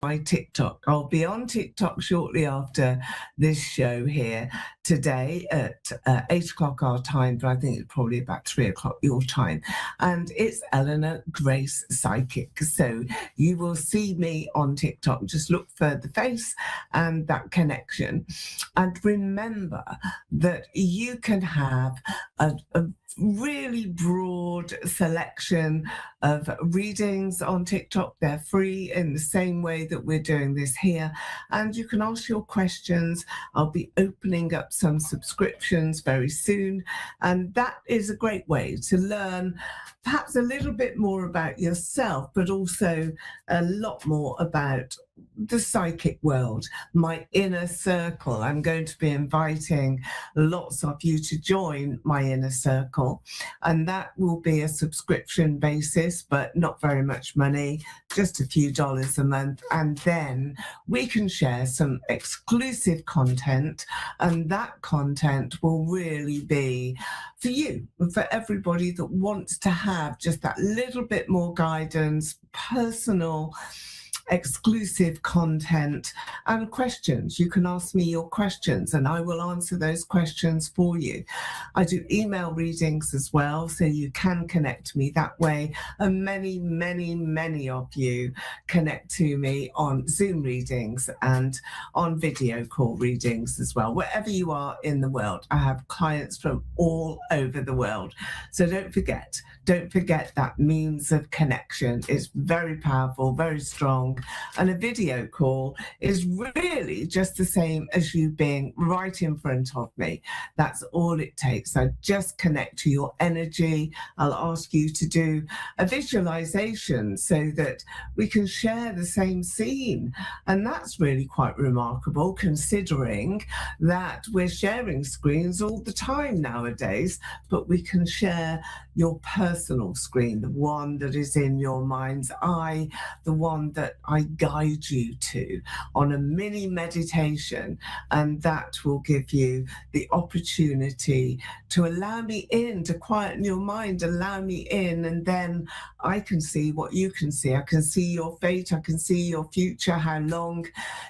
my TikTok. I'll be on TikTok shortly after this show here today at 8 o'clock our time, but I think it's probably about 3 o'clock your time. And it's Eleanor Grace Psychic. So you will see me on TikTok. Just look for the face and that connection. And remember that you can have a really broad selection of readings on TikTok. They're free in the same way that we're doing this here. And you can ask your questions. I'll be opening up some subscriptions very soon. And that is a great way to learn perhaps a little bit more about yourself, but also a lot more about the psychic world, my inner circle. I'm going to be inviting lots of you to join my inner circle, and that will be a subscription basis, but not very much money, just a few dollars a month. And then we can share some exclusive content, and that content will really be for you, for everybody that wants to have just that little bit more guidance, personal exclusive content and questions. You can ask me your questions and I will answer those questions for you. I do email readings as well, so you can connect to me that way. And many of you connect to me on Zoom readings and on video call readings as well. Wherever you are in the world, I have clients from all over the world. So don't forget that means of connection is very powerful, very strong. And a video call is really just the same as you being right in front of me. That's all it takes. I just connect to your energy. I'll ask you to do a visualization so that we can share the same scene. And that's really quite remarkable, considering that we're sharing screens all the time nowadays, but we can share your personal screen, the one that is in your mind's eye, the one that I guide you to on a mini meditation, and that will give you the opportunity to allow me in, to quieten your mind, allow me in, and then I can see what you can see. I can see your fate, I can see your future, how long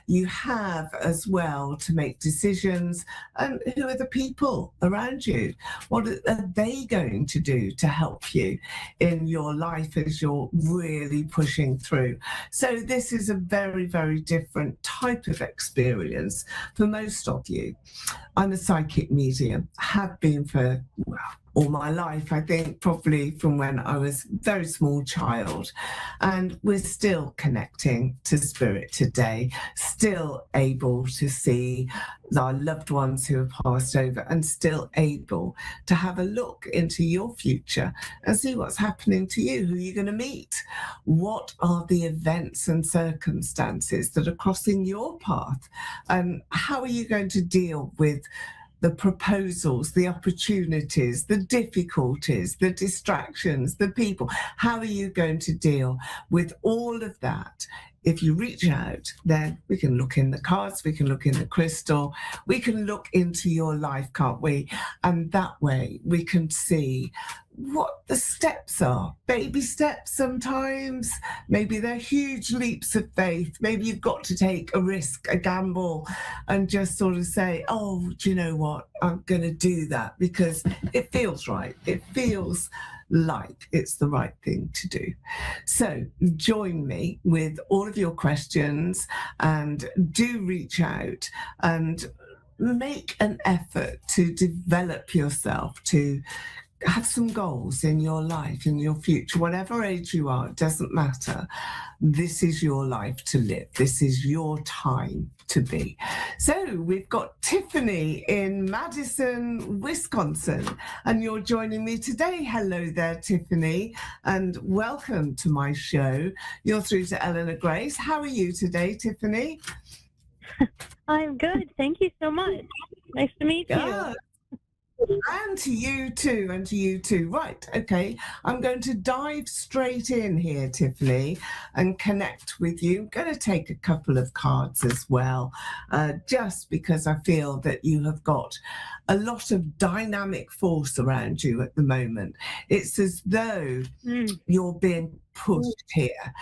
you have as well to make decisions, and who are the people around you, what are they going to do to help you in your life as you're really pushing through. So this is a very different type of experience for most of you. I'm a psychic medium, have been for all my life, I think probably from when I was a very small child, and we're still connecting to spirit today, still able to see our loved ones who have passed over, and still able to have a look into your future and see what's happening to you, who you're going to meet, what are the events and circumstances that are crossing your path, and how are you going to deal with the proposals, the opportunities, the difficulties, the distractions, the people. How are you going to deal with all of that? If you reach out, then we can look in the cards, we can look in the crystal, we can look into your life, can't we? And that way we can see what the steps are. Baby steps sometimes, maybe they're huge leaps of faith. Maybe you've got to take a risk, a gamble, and just sort of say, oh, do you know what? I'm going to do that because it feels right. It feels like it's the right thing to do. So join me with all of your questions and do reach out and make an effort to develop yourself, to have some goals in your life, in your future, whatever age you are, it doesn't matter. This is your life to live. This is your time to be. So we've got Tiffany in Madison, Wisconsin, and you're joining me today. Hello there, Tiffany, and welcome to my show. You're through to Eleanor Grace. How are you today, Tiffany? I'm good. Thank you so much. Nice to meet you. And to you too, and to you too. Right, okay. I'm going to dive straight in here, Tiffany, and connect with you. I'm going to take a couple of cards as well, just because I feel that you have got a lot of dynamic force around you at the moment. It's as though you're being pushed here,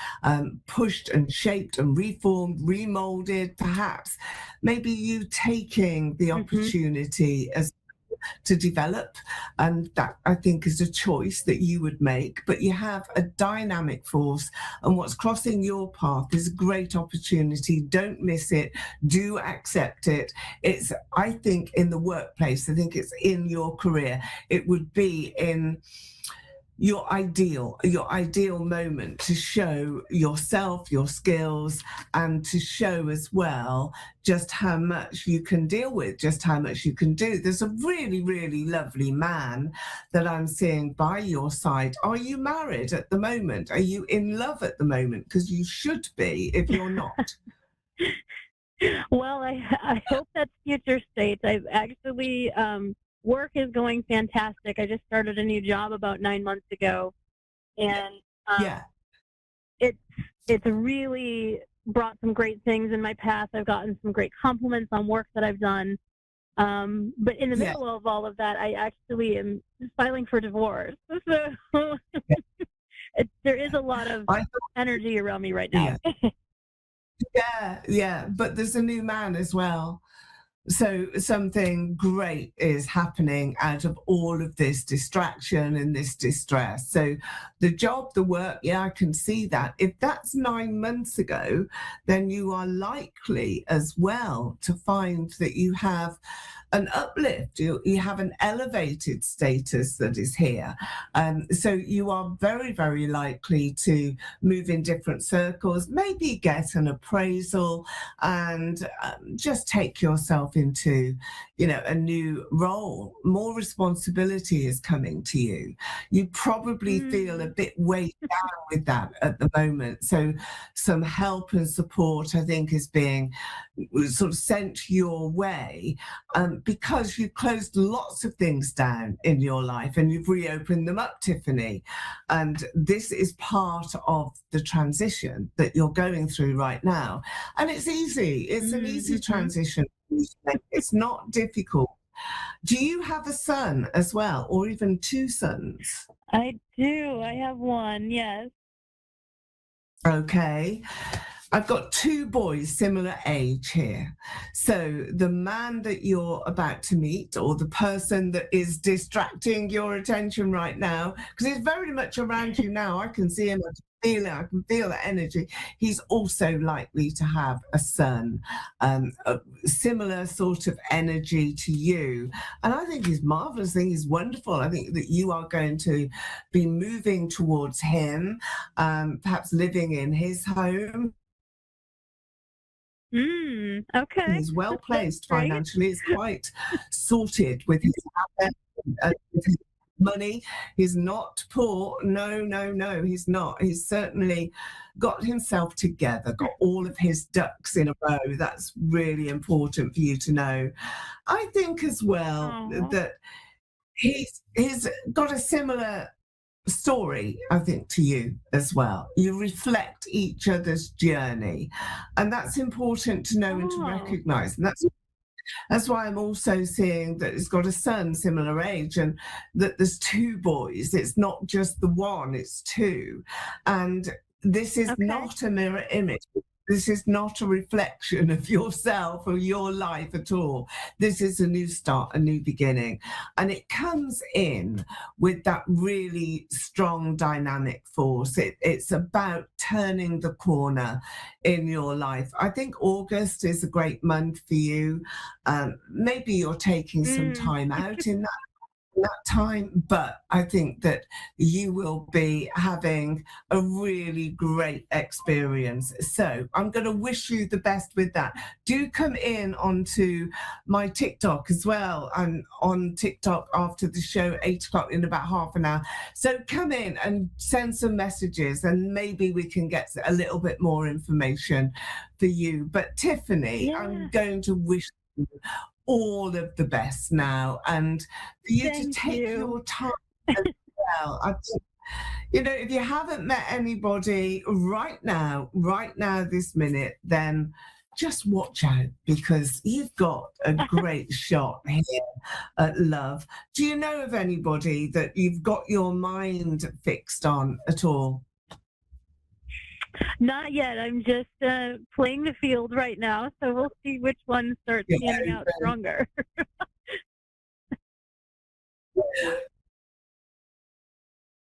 pushed and shaped and reformed, remolded, perhaps. Maybe you taking the opportunity as to develop, and that I think is a choice that you would make. But you have a dynamic force, and what's crossing your path is a great opportunity. Don't miss it. Do accept it. It's, I think, in the workplace, I think it's in your career, it would be in your ideal moment to show yourself, your skills, and to show as well just how much you can deal with, just how much you can do. There's a really, really lovely man that I'm seeing by your side. Are you married at the moment? Are you in love at the moment? Because you should be if you're not. Well, I hope that's future state. I've actually, work is going fantastic. I just started a new job about 9 months ago, and Yeah. it's really brought some great things in my path. I've gotten some great compliments on work that I've done. But in the Yeah. middle of all of that, I actually am filing for divorce. So there is a lot of energy around me right now. Yeah, but there's a new man as well. So something great is happening out of all of this distraction and this distress. So the job, the work, yeah, I can see that. If that's 9 months ago, then you are likely as well to find that you have an uplift, you have an elevated status that is here. So you are very, very likely to move in different circles, maybe get an appraisal, and just take yourself into, a new role. More responsibility is coming to you. You probably feel a bit weighed down with that at the moment. So some help and support, I think, is being sort of sent your way, because you've closed lots of things down in your life and you've reopened them up, Tiffany. And this is part of the transition that you're going through right now. And it's easy. It's an easy transition. It's not difficult. Do you have a son as well, or even two sons? I do. I have one, yes. Okay. I've got two boys similar age here. So the man that you're about to meet, or the person that is distracting your attention right now, because he's very much around you now. I can see him, I can feel it, I can feel the energy. He's also likely to have a son, a similar sort of energy to you. And I think he's marvelous. I think he's wonderful. I think that you are going to be moving towards him, perhaps living in his home. Okay. He's well placed Great. financially. He's quite sorted with his with his money. He's not poor. No, he's not. He's certainly got himself together, got all of his ducks in a row. That's really important for you to know. I think as well that he's got a similar story, I think, to you as well. You reflect each other's journey, and that's important to know and to recognize. And that's why I'm also seeing that he's got a son similar age, and that there's two boys. It's not just the one, it's two. And this is not a mirror image. This is not a reflection of yourself or your life at all. This is a new start, a new beginning. And it comes in with that really strong dynamic force. It's about turning the corner in your life. I think August is a great month for you. Maybe you're taking some time out in that time, but I think that you will be having a really great experience. So I'm going to wish you the best with that. Do come in onto my TikTok as well. I'm on TikTok after the show, 8 o'clock, in about half an hour. So come in and send some messages, and maybe we can get a little bit more information for you. But Tiffany, I'm going to wish you all of the best now, and for you to Thank take you. your time as well. I think, if you haven't met anybody right now, this minute, then just watch out, because you've got a great shot here at love. Do you know of anybody that you've got your mind fixed on at all? Not yet. I'm just playing the field right now, so we'll see which one starts You're standing out stronger.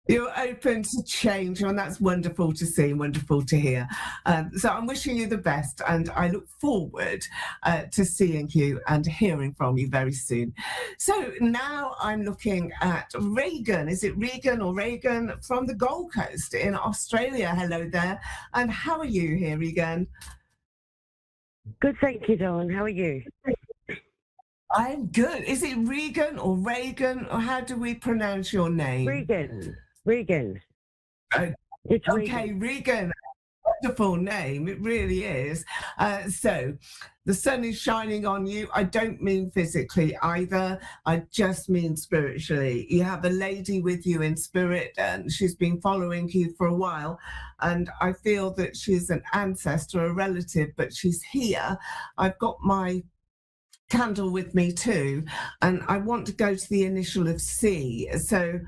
You're open to change, and that's wonderful to see, wonderful to hear. So I'm wishing you the best, and I look forward to seeing you and hearing from you very soon. So now I'm looking at Reagan. Is it Regan or Reagan from the Gold Coast in Australia? Hello there. And how are you here, Regan? Good, thank you, Dawn. How are you? I'm good. Is it Regan or Reagan, or how do we pronounce your name? Regan. Oh, It's okay, Regan. Regan. Wonderful name, it really is. So the sun is shining on you. I don't mean physically either, I just mean spiritually. You have a lady with you in spirit, and she's been following you for a while, and I feel that she's an ancestor, a relative, but she's here. I've got my candle with me too, and I want to go to the initial of C. So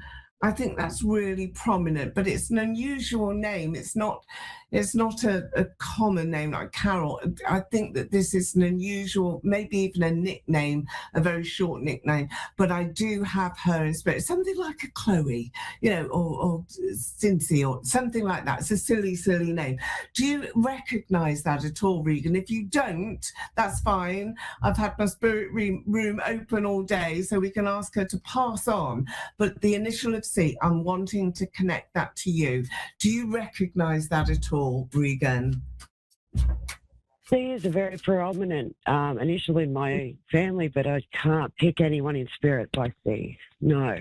I think that's really prominent, but it's an unusual name. It's not a common name like Carol. I think that this is an unusual, maybe even a nickname, a very short nickname, but I do have her in spirit, something like a Chloe, or Cynthia or something like that. It's a silly name. Do you recognize that at all, Regan? If you don't, that's fine. I've had my spirit room open all day, so we can ask her to pass on. But the initial of C, I'm wanting to connect that to you. Do you recognize that at all, Regan? C is a very prominent initial in my family, but I can't pick anyone in spirit by C. No.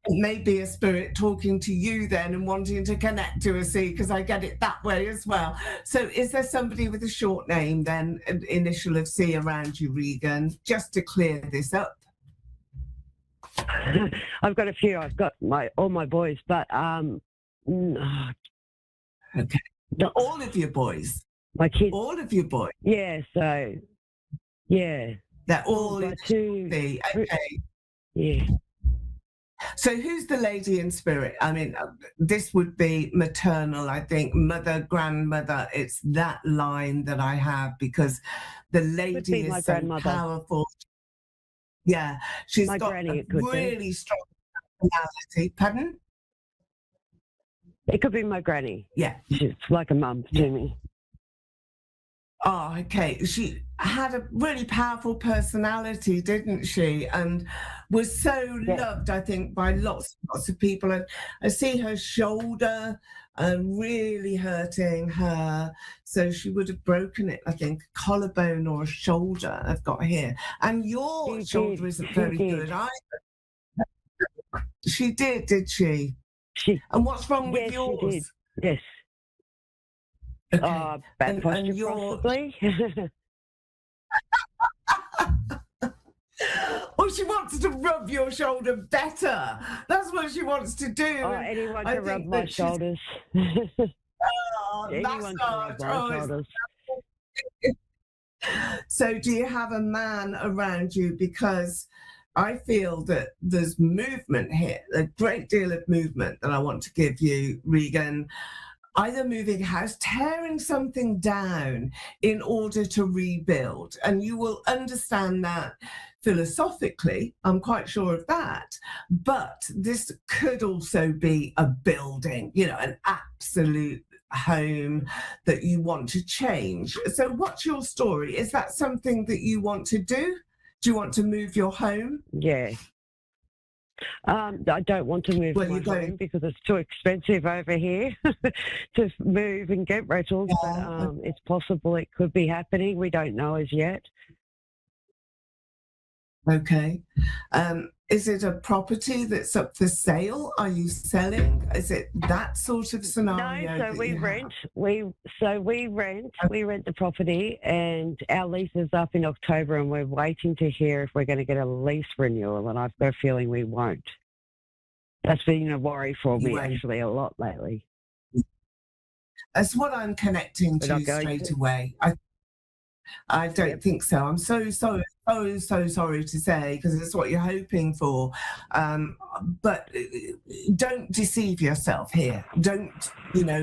Maybe a spirit talking to you then and wanting to connect to a C, because I get it that way as well. So is there somebody with a short name then, an initial of C around you, Regan, just to clear this up? I've got a few. I've got all my boys, but Okay. All of your boys? My kids. All of your boys? Yeah, so, yeah. They're all my two. C. Okay. Yeah. So who's the lady in spirit? I mean, this would be maternal, I think, mother, grandmother. It's that line that I have, because the lady is so powerful. Yeah, she's got a really strong personality. Pardon? It could be my granny. Yeah. She's like a mum to me. Oh, okay. She had a really powerful personality, didn't she? And was so loved, I think, by lots of people. I see her shoulder really hurting her. So she would have broken it, I think, a collarbone or a shoulder I've got here. And your shoulder isn't very good either. She did she? And what's wrong with yours? She did. Yes. Okay. Bad posture, possibly. Oh, she wants to rub your shoulder better. That's what she wants to do. Oh, anyone can rub my shoulders. Anyone can rub my shoulders. So do you have a man around you? Because I feel that there's movement here, a great deal of movement that I want to give you, Regan. Either moving house, tearing something down in order to rebuild. And you will understand that philosophically, I'm quite sure of that. But this could also be a building, an absolute home that you want to change. So what's your story? Is that something that you want to do? Do you want to move your home? Yeah. I don't want to move my home because it's too expensive over here to move and get rentals, but it's possible it could be happening. We don't know as yet. Okay. Is it a property that's up for sale? Are you selling? Is it that sort of No, scenario so that we you rent. have? We rent the property, and our lease is up in October, and we're waiting to hear if we're going to get a lease renewal. And I've got a feeling we won't. That's been a worry for You me won't. actually a lot lately. That's what I'm connecting We're not to going straight to. away. I don't Yep. think so. I'm so sorry to say, because it's what you're hoping for. But don't deceive yourself here. Don't,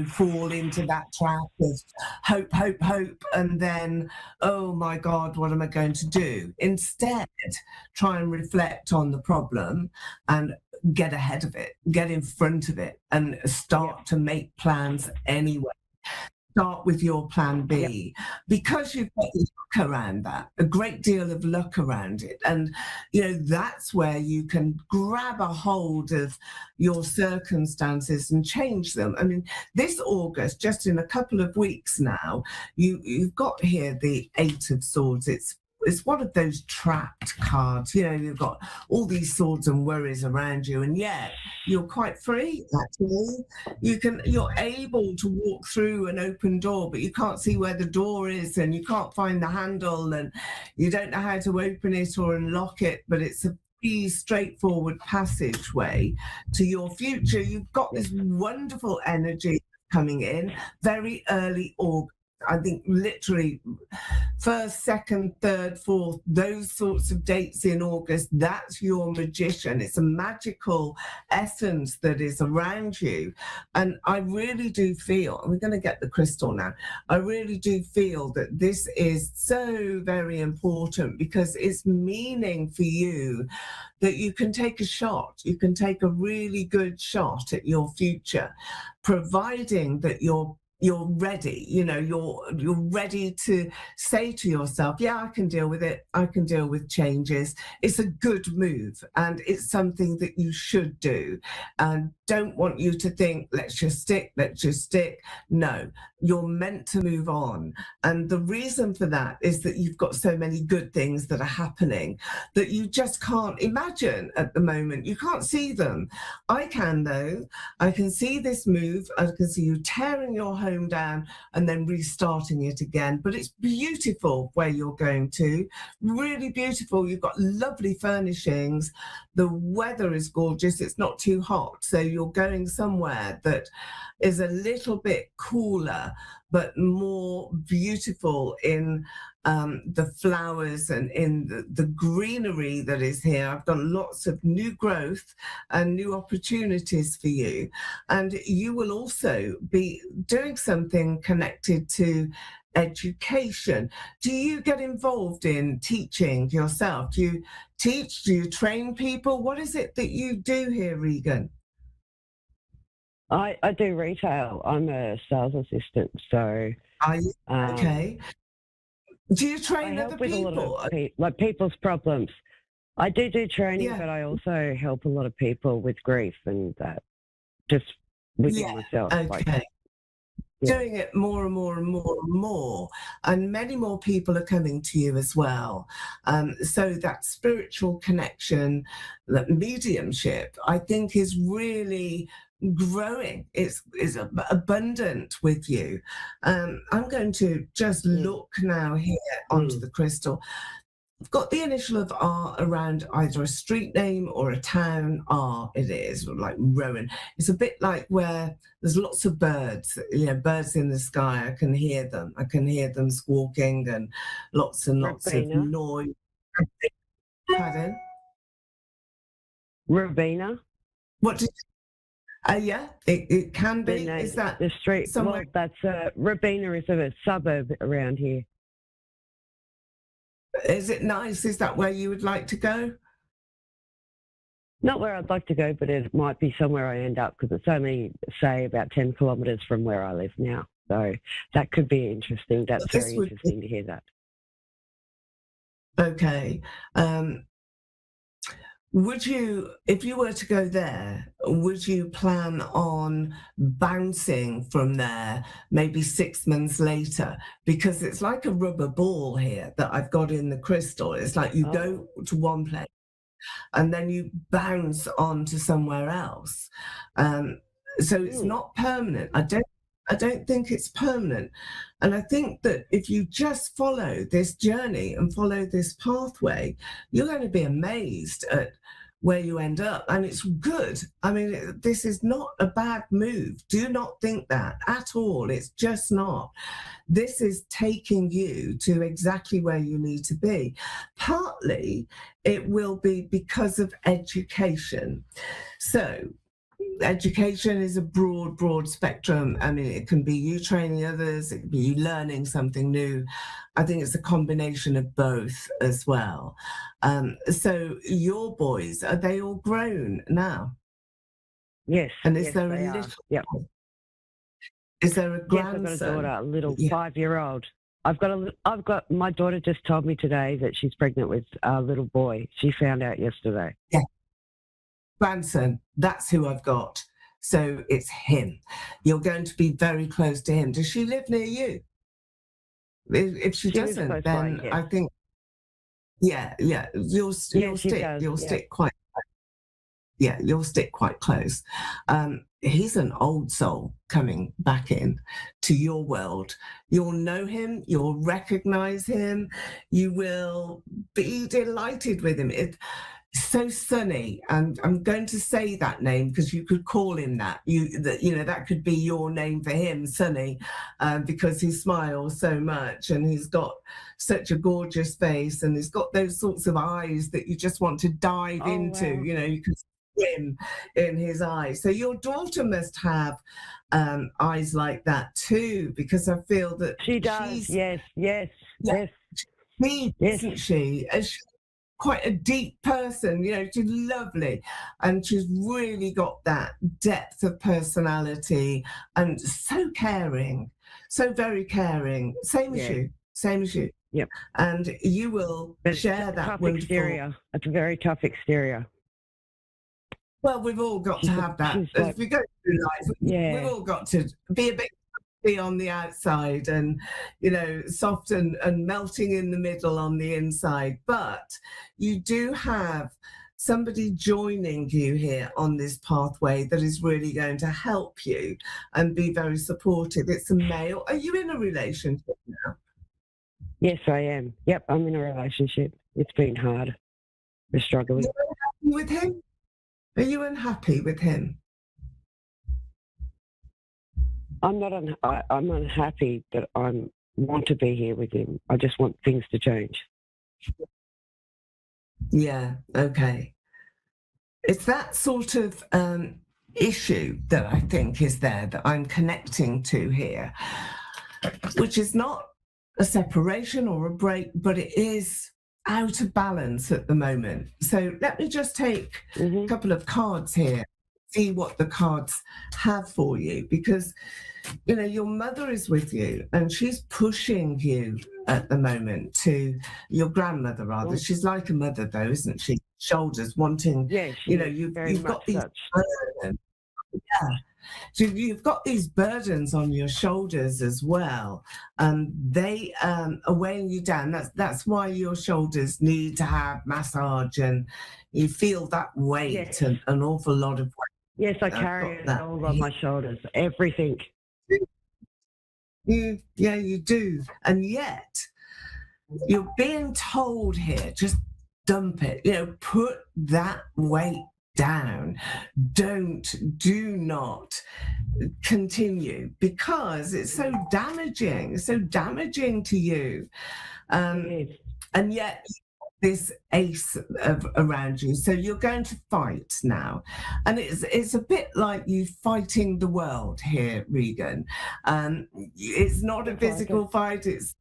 fall into that trap of hope, and then, oh my God, what am I going to do? Instead, try and reflect on the problem and get ahead of it, get in front of it, and Yep. start to make plans anyway. Start with your plan Yep. B, because you've got luck around that, a great deal of luck around it. And, that's where you can grab a hold of your circumstances and change them. I mean, this August, just in a couple of weeks now, you've got here the Eight of Swords. It's one of those trapped cards. You've got all these swords and worries around you, and yet you're quite free, actually. You're able to walk through an open door, but you can't see where the door is, and you can't find the handle, and you don't know how to open it or unlock it, but it's a pretty straightforward passageway to your future. You've got this wonderful energy coming in very early August. I think literally first, second, third, fourth, those sorts of dates in August, that's your magician. It's a magical essence that is around you. And I really do feel, and we're going to get the crystal now, I really do feel that this is so very important, because it's meaning for you that you can take a shot. You can take a really good shot at your future, providing that you're ready. You're ready to say to yourself, yeah, I can deal with it. I can deal with changes. It's a good move, and it's something that you should do. And don't want you to think, let's just stick. No, you're meant to move on. And the reason for that is that you've got so many good things that are happening that you just can't imagine at the moment. You can't see them. I can, though. I can see this move. I can see you tearing your home down and then restarting it again. But it's beautiful where you're going to. Really beautiful. You've got lovely furnishings. The weather is gorgeous. It's not too hot. So you're going somewhere that is a little bit cooler, but more beautiful in the flowers and in the greenery that is here. I've done lots of new growth and new opportunities for you. And you will also be doing something connected to education. Do you get involved in teaching yourself? Do you teach? Do you train people? What is it that you do here, Regan? I do retail. I'm a sales assistant, so Are you? Okay. Do you I train help other with a lot people? of people's problems. I do training, Yeah. but I also help a lot of people with grief and that, just within Yeah. myself. Okay. Yeah. Doing it more and more and more and more, and many more people are coming to you as well. So that spiritual connection, that mediumship, I think is really growing. It's abundant with you. I'm going to just look now here onto the crystal. I've got the initial of R around either a street name or a town. R it is, like Rowan. It's a bit like where there's lots of birds, birds in the sky. I can hear them. I can hear them squawking, and lots of Robina. noise. Pardon? Robina. What did yeah, it can be. Is that the street? somewhere? Well, that's Robina is a suburb around here. Is it nice? Is that where you would like to go? Not where I'd like to go, but it might be somewhere I end up, because it's only, say, about 10 kilometres from where I live now. So that could be interesting. That's very interesting to hear that. Okay. Would you, if you were to go there, would you plan on bouncing from there maybe 6 months later? Because it's like a rubber ball here that I've got in the crystal. It's like you go to one place and then you bounce on to somewhere else. So it's not permanent. I don't think it's permanent. And I think that if you just follow this journey and follow this pathway, you're going to be amazed at where you end up. And it's good. I mean, this is not a bad move. Do not think that at all. It's just not. This is taking you to exactly where you need to be. Partly it will be because of education. So education is a broad spectrum. I mean, it can be you training others, it can be you learning something new. I think it's a combination of both as well. So your boys, are they all grown now? Yes. And is yes, there they a are. little? Yep. Is there a Yes, grandson? I've got a daughter, a little Yeah. 5-year-old. My daughter just told me today that she's pregnant with a little boy. She found out yesterday. Grandson, that's who I've got. So it's him. You're going to be very close to him. Does she live near you? If she She lives close doesn't, by, then yes. I think, you'll she stick. does, You'll yeah. stick quite. Yeah, you'll stick quite close. He's an old soul coming back in to your world. You'll know him, you'll recognize him, you will be delighted with him. It's so sunny, and I'm going to say that name because you could call him that. That could be your name for him, Sunny, because he smiles so much and he's got such a gorgeous face and he's got those sorts of eyes that you just want to dive into. Wow. You can swim in his eyes. So your daughter must have eyes like that too, because I feel that She does. Yes. Yeah. Yes. Isn't she? And she's quite a deep person, she's lovely, and she's really got that depth of personality and so caring, so very caring, same as you. Yep. And you will But share it's a that tough wonderful exterior. It's a very tough exterior. Well, we've all got to have that. she's As like- we go through life, Yeah. we've all got to be a bit be on the outside and, soft and melting in the middle on the inside. But you do have somebody joining you here on this pathway that is really going to help you and be very supportive. It's a male. Are you in a relationship now? Yes, I am. Yep, I'm in a relationship. It's been hard. We're struggling. With him? Are you unhappy with him? I'm not. I'm unhappy, but I want to be here with him. I just want things to change. Yeah. Okay. It's that sort of issue that I think is there that I'm connecting to here, which is not a separation or a break, but it is out of balance at the moment. So let me just take a couple of cards here, see what the cards have for you, because your mother is with you and she's pushing you at the moment to your grandmother, rather. She's like a mother, though, isn't she? Shoulders, wanting, Yes, you've got these burdens. Yeah. So you've got these burdens on your shoulders as well. They are weighing you down. That's why your shoulders need to have massage, and you feel that weight, an awful lot of weight. Yes, I carry it all on my shoulders. Everything. You do. And yet you're being told here, just dump it, put that weight down. Do not continue, because it's so damaging. It's so damaging to you. And yet this ace around you, so you're going to fight now, and it's a bit like you fighting the world here, Regan. It's not a physical fight, it's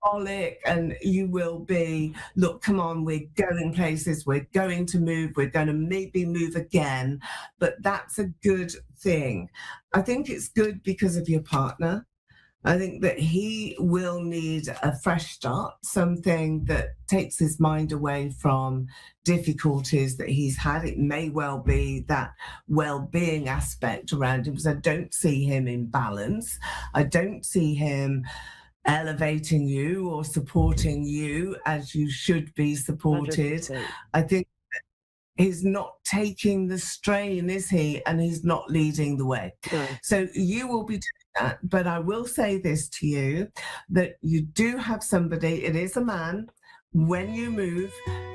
symbolic, and you will be, look, come on, we're going places, we're going to move, we're going to maybe move again, but that's a good thing. I think it's good because of your partner. I think that he will need a fresh start, something that takes his mind away from difficulties that he's had. It may well be that well-being aspect around him, because I don't see him in balance. I don't see him elevating you or supporting you as you should be supported. 100%. I think he's not taking the strain, is he? And he's not leading the way. No. So you will be doing that. But I will say this to you, that you do have somebody, it is a man. When you move,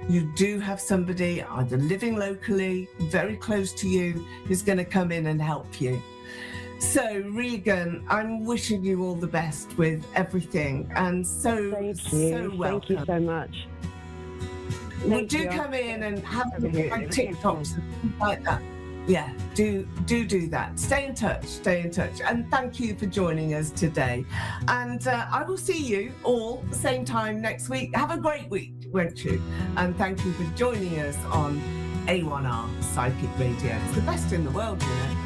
you do have somebody either living locally, very close to you, who's going to come in and help you. So Regan, I'm wishing you all the best with everything, and so Thank you. so welcome. Thank you so much. Well, Thank do you. come in and have a Over look here. at my TikToks and things like that. Yeah, do that. Stay in touch, and thank you for joining us today. And I will see you all same time next week. Have a great week, won't you? And thank you for joining us on A1R Psychic Radio. It's the best in the world, you know.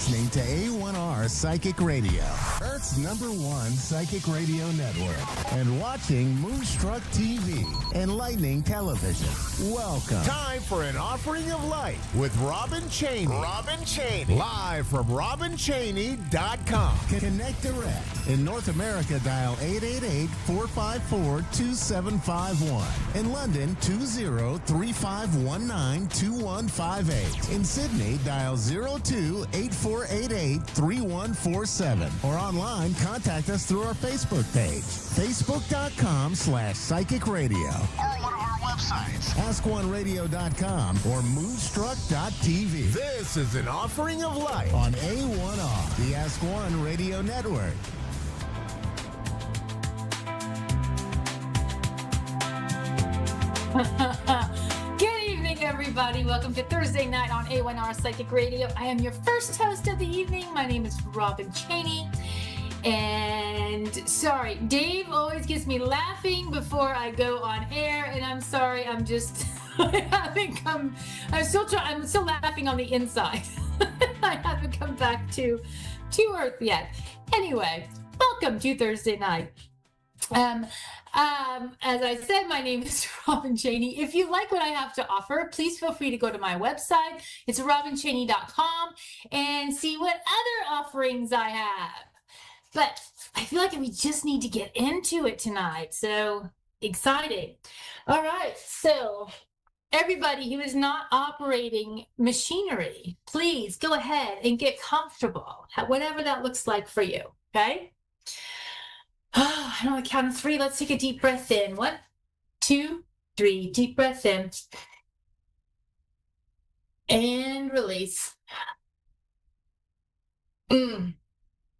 listening to A1R Psychic Radio, Earth's #1 psychic radio network, and watching Moonstruck TV and Lightning Television. Welcome. Time for an offering of light with Robin Chaney. Robin Chaney. Live from RobinChaney.com. Connect direct. In North America, dial 888-454-2751. In London, 20-3519-2158. In Sydney, dial 02-8488-3147. Or online, contact us through our Facebook page, facebook.com/psychic radio. Or one of our websites, askoneradio.com or moonstruck.tv. This is an offering of light on A1R, the Ask One Radio Network. Good evening, everybody. Welcome to Thursday night on A1R Psychic Radio. I am your first host of the evening. My name is Robin Chaney. And sorry, Dave always gets me laughing before I go on air. And I'm sorry, I'm just, I'm still laughing on the inside. I haven't come back to earth yet. Anyway, welcome to Thursday night. As I said, my name is Robin Chaney. If you like what I have to offer, please feel free to go to my website. It's robinchaney.com and see what other offerings I have. But I feel like we just need to get into it tonight. So exciting. All right. So everybody who is not operating machinery, please go ahead and get comfortable, whatever that looks like for you. Okay. And on the count of 3, let's take a deep breath in. 1, 2, 3. Deep breath in. And release.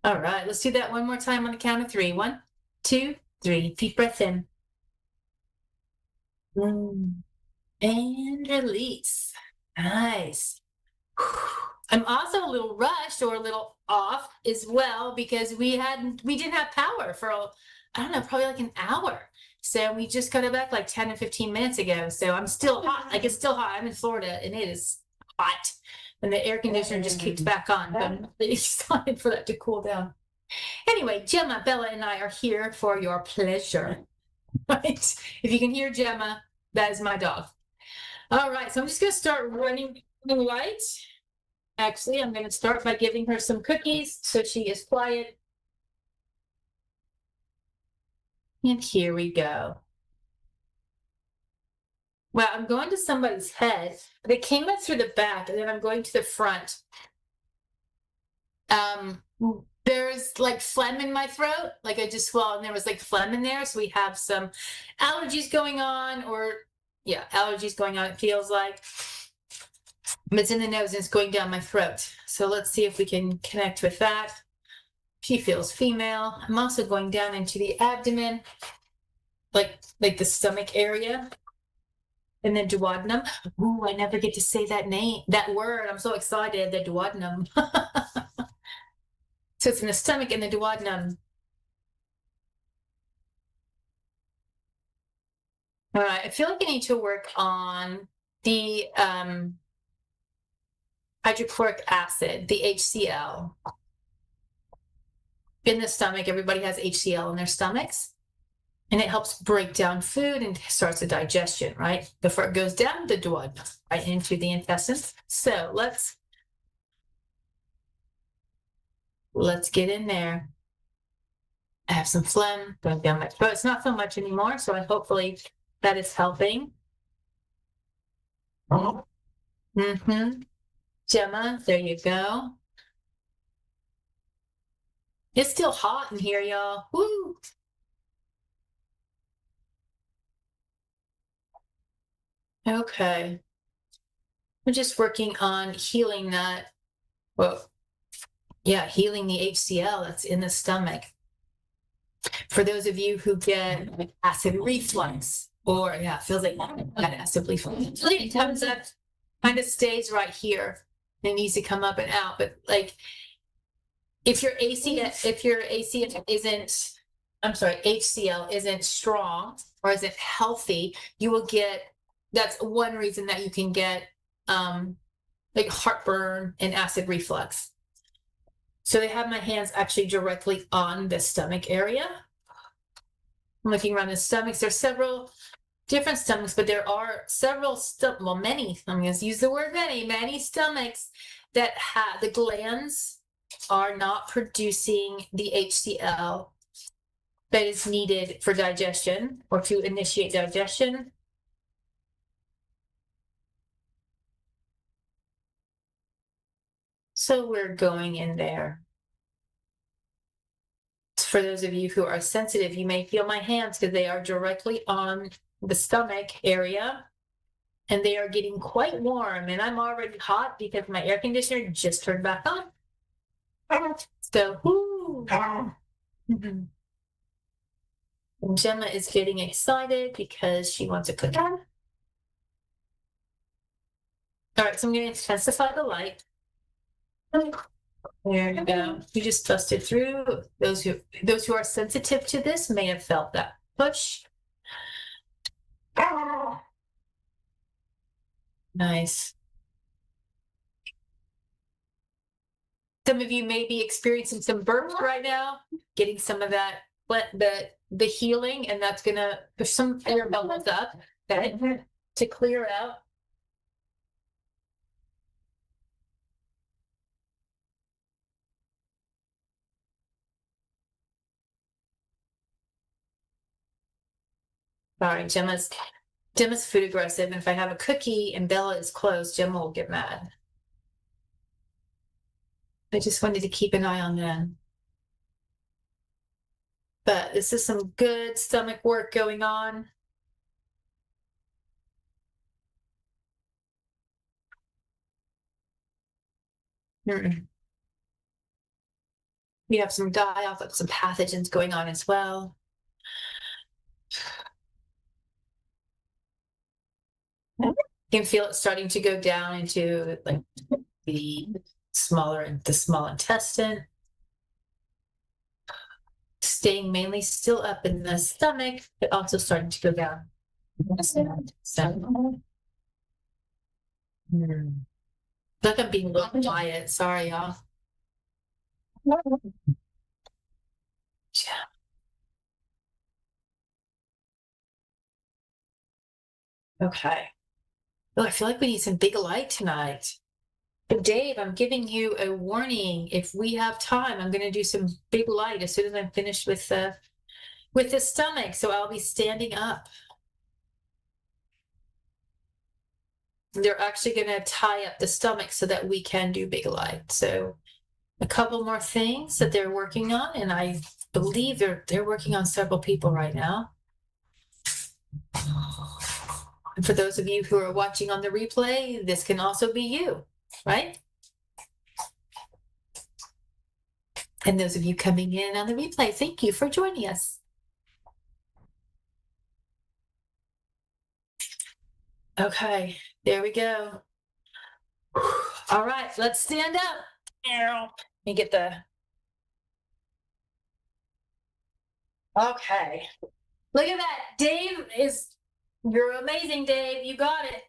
All right, let's do that one more time on the count of 3. 1, 2, 3. Deep breath in. And release. Nice. I'm also a little rushed or a little off as well because we didn't have power for, I don't know, probably like an hour. So we just got it back like 10 or 15 minutes ago. So I'm still hot. Like it's still hot. I'm in Florida and it is hot. And the air conditioner just kicked back on. But I'm really excited for that to cool down. Anyway, Gemma, Bella, and I are here for your pleasure. Right? If you can hear Gemma, that is my dog. All right, so I'm just going to start running the light. Actually, I'm going to start by giving her some cookies so she is quiet. And here we go. Well, I'm going to somebody's head. They came up through the back, and then I'm going to the front. There's like phlegm in my throat. Like I just swallowed, and there was like phlegm in there. So we have some allergies going on, or yeah, allergies going on, it feels like. It's in the nose and it's going down my throat. So let's see if we can connect with that. She feels female. I'm also going down into the abdomen, like the stomach area. And then duodenum. Ooh, I never get to say that word. I'm so excited, the duodenum. So it's in the stomach and the duodenum. All right, I feel like I need to work on the hydrochloric acid, the HCl. In the stomach, everybody has HCl in their stomachs. And it helps break down food and starts a digestion, right? Before it goes down the duodenum, right into the intestines. So let's get in there. I have some phlegm going down my throat, but it's not so much anymore. So hopefully that is helping. Gemma, there you go. It's still hot in here, y'all. Woo! Okay. I'm just working on healing that. Well, yeah, healing the HCl that's in the stomach. For those of you who get acid reflux, or yeah, it feels like that acid reflux. It comes up, kind of stays right here. It needs to come up and out. But like if your HCl isn't strong or isn't healthy, you will get, that's one reason that you can get like heartburn and acid reflux. So they have my hands actually directly on the stomach area. I'm looking around the stomachs. There's several different stomachs, but there are several, many, I'm going to use the word many stomachs that have, the glands are not producing the HCl that is needed for digestion or to initiate digestion. So we're going in there. For those of you who are sensitive, you may feel my hands because they are directly on the stomach area and they are getting quite warm, and I'm already hot because my air conditioner just turned back on. So, whoo. Gemma is getting excited because she wants to put on. All right, so I'm going to intensify the light. There you go. You just busted through. Those who are sensitive to this may have felt that push. Nice. Some of you may be experiencing some burps right now, getting some of that, the healing, and that's gonna push some air bubbles up, okay, to clear out. Sorry, Gemma's food aggressive, and if I have a cookie and Bella is closed, Gemma will get mad. I just wanted to keep an eye on them. But this is some good stomach work going on. We have some die-off of some pathogens going on as well. You can feel it starting to go down into like the small intestine. staying mainly still up in the stomach, but also starting to go down. Like I'm being a little quiet. Sorry, y'all. Okay. Oh, I feel like we need some big light tonight. But Dave, I'm giving you a warning. If we have time, I'm going to do some big light as soon as I'm finished with the stomach. So I'll be standing up. They're actually going to tie up the stomach so that we can do big light. So a couple more things that they're working on, and I believe they're working on several people right now. And for those of you who are watching on the replay, this can also be you, right? And those of you coming in on the replay, thank you for joining us. Okay, there we go. All right, let's stand up. Let me get the... Okay. Look at that. Dave is... You're amazing, Dave. You got it.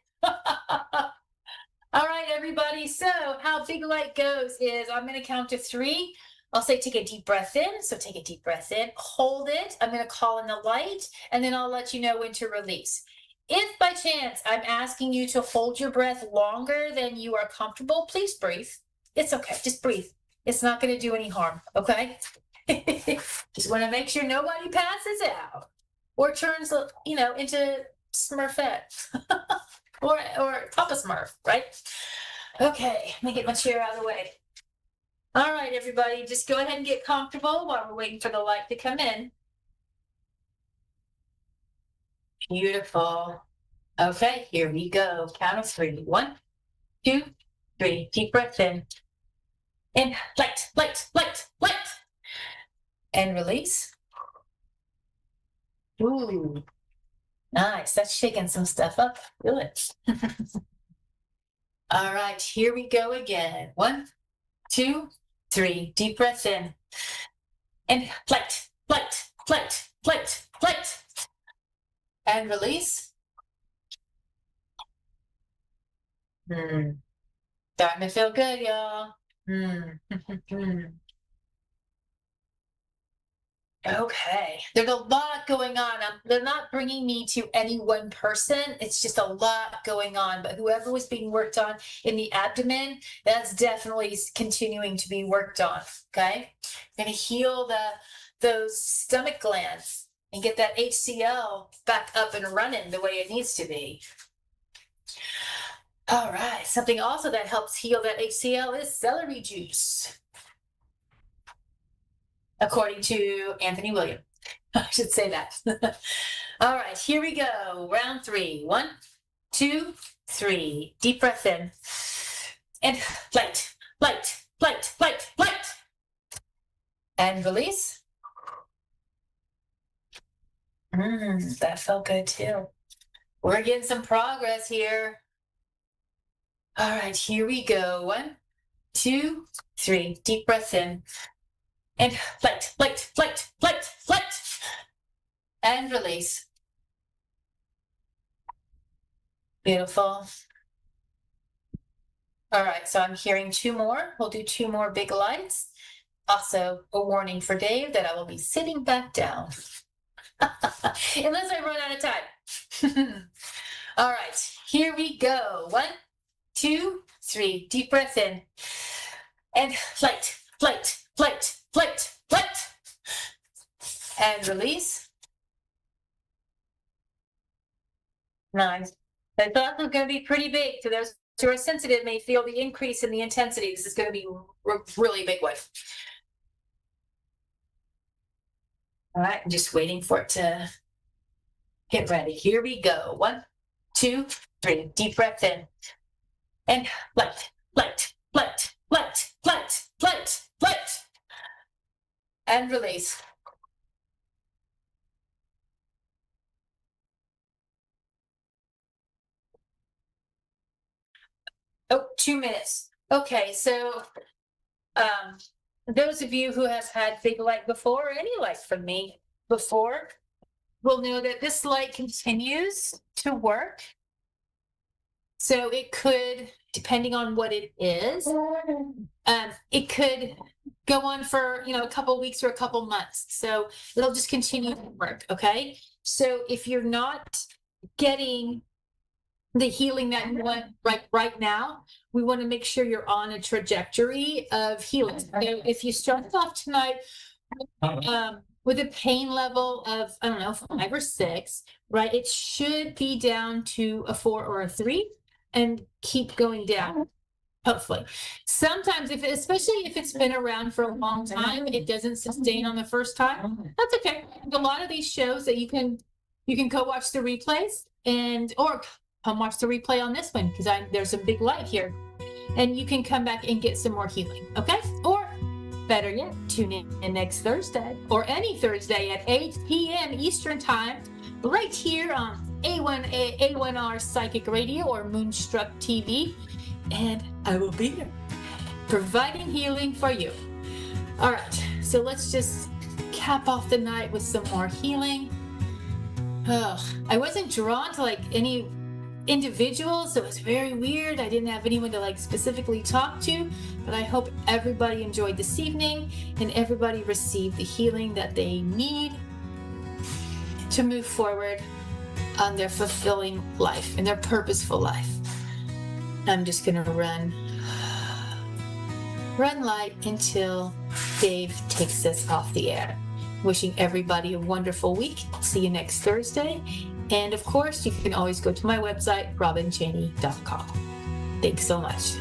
All right, everybody. So how big light goes is I'm going to count to 3. I'll say take a deep breath in. So take a deep breath in. Hold it. I'm going to call in the light, and then I'll let you know when to release. If by chance I'm asking you to hold your breath longer than you are comfortable, please breathe. It's okay. Just breathe. It's not going to do any harm. Okay? Just want to make sure nobody passes out or turns, into Smurfette or Papa Smurf, right? Okay, let me get my chair out of the way. All right, everybody, just go ahead and get comfortable while we're waiting for the light to come in. Beautiful. Okay, here we go. Count of 3. 1, 2, 3. Deep breath in. And light, light, light, light. And release. Ooh, nice. That's shaking some stuff up. Good. All right, here we go again. 1, 2, 3. Deep breath in. And light, light, light, light, light. And release. Starting to feel good, y'all. Okay, there's a lot going on. They're not bringing me to any one person. It's just a lot going on. But whoever was being worked on in the abdomen, that's definitely continuing to be worked on. Okay, I'm gonna heal those stomach glands and get that HCl back up and running the way it needs to be. All right, something also that helps heal that HCl is celery juice. According to Anthony William. I should say that. All right, here we go. Round 3. 1, 2, 3. Deep breath in. And light, light, light, light, light. And release. That felt good too. We're getting some progress here. All right, here we go. 1, 2, 3. Deep breath in. And light, light, light, light, light. And release. Beautiful. All right, so I'm hearing 2 more. We'll do 2 more big lights. Also, a warning for Dave that I will be sitting back down. Unless I run out of time. All right, here we go. 1, 2, 3. Deep breath in. And light, light, light, light, light. And release. Nice. I thought it was going to be pretty big. So those who are sensitive may feel the increase in the intensity. This is going to be a really big one. All right, I'm just waiting for it to get ready. Here we go. 1, 2, 3. Deep breath in. And light, light, light, light, light, light, light. And release. Oh, 2 minutes. Okay, so those of you who have had big light before, or any light from me before, will know that this light continues to work. So it could, depending on what it is, it could go on for, a couple weeks or a couple months. So it'll just continue to work. Okay. So if you're not getting the healing that you want right now, we want to make sure you're on a trajectory of healing. So if you started off tonight with a pain level of, I don't know, 5 or 6, right? It should be down to a 4 or a 3 and keep going down, hopefully. Sometimes, especially if it's been around for a long time, it doesn't sustain on the first time. That's okay. A lot of these shows that you can go watch the replays or come watch the replay on this one, because there's a big light here, and you can come back and get some more healing. Okay. Or better yet, tune in next Thursday or any Thursday at 8 p.m. Eastern Time, right here on A1R Psychic Radio or Moonstruck TV, and I will be here providing healing for you. All right, so let's just cap off the night with some more healing. I wasn't drawn to any individuals, so it was very weird. I didn't have anyone to specifically talk to, but I hope everybody enjoyed this evening and everybody received the healing that they need to move forward on their fulfilling life and their purposeful life. I'm just gonna run light until Dave takes us off the air. Wishing everybody a wonderful week. See you next Thursday. And of course, you can always go to my website, robinchaney.com. Thanks so much.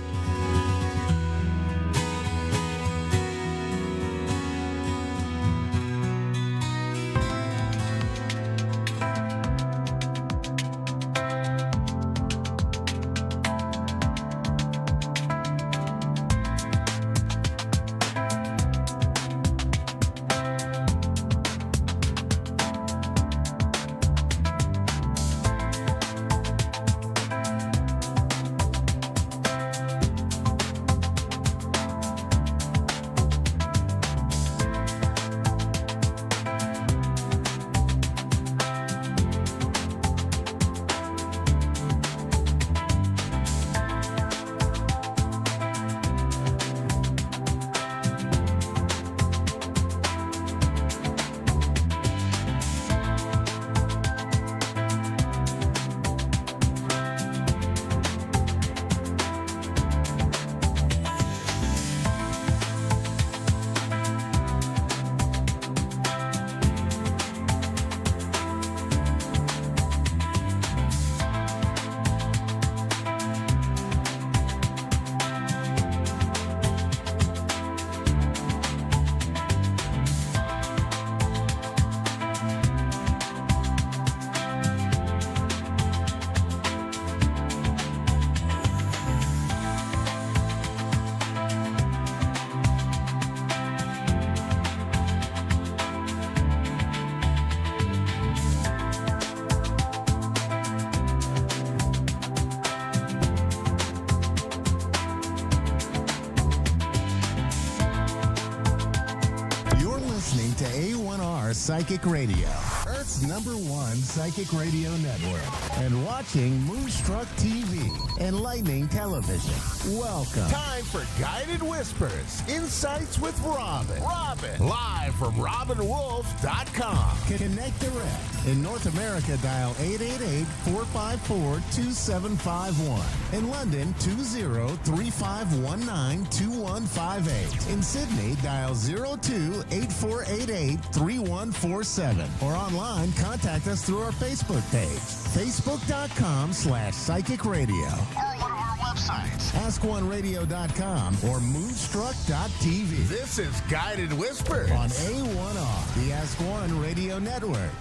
To A1R Psychic Radio, Earth's #1 psychic radio network, and watching Moonstruck TV, Enlightening Television. Welcome. Time for Guided Whispers, Insights with Robin. Live from RobinWolf.com. Connect direct. In North America, dial 888-454-2751. In London, 20-3519-2158. In Sydney, dial 02-8488-3147. Or online, contact us through our Facebook page, facebook.com/psychic radio. Or one of our websites, askoneradio.com or moonstruck.tv. This is Guided Whispers on A1R, the Ask One Radio Network.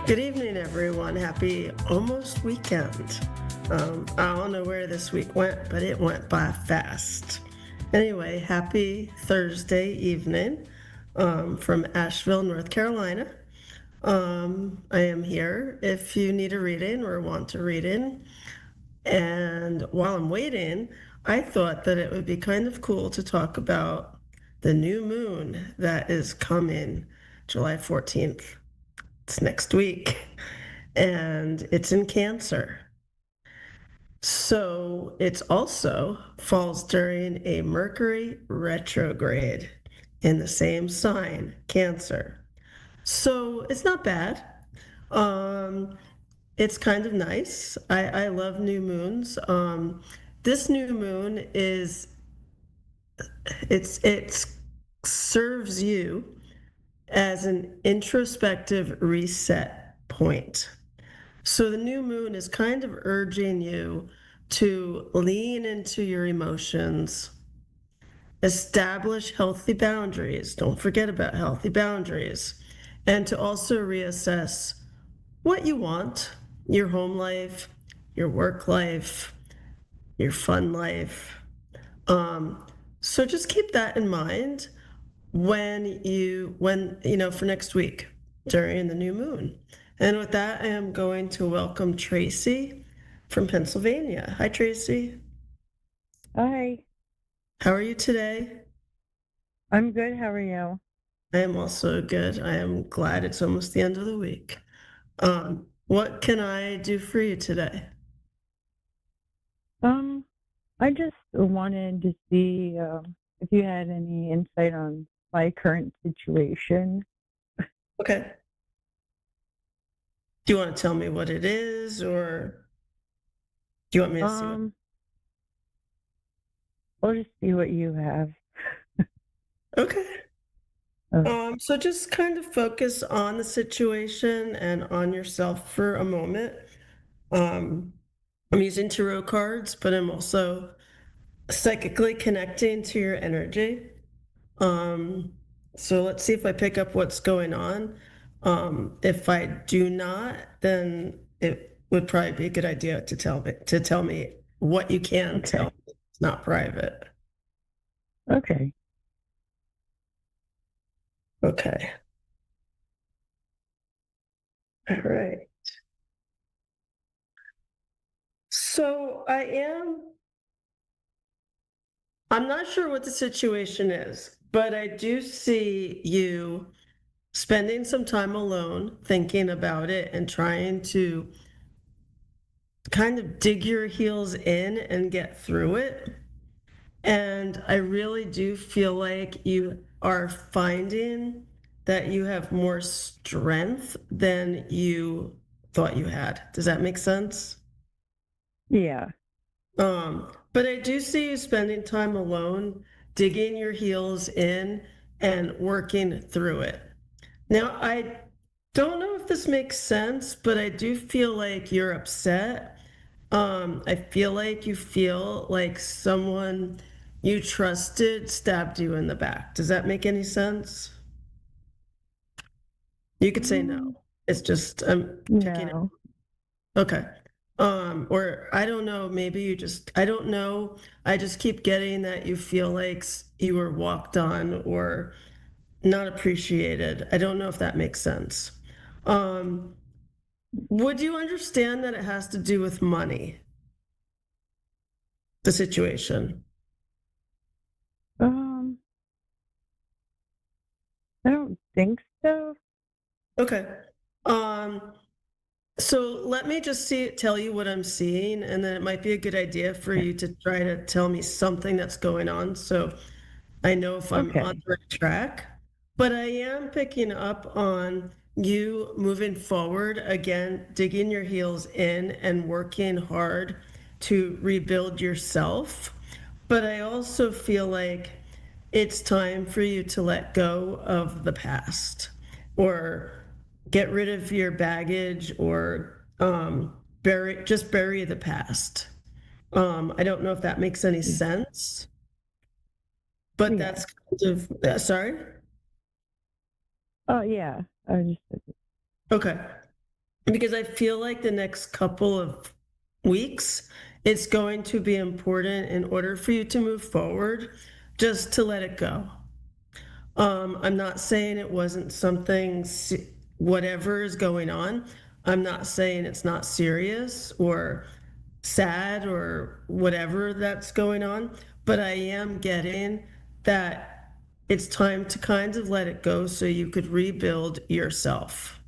Good evening, everyone. Happy almost weekend. I don't know where this week went, but it went by fast. Anyway, happy Thursday evening from Asheville, North Carolina. I am here if you need a reading or want a reading. And while I'm waiting, I thought that it would be kind of cool to talk about the new moon that is coming July 14th. It's next week, and it's in Cancer. So it's also falls during a Mercury retrograde in the same sign, Cancer. So it's not bad. Um, it's kind of nice. I love new moons. This new moon is it serves you as an introspective reset point. So the new moon is kind of urging you to lean into your emotions, establish healthy boundaries. Don't forget about healthy boundaries. And to also reassess what you want, your home life, your work life, your fun life. So just keep that in mind when for next week during the new moon. And with that, I am going to welcome Tracy from Pennsylvania. Hi, Tracy. Hi, How are you today? I'm good. How are you? I am also good. I am glad it's almost the end of the week. What can I do for you today? I just wanted to see if you had any insight on my current situation. Okay. Do you want to tell me what it is, or do you want me to see what? I'll just see what you have. Okay. Uh, So just kind of focus on the situation and on yourself for a moment. I'm using tarot cards, but I'm also psychically connecting to your energy. So let's see if I pick up what's going on. If I do not, then it would probably be a good idea to tell me what you can tell me. It's not private. okay. Okay. All right. So I'm not sure what the situation is, but I do see you spending some time alone, thinking about it and trying to kind of dig your heels in and get through it. And I really do feel like you are finding that you have more strength than you thought you had. Does that make sense? Yeah. But I do see you spending time alone, digging your heels in and working through it. Now, I don't know if this makes sense, but I do feel like you're upset. I feel like you feel like someone you trusted stabbed you in the back. Does that make any sense? You could say no. It's just I'm picking it. No. Okay. Or I don't know, maybe I don't know. I just keep getting that you feel like you were walked on or not appreciated. I don't know if that makes sense. Um, would you understand that it has to do with money, the situation? Um, I don't think so. Okay. Um, so let me just tell you what I'm seeing, and then it might be a good idea for you to try to tell me something that's going on. So I know if I'm on Okay. the right track, but I am picking up on you moving forward again, digging your heels in and working hard to rebuild yourself. But I also feel like it's time for you to let go of the past or get rid of your baggage or bury the past. I don't know if that makes any sense. But Yeah. that's kind of, sorry? Oh, yeah. I just Okay. Because I feel like the next couple of weeks, it's going to be important in order for you to move forward, just to let it go. I'm not saying it wasn't something, whatever is going on. I'm not saying it's not serious or sad or whatever that's going on, but I am getting that it's time to kind of let it go so you could rebuild yourself.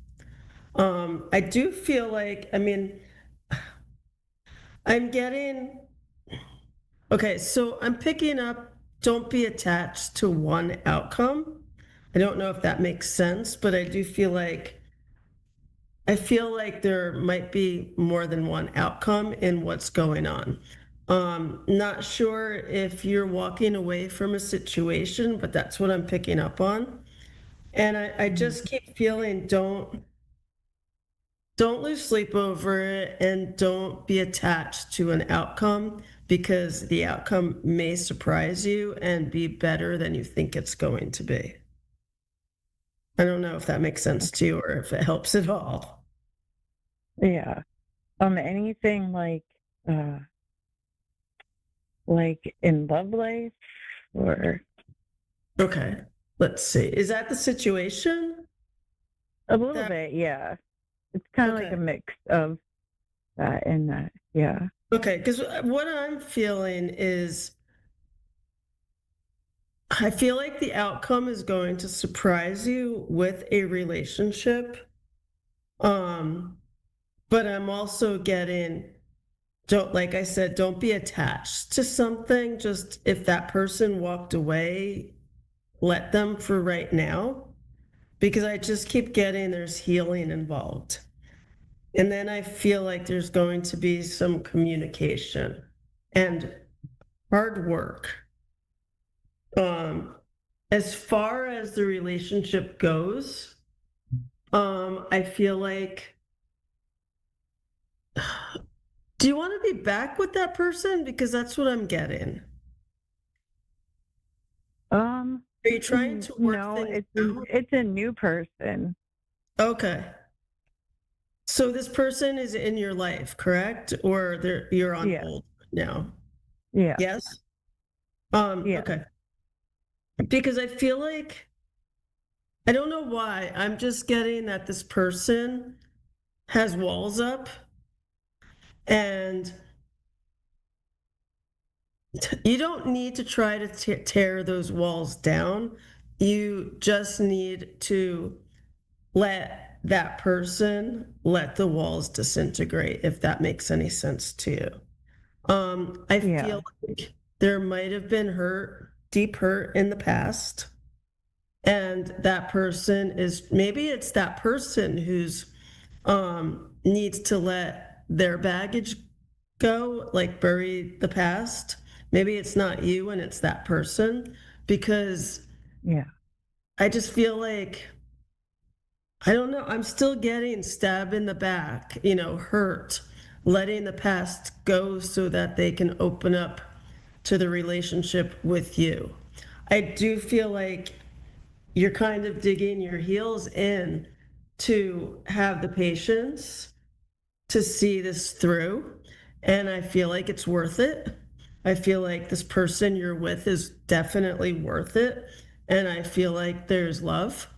I do feel like, I mean, I'm getting, okay, so I'm picking up, don't be attached to one outcome. I don't know if that makes sense, but I feel like there might be more than one outcome in what's going on. Not sure if you're walking away from a situation, but that's what I'm picking up on. And I just keep feeling don't lose sleep over it and don't be attached to an outcome because the outcome may surprise you and be better than you think it's going to be. I don't know if that makes sense to you or if it helps at all. Yeah. Anything like in love life or Okay, let's see. Is that the situation? a little That- bit, yeah. It's kind of like Okay. a mix of that and that, yeah. Okay, because what I'm feeling is I feel like the outcome is going to surprise you with a relationship. But I'm also getting, don't, like I said, don't be attached to something. Just if that person walked away, let them for right now. Because I just keep getting there's healing involved. And then I feel like there's going to be some communication and hard work. As far as the relationship goes, I feel like, do you want to be back with that person? Because that's what I'm getting. Are you trying to work No, things out? it's a new person. Okay. So this person is in your life, correct? Or you're on Yeah. hold now? Yeah. Yes? Yeah. Okay. Because I feel like, I don't know why, I'm just getting that this person has walls up and you don't need to try to tear those walls down. You just need to let that person let the walls disintegrate, if that makes any sense to you. I Yeah. feel like there might have been deep hurt in the past. And that person is, maybe it's that person who's needs to let their baggage go, like bury the past. Maybe it's not you and it's that person because Yeah. I just feel like, I don't know, I'm still getting stabbed in the back, hurt, letting the past go so that they can open up to the relationship with you. I do feel like you're kind of digging your heels in to have the patience to see this through. And I feel like it's worth it. I feel like this person you're with is definitely worth it. And I feel like there's love.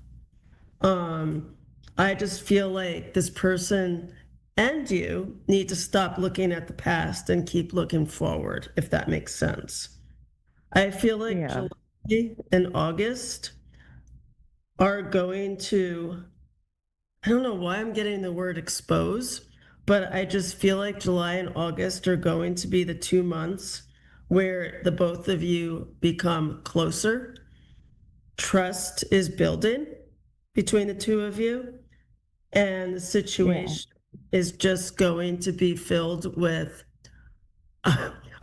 I just feel like this person and you need to stop looking at the past and keep looking forward, if that makes sense. I feel like Yeah. July and August are going to, I don't know why I'm getting the word expose, but I just feel like July and August are going to be the 2 months where the both of you become closer. Trust is building between the two of you, and the situation is just going to be filled with,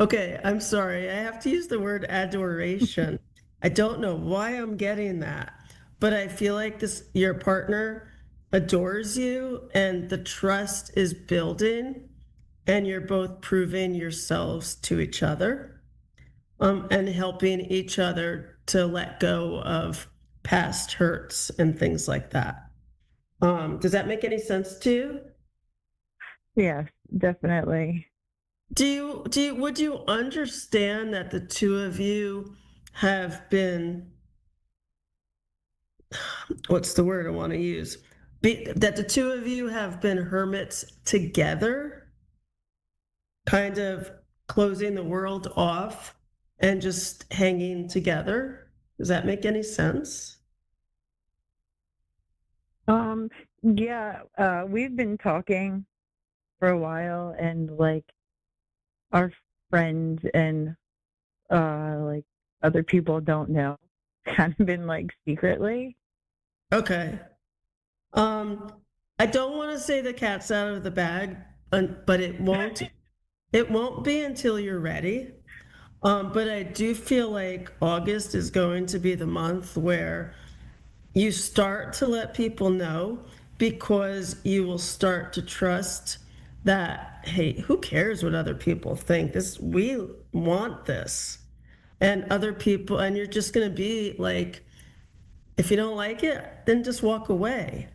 okay, I'm sorry, I have to use the word adoration. I don't know why I'm getting that, but I feel like your partner adores you and the trust is building and you're both proving yourselves to each other, and helping each other to let go of past hurts and things like that. Does that make any sense to you? Yes, definitely. Would you understand that the two of you have been, what's the word I want to use? That the two of you have been hermits together? kind of closing the world off and just hanging together. Does that make any sense? Yeah, we've been talking for a while, and like our friends and like other people don't know. Kind of been like secretly. Okay. I don't want to say the cat's out of the bag, but it won't be until you're ready. But I do feel like August is going to be the month where you start to let people know, because you will start to trust that, hey, who cares what other people think? We want this. And other people, and you're just going to be like, if you don't like it, then just walk away.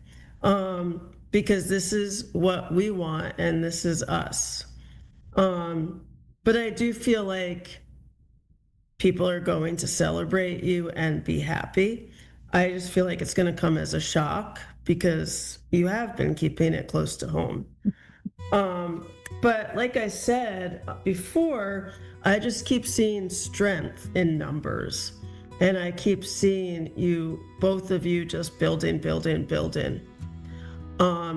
Because this is what we want and this is us. But I do feel like people are going to celebrate you and be happy. I just feel like it's going to come as a shock because you have been keeping it close to home. But like I said before, I just keep seeing strength in numbers. And I keep seeing you, both of you, just building. I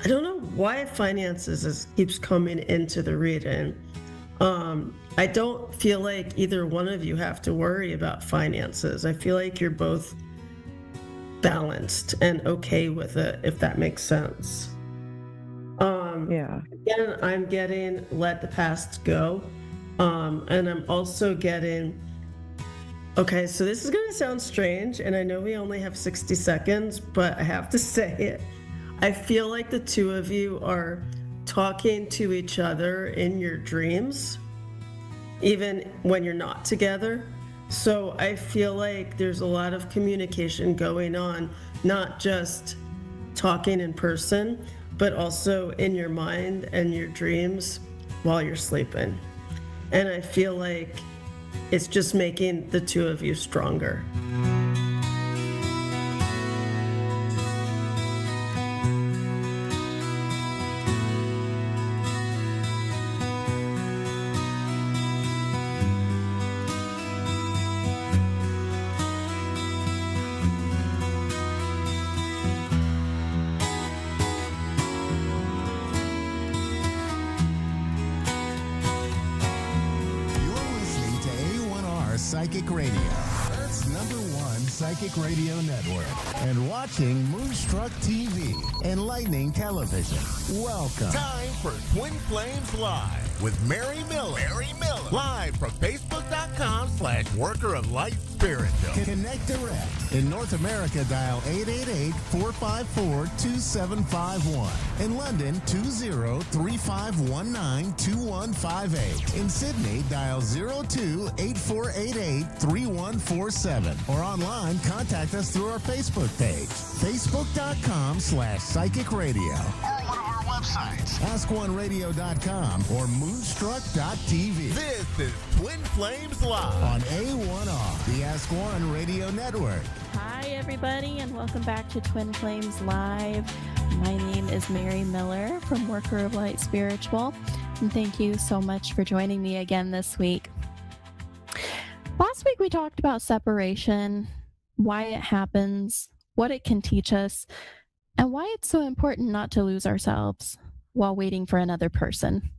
don't know why finances keeps coming into the reading. I don't feel like either one of you have to worry about finances. I feel like you're both balanced and okay with it, if that makes sense. Yeah. Again, I'm getting let the past go. And I'm also getting, okay, so this is going to sound strange, and I know we only have 60 seconds, but I have to say it. I feel like the two of you are talking to each other in your dreams, even when you're not together. So I feel like there's a lot of communication going on, not just talking in person, but also in your mind and your dreams while you're sleeping. And I feel like it's just making the two of you stronger. Psychic Radio, Earth's #1 psychic radio network, and watching Moonstruck TV, Enlightening Television. Welcome. Time for Twin Flames Live with Mary Miller. Live from Facebook.com/Worker of Light Spiritual. Connect direct. In North America, dial 888-454-2751. In London, 20-3519-2158. In Sydney, dial 02-8488-3147. Or online, contact us through our Facebook page, Facebook.com/Psychic Radio. Or one of our websites, AskOneRadio.com or Moonstruck.tv. This is Twin Flames Live on A1R, the Ask One Radio Network. Hi, everybody, and welcome back to Twin Flames Live. My name is Mary Miller from Worker of Light Spiritual, and thank you so much for joining me again this week. Last week, we talked about separation, why it happens, what it can teach us, and why it's so important not to lose ourselves while waiting for another person.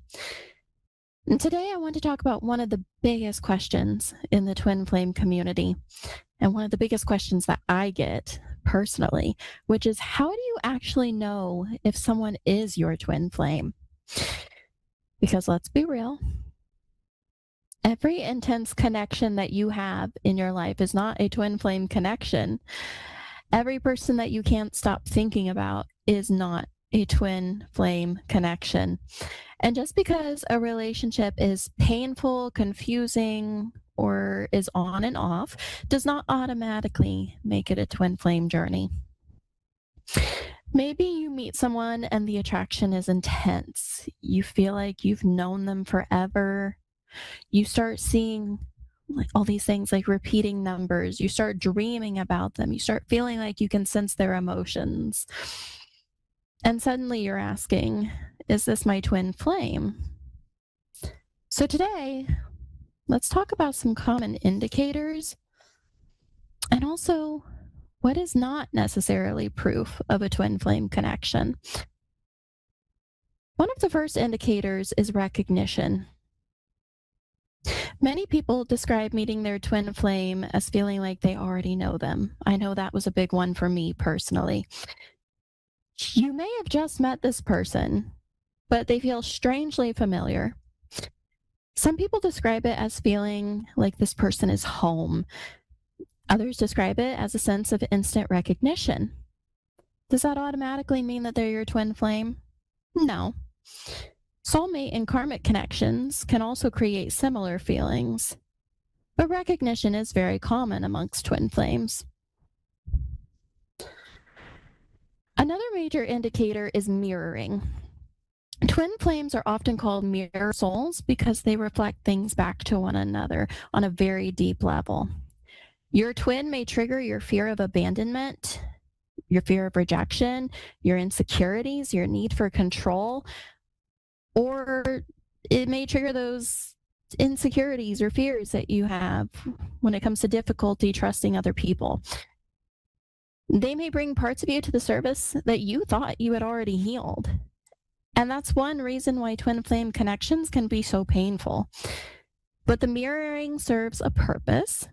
And today I want to talk about one of the biggest questions in the twin flame community, and one of the biggest questions that I get personally, which is, how do you actually know if someone is your twin flame? Because let's be real, every intense connection that you have in your life is not a twin flame connection. Every person that you can't stop thinking about is not a twin flame connection. And just because a relationship is painful, confusing, or is on and off does not automatically make it a twin flame journey. Maybe you meet someone and the attraction is intense. You feel like you've known them forever. You start seeing like all these things like repeating numbers. You start dreaming about them. You start feeling like you can sense their emotions. And suddenly you're asking, is this my twin flame? So today, let's talk about some common indicators and also what is not necessarily proof of a twin flame connection. One of the first indicators is recognition. Many people describe meeting their twin flame as feeling like they already know them. I know that was a big one for me personally. You may have just met this person, but they feel strangely familiar. Some people describe it as feeling like this person is home. Others describe it as a sense of instant recognition. Does that automatically mean that they're your twin flame? No. Soulmate and karmic connections can also create similar feelings, but recognition is very common amongst twin flames. Another major indicator is mirroring. Twin flames are often called mirror souls because they reflect things back to one another on a very deep level. Your twin may trigger your fear of abandonment, your fear of rejection, your insecurities, your need for control, or it may trigger those insecurities or fears that you have when it comes to difficulty trusting other people. They may bring parts of you to the surface that you thought you had already healed. And that's one reason why twin flame connections can be so painful. But the mirroring serves a purpose.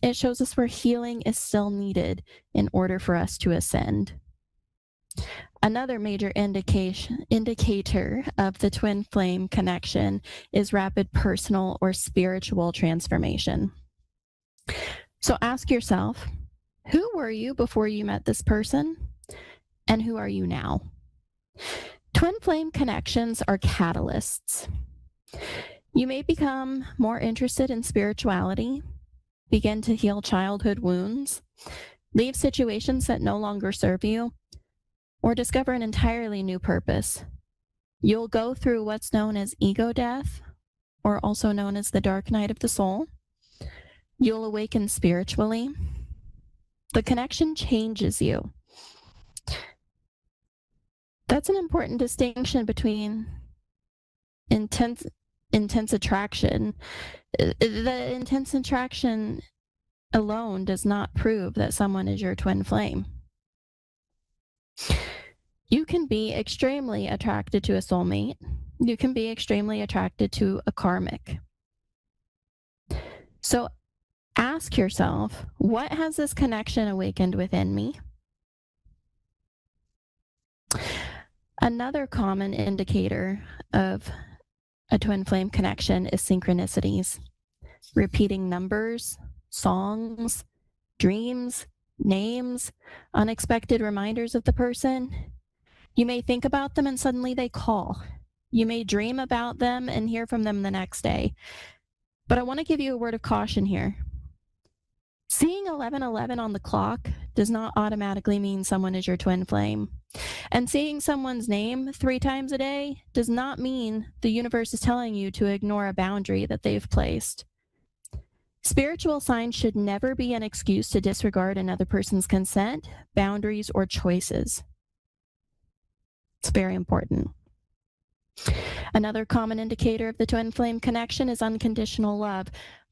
It shows us where healing is still needed in order for us to ascend. Another major indicator of the twin flame connection is rapid personal or spiritual transformation. So ask yourself, who were you before you met this person? And who are you now? Twin flame connections are catalysts. You may become more interested in spirituality, begin to heal childhood wounds, leave situations that no longer serve you, or discover an entirely new purpose. You'll go through what's known as ego death, or also known as the dark night of the soul. You'll awaken spiritually. The connection changes you. That's an important distinction between intense attraction. The intense attraction alone does not prove that someone is your twin flame. You can be extremely attracted to a soulmate. You can be extremely attracted to a karmic. So ask yourself, what has this connection awakened within me? Another common indicator of a twin flame connection is synchronicities. Repeating numbers, songs, dreams, names, unexpected reminders of the person. You may think about them and suddenly they call. You may dream about them and hear from them the next day. But I want to give you a word of caution here. Seeing 11:11 on the clock does not automatically mean someone is your twin flame. And seeing someone's name 3 times a day does not mean the universe is telling you to ignore a boundary that they've placed. Spiritual signs should never be an excuse to disregard another person's consent, boundaries, or choices. It's very important. Another common indicator of the twin flame connection is unconditional love.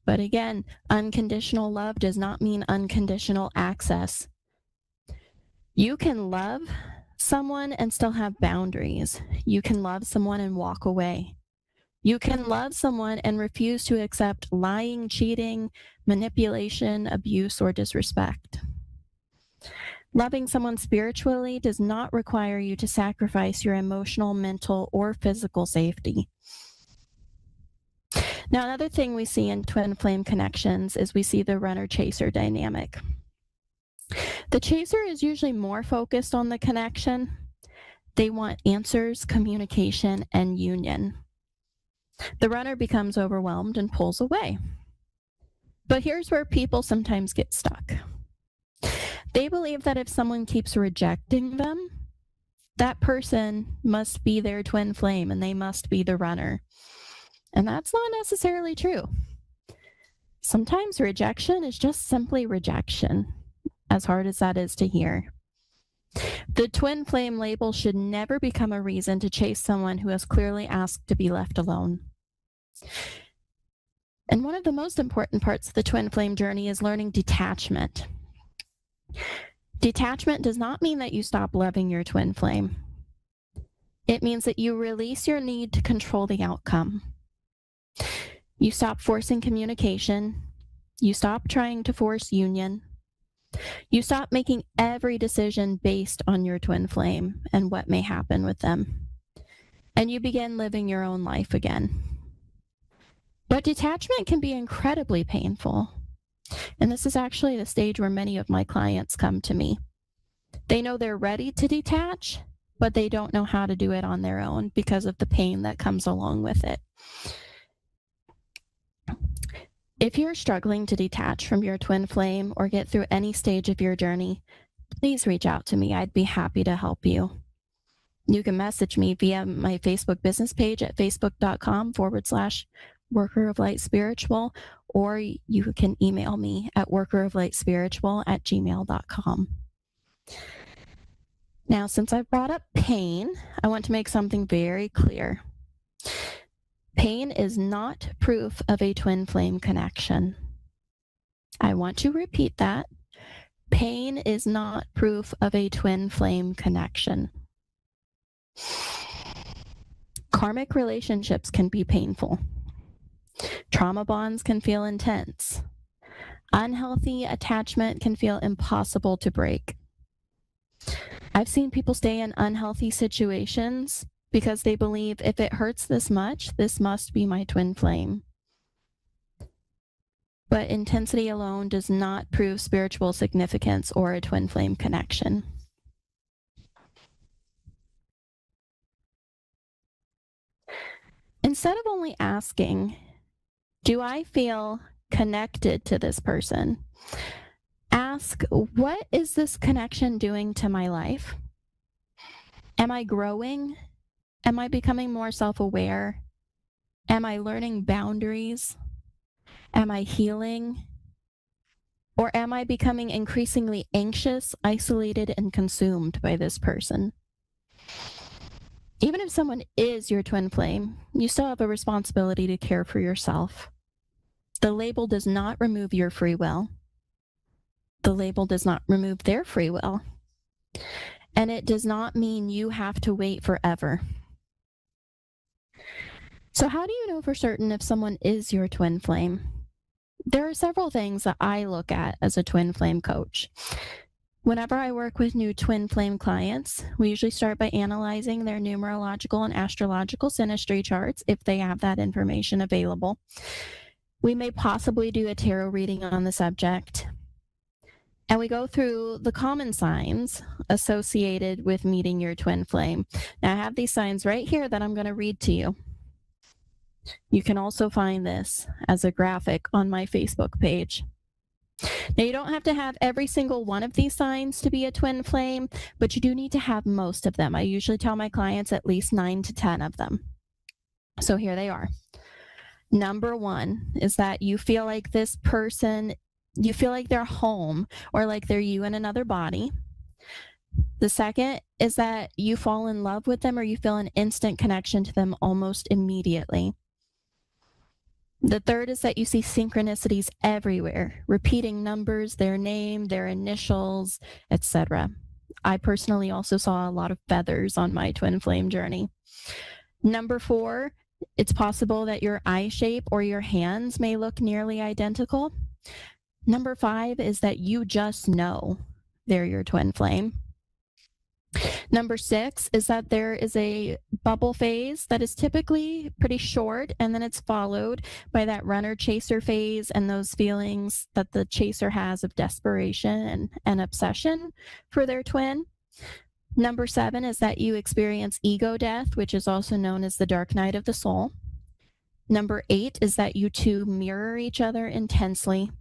But again, unconditional love does not mean unconditional access. You can love someone and still have boundaries. You can love someone and walk away. You can love someone and refuse to accept lying, cheating, manipulation, abuse, or disrespect. Loving someone spiritually does not require you to sacrifice your emotional, mental, or physical safety. Now, another thing we see in twin flame connections is we see the runner-chaser dynamic. The chaser is usually more focused on the connection. They want answers, communication, and union. The runner becomes overwhelmed and pulls away. But here's where people sometimes get stuck. They believe that if someone keeps rejecting them, that person must be their twin flame and they must be the runner. And that's not necessarily true. Sometimes rejection is just simply rejection, as hard as that is to hear. The twin flame label should never become a reason to chase someone who has clearly asked to be left alone. And one of the most important parts of the twin flame journey is learning detachment. Detachment does not mean that you stop loving your twin flame. It means that you release your need to control the outcome. You stop forcing communication. You stop trying to force union. You stop making every decision based on your twin flame and what may happen with them. And you begin living your own life again. But detachment can be incredibly painful. And this is actually the stage where many of my clients come to me. They know they're ready to detach, but they don't know how to do it on their own because of the pain that comes along with it. If you're struggling to detach from your twin flame or get through any stage of your journey, please reach out to me. I'd be happy to help you. You can message me via my Facebook business page at facebook.com/Worker of Light Spiritual, or you can email me at workeroflightspiritual@gmail.com. Now, since I brought up pain, I want to make something very clear. Pain is not proof of a twin flame connection. I want to repeat that. Pain is not proof of a twin flame connection. Karmic relationships can be painful. Trauma bonds can feel intense. Unhealthy attachment can feel impossible to break. I've seen people stay in unhealthy situations because they believe if it hurts this much, this must be my twin flame. But intensity alone does not prove spiritual significance or a twin flame connection. Instead of only asking, do I feel connected to this person? Ask, what is this connection doing to my life? Am I growing? Am I becoming more self-aware? Am I learning boundaries? Am I healing? Or am I becoming increasingly anxious, isolated, and consumed by this person? Even if someone is your twin flame, you still have a responsibility to care for yourself. The label does not remove your free will. The label does not remove their free will. And it does not mean you have to wait forever. So how do you know for certain if someone is your twin flame? There are several things that I look at as a twin flame coach. Whenever I work with new twin flame clients, we usually start by analyzing their numerological and astrological synastry charts if they have that information available. We may possibly do a tarot reading on the subject. And we go through the common signs associated with meeting your twin flame. Now, I have these signs right here that I'm going to read to you. You can also find this as a graphic on my Facebook page. Now, you don't have to have every single one of these signs to be a twin flame, but you do need to have most of them. I usually tell my clients at least 9 to 10 of them. So here they are. Number 1 is that you feel like this person, you feel like they're home or like they're you in another body. The second is that you fall in love with them or you feel an instant connection to them almost immediately. The third is that you see synchronicities everywhere, repeating numbers, their name, their initials, etc. I personally also saw a lot of feathers on my twin flame journey. Number 4, it's possible that your eye shape or your hands may look nearly identical. Number 5 is that you just know they're your twin flame. Number 6 is that there is a bubble phase that is typically pretty short, and then it's followed by that runner-chaser phase and those feelings that the chaser has of desperation and obsession for their twin. Number 7 is that you experience ego death, which is also known as the dark night of the soul. Number 8 is that you two mirror each other intensely.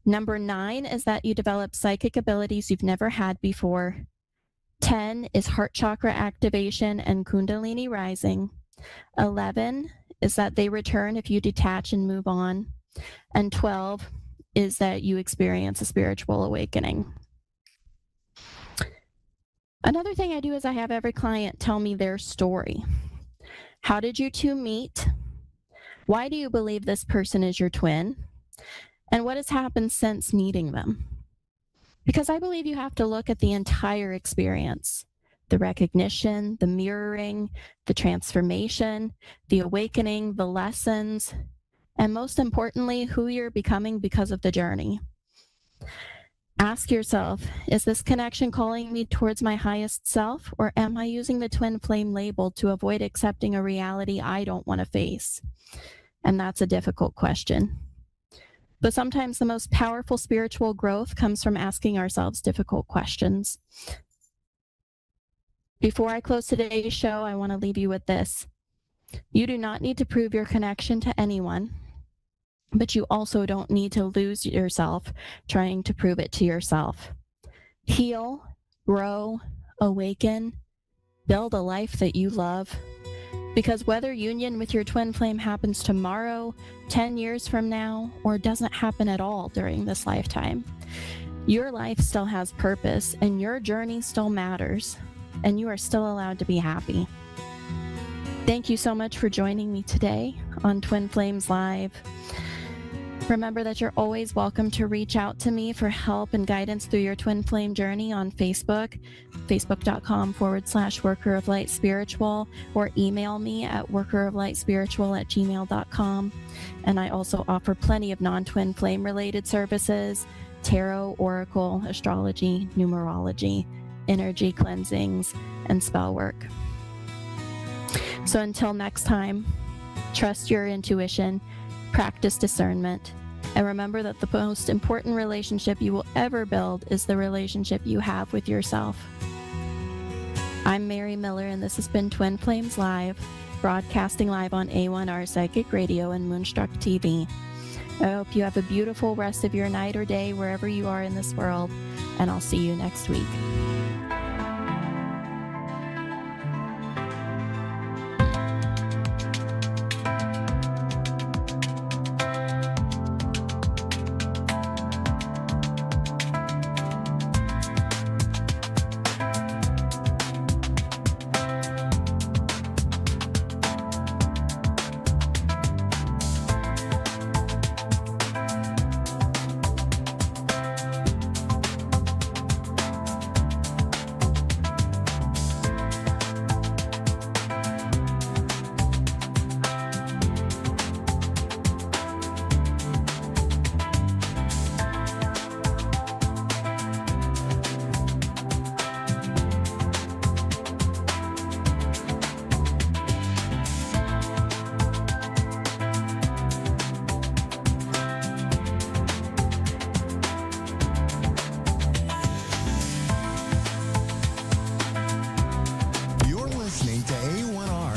Number 9 is that you develop psychic abilities you've never had before. 10 is heart chakra activation and kundalini rising. 11 is that they return if you detach and move on. And 12 is that you experience a spiritual awakening. Another thing I do is I have every client tell me their story. How did you two meet? Why do you believe this person is your twin? And what has happened since meeting them? Because I believe you have to look at the entire experience, the recognition, the mirroring, the transformation, the awakening, the lessons, and most importantly, who you're becoming because of the journey. Ask yourself, is this connection calling me towards my highest self, or am I using the twin flame label to avoid accepting a reality I don't want to face? And that's a difficult question. But sometimes the most powerful spiritual growth comes from asking ourselves difficult questions. Before I close today's show, I want to leave you with this. You do not need to prove your connection to anyone, but you also don't need to lose yourself trying to prove it to yourself. Heal, grow, awaken, build a life that you love. Because whether union with your twin flame happens tomorrow, 10 years from now, or doesn't happen at all during this lifetime, your life still has purpose and your journey still matters, and you are still allowed to be happy. Thank you so much for joining me today on Twin Flames Live. Remember that you're always welcome to reach out to me for help and guidance through your twin flame journey on Facebook, facebook.com/Worker of Light Spiritual, or email me at workeroflightspiritual@gmail.com. And I also offer plenty of non-twin flame related services: tarot, oracle, astrology, numerology, energy cleansings, and spell work. So until next time, trust your intuition, practice discernment, and remember that the most important relationship you will ever build is the relationship you have with yourself. I'm Mary Miller, and this has been Twin Flames Live, broadcasting live on A1R Psychic Radio and Moonstruck TV. I hope you have a beautiful rest of your night or day wherever you are in this world, and I'll see you next week.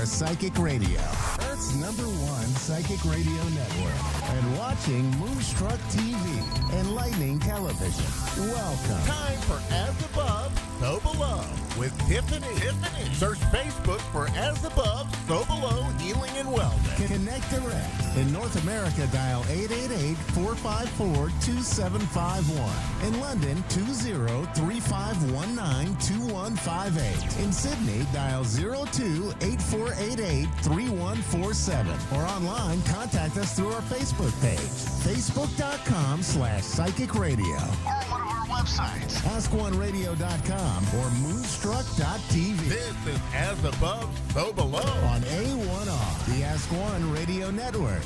Psychic Radio, Earth's #1 psychic radio network, and watching Moonstruck TV, Enlightening Television. Welcome. Time for As Above, So Below with Tiffany. Search Facebook for As Above, So Below Healing and Wellness. Connect direct. In North America, dial 888-454-2751. In London, 20-3519-2158. In Sydney, dial 02-8488-3147. Or online, contact us through our Facebook page, facebook.com/psychic radio. Or one of our websites, askoneradio.com or moonstruck.tv. This is As Above, So Below on A1R, the Ask One Radio Network.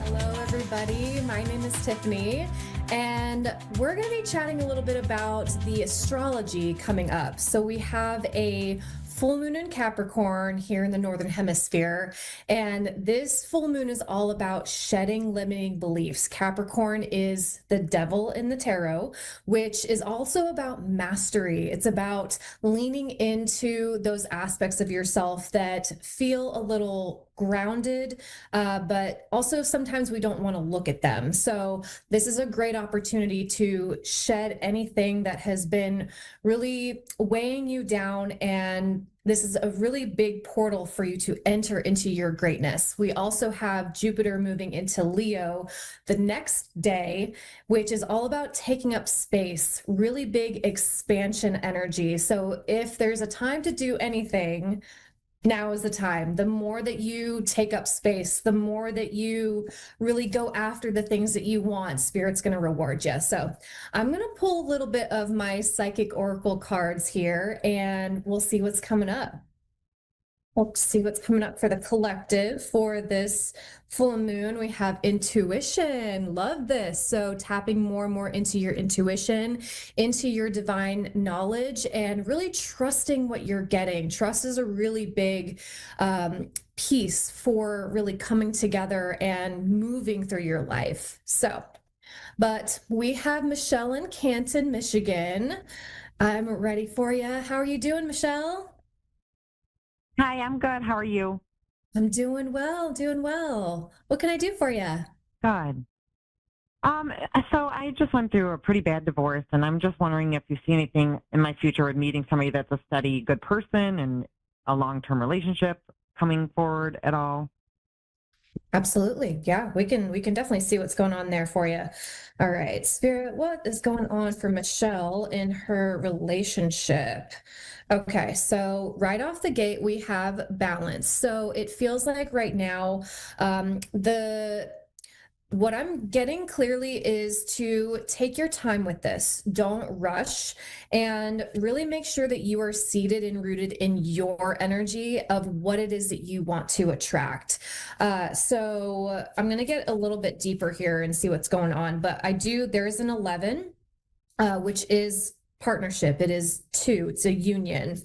Hello, everybody. My name is Tiffany, and we're going to be chatting a little bit about the astrology coming up. So we have a full moon in Capricorn here in the Northern Hemisphere, and this full moon is all about shedding limiting beliefs. Capricorn is the devil in the tarot, which is also about mastery. It's about leaning into those aspects of yourself that feel a little grounded, but also sometimes we don't want to look at them. So this is a great opportunity to shed anything that has been really weighing you down, and this is a really big portal for you to enter into your greatness. We also have Jupiter moving into Leo the next day, which is all about taking up space, really big expansion energy. So if there's a time to do anything, Now is the time. The more that you take up space, the more that you really go after the things that you want, Spirit's going to reward you. So I'm going to pull a little bit of my Psychic Oracle cards here, and we'll see what's coming up. We'll see what's coming up for the collective for this full moon. We have intuition. Love this. So tapping more and more into your intuition, into your divine knowledge, and really trusting what you're getting. Trust is a really big piece for really coming together and moving through your life. So, but we have Michelle in Canton, Michigan. I'm ready for you. How are you doing, Michelle? Hi, I'm good. How are you? I'm doing well, doing well. What can I do for you? Good. So I just went through a pretty bad divorce, and I'm just wondering if you see anything in my future with meeting somebody that's a steady, good person and a long-term relationship coming forward at all. Absolutely. Yeah, we can definitely see what's going on there for you. All right, Spirit, what is going on for Michelle in her relationship? Okay, so right off the gate, we have balance. So it feels like right now, what I'm getting clearly is to take your time with this. Don't rush, and really make sure that you are seated and rooted in your energy of what it is that you want to attract. So I'm going to get a little bit deeper here and see what's going on. But there is an 11, which is partnership. It is 2. It's a union.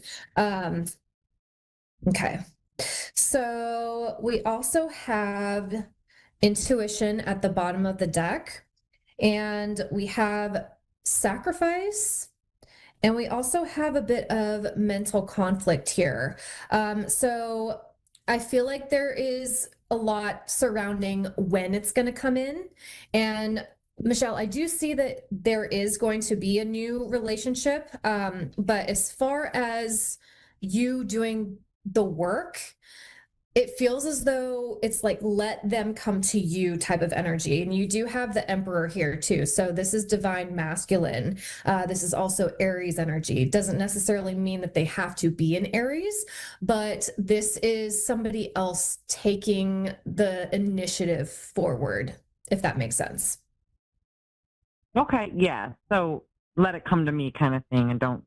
Okay. So we also have intuition at the bottom of the deck, and we have sacrifice, and we also have a bit of mental conflict here. So I feel like there is a lot surrounding when it's going to come in. And Michelle, I do see that there is going to be a new relationship, but as far as you doing the work, it feels as though it's like, let them come to you type of energy. And you do have the Emperor here too. So this is divine masculine. This is also Aries energy. It doesn't necessarily mean that they have to be in Aries, but this is somebody else taking the initiative forward, if that makes sense. Okay, yeah. So let it come to me kind of thing, and don't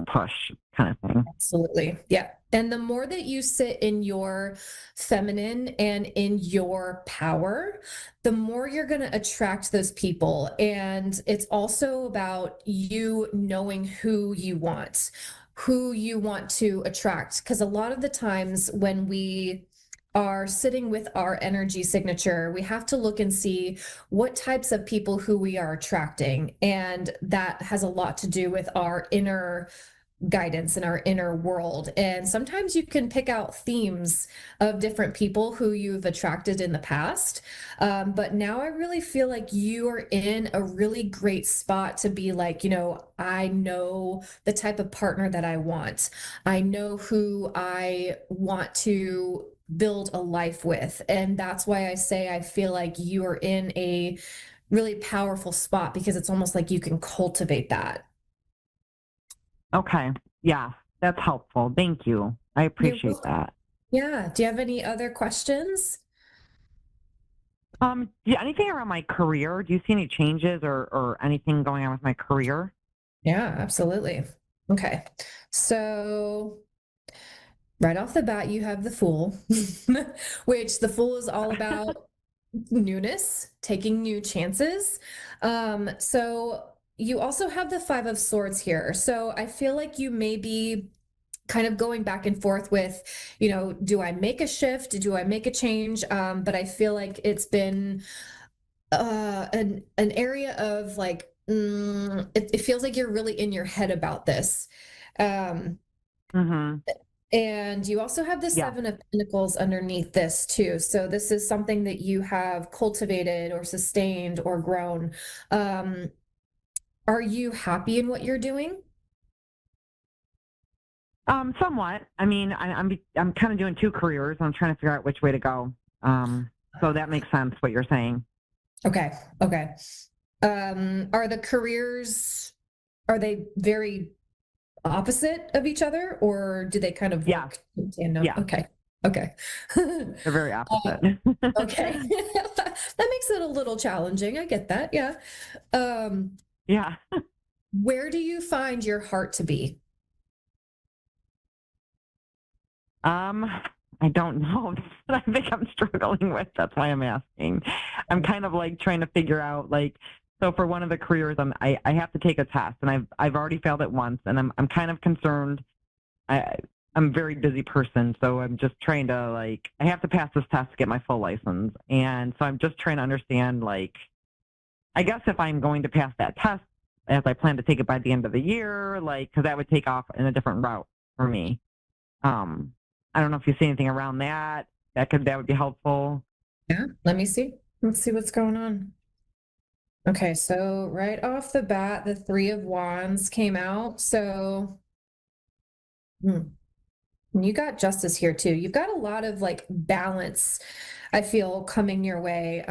push kind of thing. Absolutely. Yeah. And the more that you sit in your feminine and in your power, the more you're going to attract those people. And it's also about you knowing who you want to attract. Because a lot of the times when we are sitting with our energy signature, we have to look and see what types of people who we are attracting. And that has a lot to do with our inner guidance in our inner world. And sometimes you can pick out themes of different people who you've attracted in the past. But now I really feel like you are in a really great spot to be like, I know the type of partner that I want. I know who I want to build a life with. And that's why I say I feel like you are in a really powerful spot, because it's almost like you can cultivate that. Okay. Yeah, that's helpful. Thank you. I appreciate that. Yeah. Do you have any other questions? Yeah, anything around my career? Do you see any changes or anything going on with my career? Yeah, absolutely. Okay. So right off the bat, you have the Fool, which the Fool is all about newness, taking new chances. So you also have the 5 of Swords here. So I feel like you may be kind of going back and forth with, do I make a shift? Do I make a change? But I feel like it's been an area of like, it feels like you're really in your head about this. And you also have the 7 of Pentacles underneath this too. So this is something that you have cultivated or sustained or grown. Are you happy in what you're doing? Somewhat. I mean, I'm kind of doing 2 careers. I'm trying to figure out which way to go. So that makes sense what you're saying. Okay. Are the careers, are they very opposite of each other, or do they kind of Yeah. work in tandem? Yeah. Okay. Okay. They're very opposite. Okay. That makes it a little challenging. I get that. Yeah. Yeah. Where do you find your heart to be? I don't know. That's what I think I'm struggling with. That's why I'm asking. I'm kind of like trying to figure out, like, so for one of the careers, I have to take a test, and I've already failed it once, and I'm kind of concerned. I'm a very busy person, so I'm just trying to, like, I have to pass this test to get my full license, and so I'm just trying to understand, like, I guess if I'm going to pass that test, as I plan to take it by the end of the year, like, because that would take off in a different route for me. I don't know if you see anything around that. That would be helpful. Yeah, let me see. Let's see what's going on. Okay, so right off the bat, the Three of Wands came out. So you got Justice here too. You've got a lot of like balance, I feel, coming your way.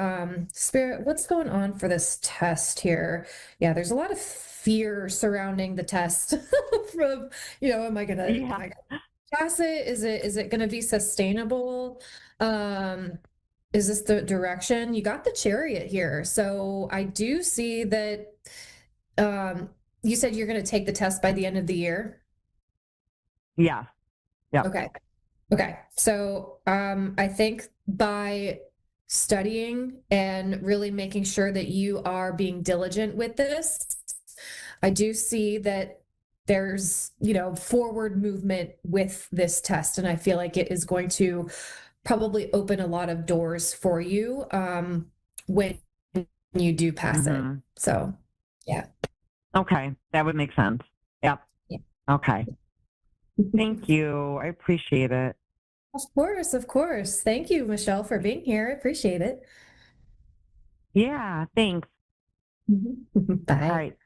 Spirit, what's going on for this test here? Yeah, there's a lot of fear surrounding the test from, am I gonna pass it? Is it gonna be sustainable? Is this the direction? You got the Chariot here. So I do see that you said you're gonna take the test by the end of the year. Yeah. Yeah. Okay. So I think by studying and really making sure that you are being diligent with this, I do see that there's, forward movement with this test. And I feel like it is going to probably open a lot of doors for you when you do pass it. So, yeah. Okay. That would make sense. Yep. Yeah. Okay. Thank you. I appreciate it. Of course, of course. Thank you, Michelle, for being here. I appreciate it. Yeah, thanks. Bye. All right.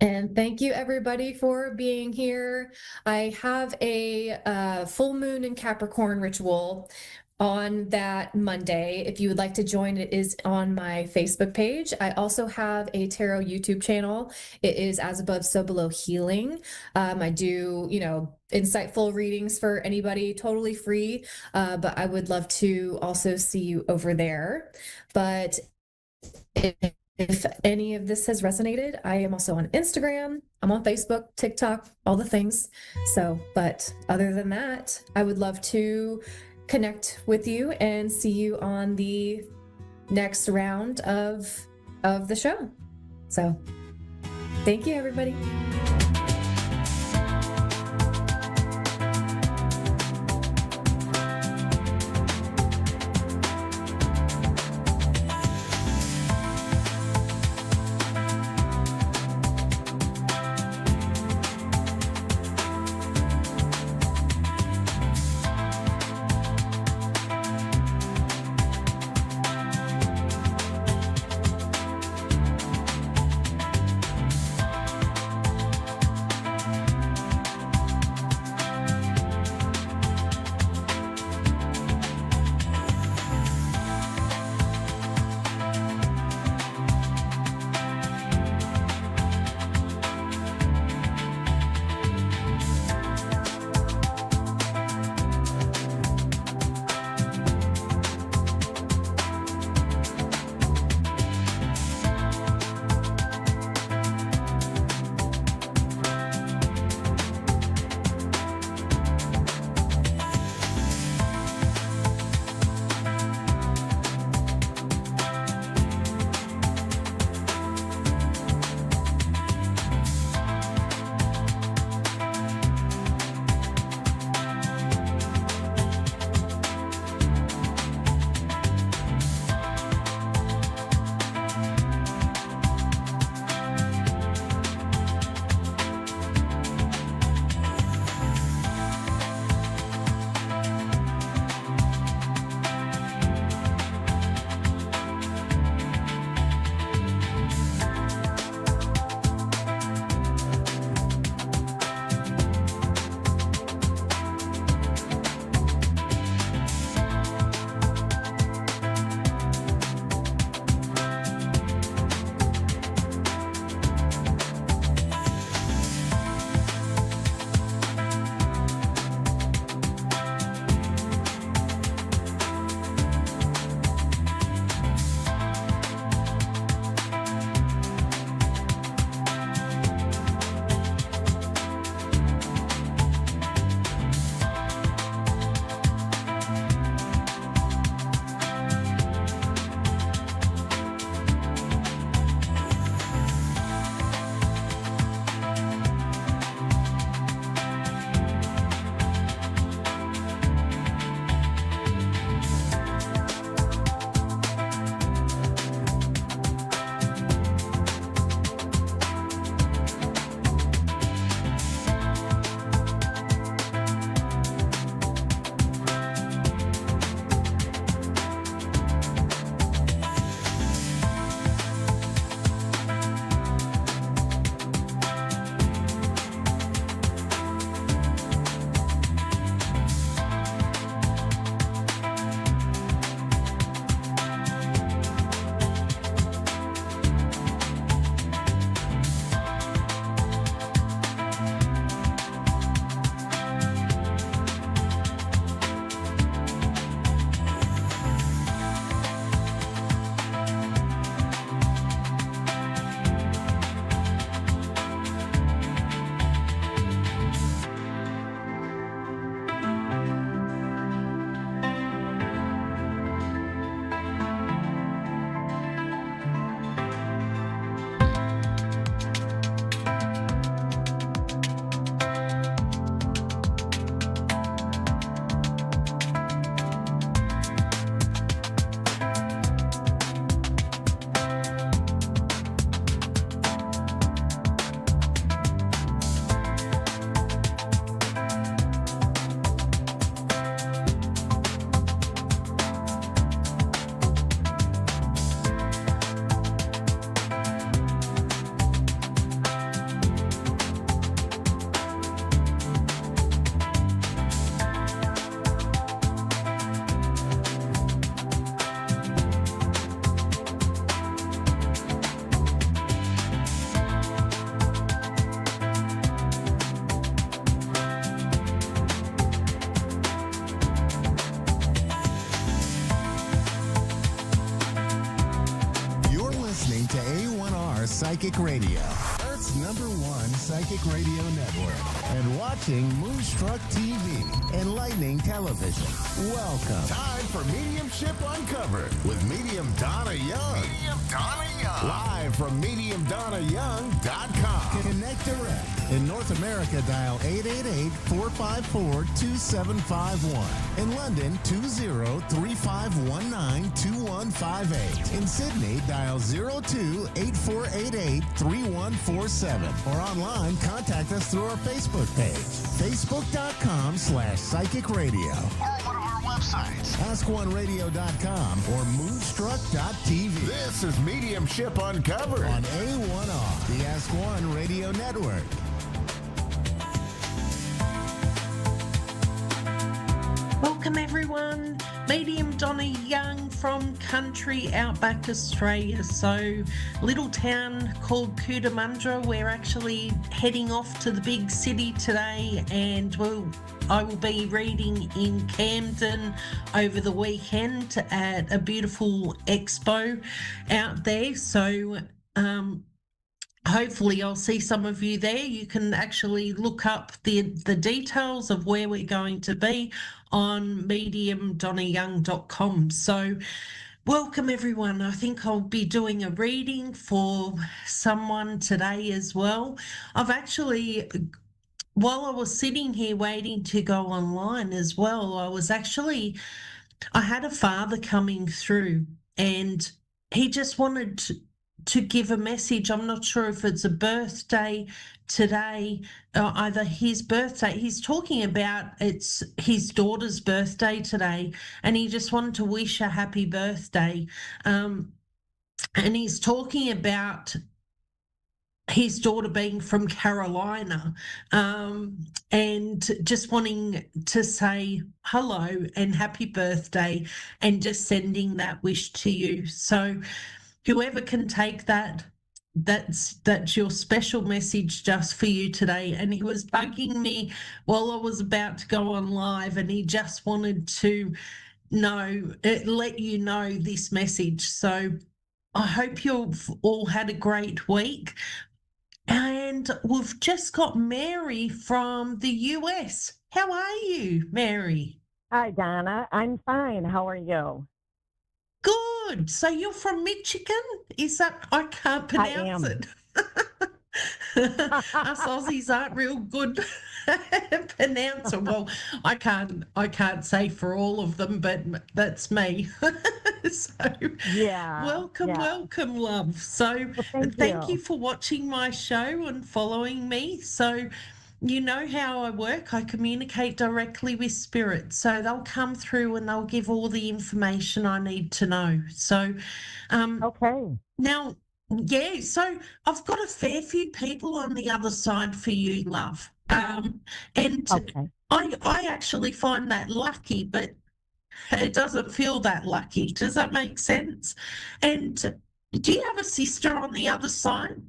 And thank you, everybody, for being here. I have a full moon in Capricorn ritual on that Monday. If you would like to join, it is on my Facebook page. I also have a tarot YouTube channel. It is As Above, So Below Healing. I do, insightful readings for anybody, totally free. But I would love to also see you over there. But if any of this has resonated, I am also on Instagram. I'm on Facebook, TikTok, all the things. So, but other than that, I would love to connect with you and see you on the next round of the show. So, thank you, everybody. Psychic Radio, Earth's #1 psychic radio network, and watching Moonstruck TV, enlightening television. Welcome. Time for Mediumship Uncovered with Medium Donna Young. Live from MediumDonnaYoung.com. Connect direct. In North America, dial 888-454-2751. In London, 20-3519-2158. In Sydney, dial 02-8488-3147. Or online, contact us through our Facebook page, facebook.com/psychic radio. Or one of our websites, AskOneRadio.com or Moonstruck.tv. This is Mediumship Uncovered on A1R, the Ask One Radio Network. Welcome everyone, Medium Donna Young from country outback Australia. So, little town called Cootamundra. We're actually heading off to the big city today, and I will be reading in Camden over the weekend at a beautiful expo out there. So, hopefully I'll see some of you there. You can actually look up the details of where we're going to be on mediumdonnayoung.com. So welcome everyone. I think I'll be doing a reading for someone today as well. I've actually, while I was sitting here waiting to go online as well, I had a father coming through, and he just wanted to give a message. I'm not sure if it's a birthday today, either his birthday. He's talking about it's his daughter's birthday today, and he just wanted to wish a happy birthday. And he's talking about his daughter being from Carolina, and just wanting to say hello and happy birthday, and just sending that wish to you. So whoever can take that, that's your special message just for you today. And he was bugging me while I was about to go on live, and he just wanted to let you know this message. So I hope you've all had a great week. And we've just got Mary from the US. How are you, Mary? Hi, Donna. I'm fine. How are you? Good. So you're from Michigan? Is that, I can't pronounce it. Us Aussies aren't real good pronouncer. Well, I can't say for all of them, but that's me. So welcome, love. So thank you for watching my show and following me. So you know how I work. I communicate directly with spirit. So they'll come through and they'll give all the information I need to know. So now, yeah, so I've got a fair few people on the other side for you, love. And I actually find that lucky, but it doesn't feel that lucky. Does that make sense? And do you have a sister on the other side?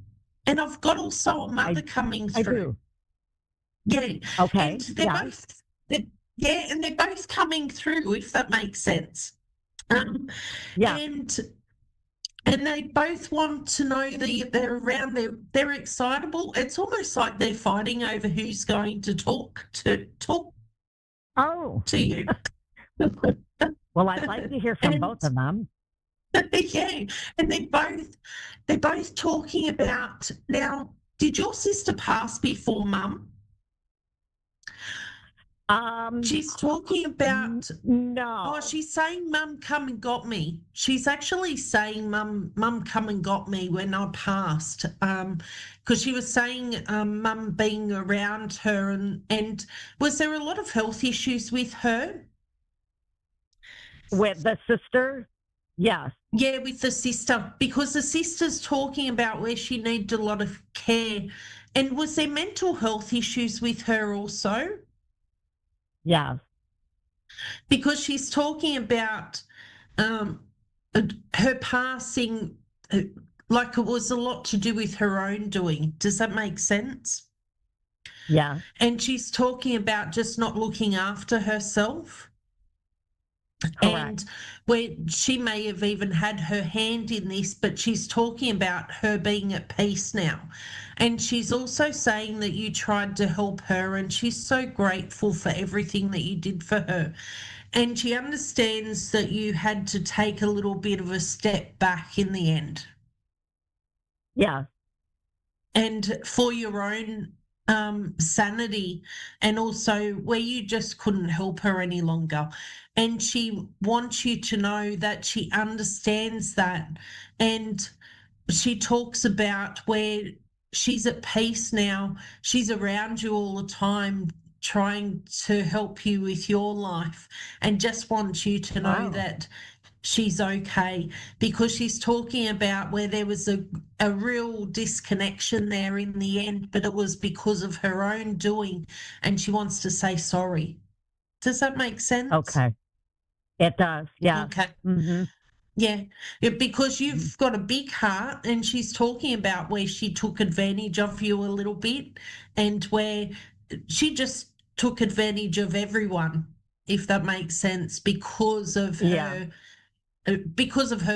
And I've got also a mother coming through. I do. Yeah. Okay. And they're both coming through, if that makes sense. And they both want to know that they're around. They're excitable. It's almost like they're fighting over who's going to talk to you. Well, I'd like to hear from both of them. Yeah, and they're both talking about, now, did your sister pass before Mum? She's talking about she's saying Mum come and got me. She's actually saying Mum come and got me when I passed, because she was saying Mum being around her, and was there a lot of health issues with her? With the sister? Yes. Yeah, with the sister, because the sister's talking about where she needed a lot of care. And was there mental health issues with her also? Yes. Because she's talking about her passing, like it was a lot to do with her own doing. Does that make sense? Yeah. And she's talking about just not looking after herself. And where she may have even had her hand in this, but she's talking about her being at peace now. And she's also saying that you tried to help her, and she's so grateful for everything that you did for her. And she understands that you had to take a little bit of a step back in the end. Yeah. And for your own sanity, and also where you just couldn't help her any longer. And she wants you to know that she understands that. And she talks about where she's at peace now. She's around you all the time, trying to help you with your life, and just wants you to know that she's okay, because she's talking about where there was a real disconnection there in the end, but it was because of her own doing, and she wants to say sorry. Does that make sense? Okay. It does. Yeah. Okay. Mm-hmm. Yeah, because you've got a big heart, and she's talking about where she took advantage of you a little bit, and where she just took advantage of everyone, if that makes sense, because of her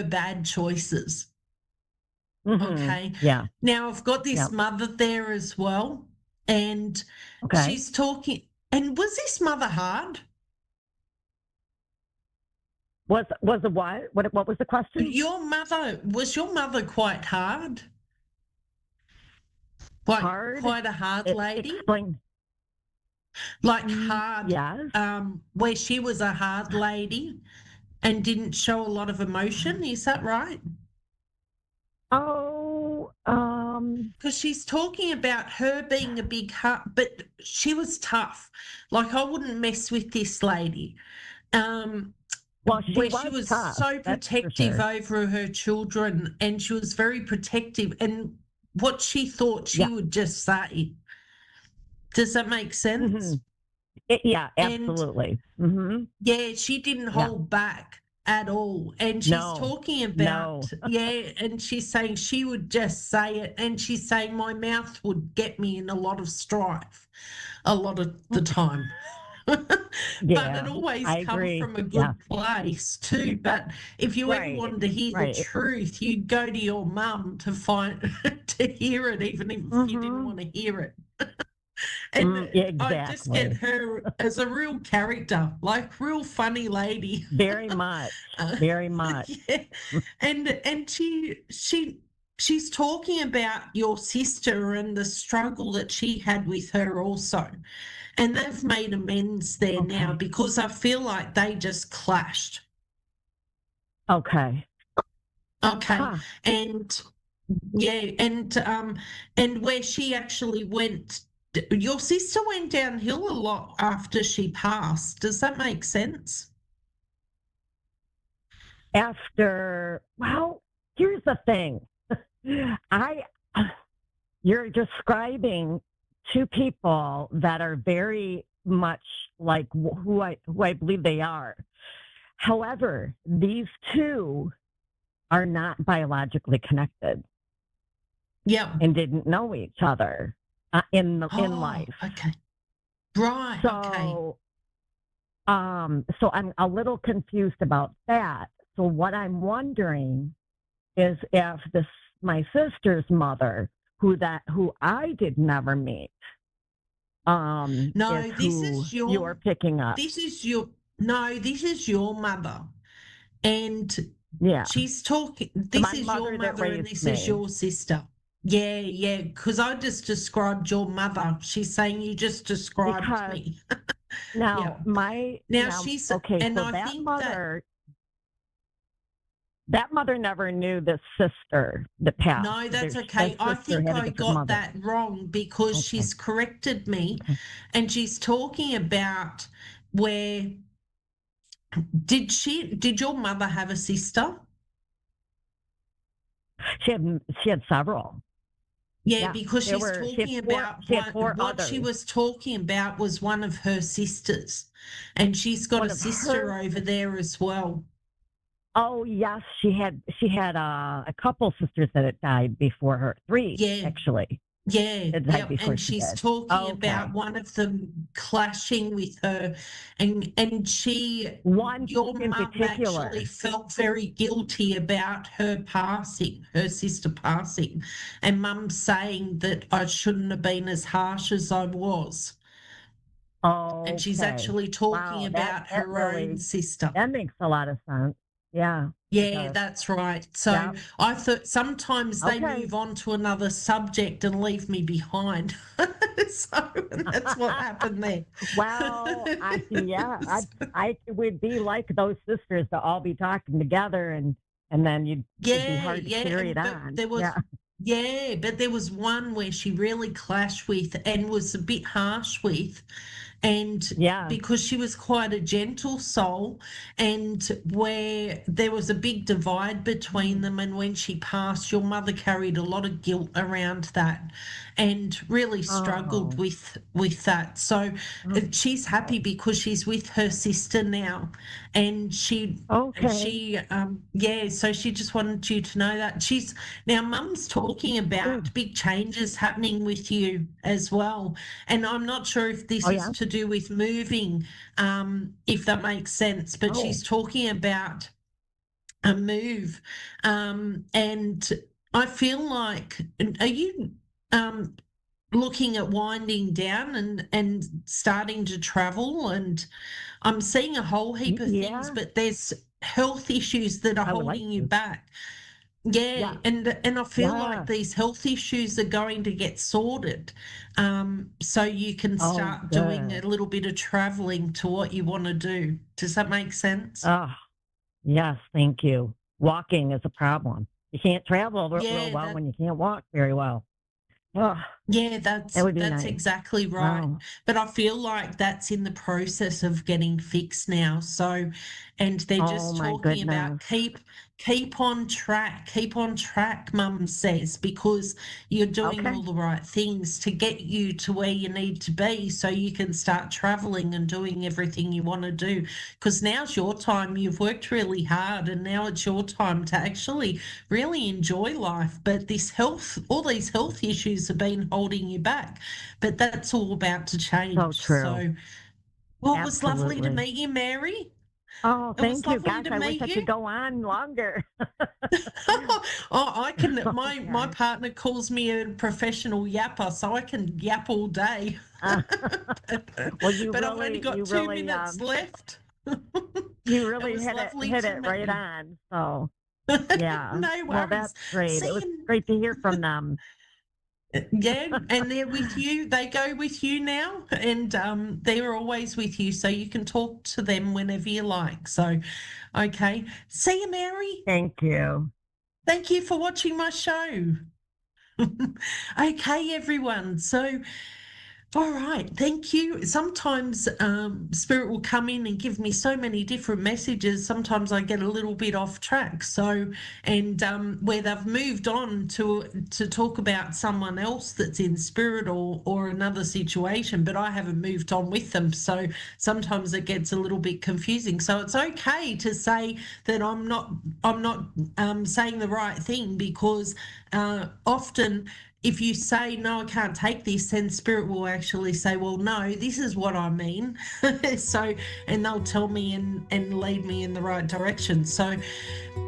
bad choices. Mm-hmm. Okay. Yeah. Now I've got this mother there as well, and she's talking. And was this mother hard? Was the what? What was the question? Was your mother quite hard? Quite a hard lady? Explain. Like hard. Yes. Where she was a hard lady and didn't show a lot of emotion. Is that right? Oh, because she's talking about her being a big heart, but she was tough. Like, I wouldn't mess with this lady. Well, she was tough, so protective over her children, and she was very protective. And what she thought she would just say. Does that make sense? Mm-hmm. Absolutely. And, yeah, she didn't hold back at all. And she's talking about, and she's saying she would just say it. And she's saying my mouth would get me in a lot of strife a lot of the time. But it always comes from a good place too. But if you ever wanted to hear the truth, you'd go to your mum to hear it, even if you didn't want to hear it. And I just get her as a real character, like real funny lady. Very much, very much. Yeah. And she's talking about your sister and the struggle that she had with her also. And they've made amends there now, because I feel like they just clashed. Okay. Huh. And and where she actually went, your sister went downhill a lot after she passed. Does that make sense? Well, here's the thing. You're describing two people that are very much like who I believe they are. However, these two are not biologically connected. Yeah. And didn't know each other in life. Okay. Right. So, so I'm a little confused about that. So what I'm wondering is if my sister's mother, who I did never meet, you're picking up. This is your mother, and she's talking. This is your mother, and this is your sister. Yeah, because I just described your mother. She's saying you just described me. She's okay. And so I think that mother never knew the sister that passed. No, that's okay. I think I got that wrong, because she's corrected me, and she's talking about where did your mother have a sister? She had several. Yeah, because she's talking about what she was talking about was one of her sisters, and she's got a sister over there as well. Oh yes, she had a couple sisters that had died before her. 3, actually. Yeah, The night yep. before And she she's did. talking Okay. about one of them clashing with her, and she, One your in mum particular. actually felt very guilty about her passing, her sister passing, and mum's saying that I shouldn't have been as harsh as I was. And she's Okay. actually talking Wow, about that her own really, sister. that makes a lot of sense. Yeah. it Yeah, does. that's right. So Yeah. I thought sometimes they Okay. move on to another subject and leave me behind. So that's what happened there. Well, I would be like those sisters to all be talking together, and then it'd be Yeah, hard to yeah. carry it But on. there was, Yeah. yeah, but there was one where she really clashed with and was a bit harsh with. And Yeah. because she was quite a gentle soul, and where there was a big divide between them, and when she passed, your mother carried a lot of guilt around that and really struggled Oh. with that. So she's happy because she's with her sister now, and Okay. yeah, so she just wanted you to know that she's now mum's talking about big changes happening with you as well. And I'm not sure if this Oh, is yeah? to do with moving, if that makes sense, but Oh. she's talking about a move. And I feel like, are you looking at winding down and starting to travel? And I'm seeing a whole heap of things, Yeah. but there's health issues that are I would like holding you to. back. Yeah, Yeah. and I feel Yeah. like these health issues are going to get sorted, so you can Oh, start doing a good. little bit of traveling to what you want to do. Does that make sense? Oh, yes, thank you. Walking is a problem. You can't travel real Yeah, well when you can't walk very well. Oh, yeah, that that's would be that's nice. exactly right. Wow. But I feel like that's in the process of getting fixed now. So, and they're Oh just my talking about goodness. keep on track, Mum says, because you're doing Okay. all the right things to get you to where you need to be so you can start traveling and doing everything you want to do. Because now's your time. You've worked really hard, and now it's your time to actually really enjoy life. But all these health issues have been holding you back, but that's all about to change. So true. So, well, it was lovely to Absolutely. meet you, Mary. Oh, It was thank you. lovely Gosh, to I wish meet I you. could go on longer. Oh, I can. My Okay. partner calls me a professional yapper, so I can yap all day. Well, But I've only got 2 minutes left. you It really was lovely hit to it meet right you. on. So yeah. No Well, worries. that's great. See It was you. great to hear from them. Yeah, and they're with you. They go with you now, and they're always with you, so you can talk to them whenever you like. So, okay. See you, Mary. Thank you. Thank you for watching my show. Okay, everyone. So, all right, thank you. Sometimes Spirit will come in and give me so many different messages. Sometimes I get a little bit off track. So, and where they've moved on to talk about someone else that's in spirit or another situation, but I haven't moved on with them. So sometimes it gets a little bit confusing. So it's okay to say that I'm not saying the right thing, because often, if you say, no, I can't take this, then Spirit will actually say, well, no, this is what I mean. So, and they'll tell me and lead me in the right direction. So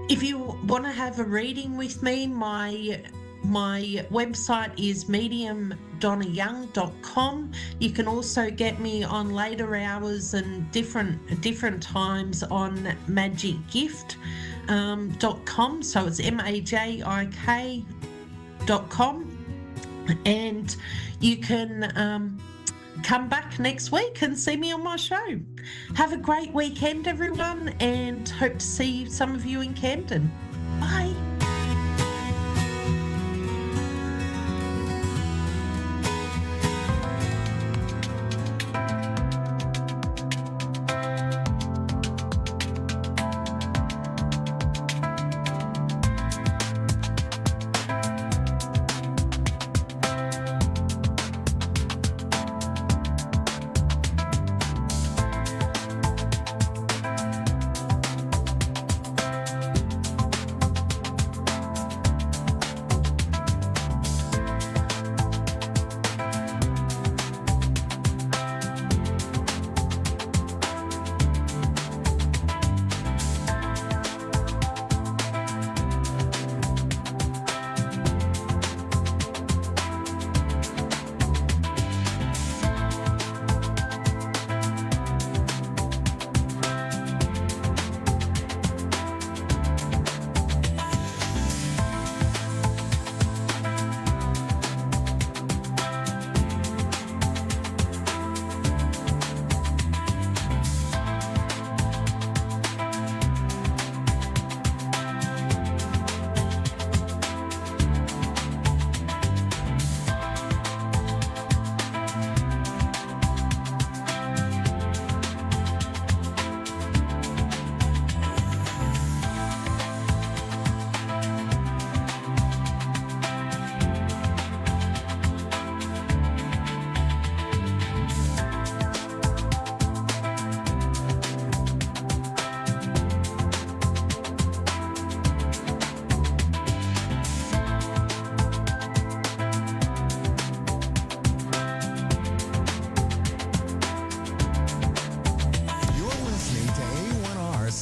if you want to have a reading with me, my website is mediumdonnayoung.com. You can also get me on later hours and different times on magicgift.com. So it's MAJIK.com. And you can come back next week and see me on my show. Have a great weekend, everyone, and hope to see some of you in Camden. Bye.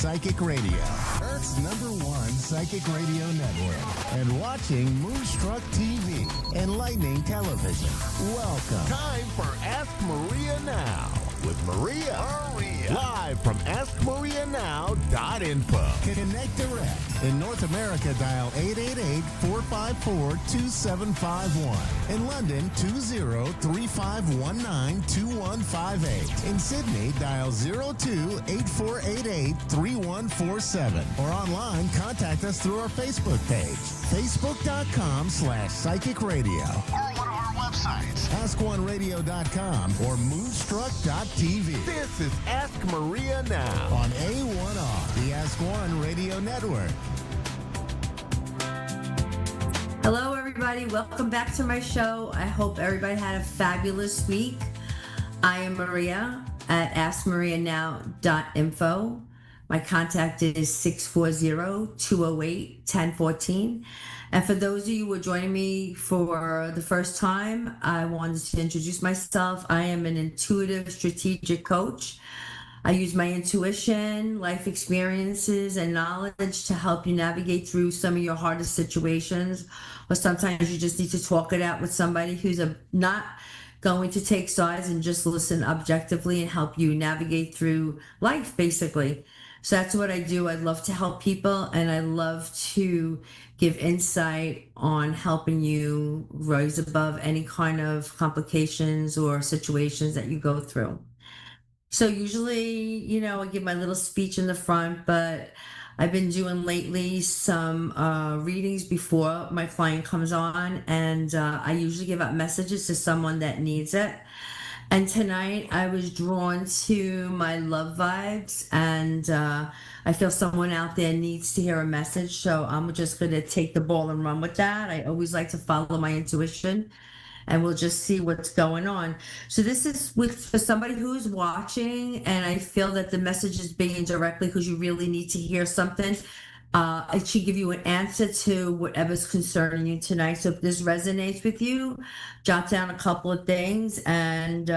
Psychic Radio, Earth's #1 psychic radio network, and watching Moonstruck TV, enlightening television. Welcome. Time for Ask Maria Now with Maria. Live from AskMariaNow.info. Connect direct. In North America, dial 888-454-2751. In London, 20-3519-2158. In Sydney, dial 02-8488-3147. Or online, contact us through our Facebook page, facebook.com/psychic radio. Or one of our websites, AskOneRadio.com or Moonstruck.tv. This is Ask Maria Now on A1R, the Ask One Radio Network. Hello, everybody. Welcome back to my show. I hope everybody had a fabulous week. I am Maria at AskMariaNow.info. My contact is 640-208-1014. And for those of you who are joining me for the first time, I wanted to introduce myself. I am an intuitive strategic coach. I use my intuition, life experiences, and knowledge to help you navigate through some of your hardest situations. Or sometimes you just need to talk it out with somebody who's not going to take sides and just listen objectively and help you navigate through life, basically. So that's what I do. I love to help people, and I love to give insight on helping you rise above any kind of complications or situations that you go through. So usually, I give my little speech in the front, but I've been doing lately some readings before my client comes on, and I usually give out messages to someone that needs it. And tonight I was drawn to my love vibes, and I feel someone out there needs to hear a message. So I'm just going to take the ball and run with that. I always like to follow my intuition, and we'll just see what's going on. So this is for somebody who's watching, and I feel that the message is being directly because you really need to hear something. It should give you an answer to whatever's concerning you tonight. So if this resonates with you, jot down a couple of things and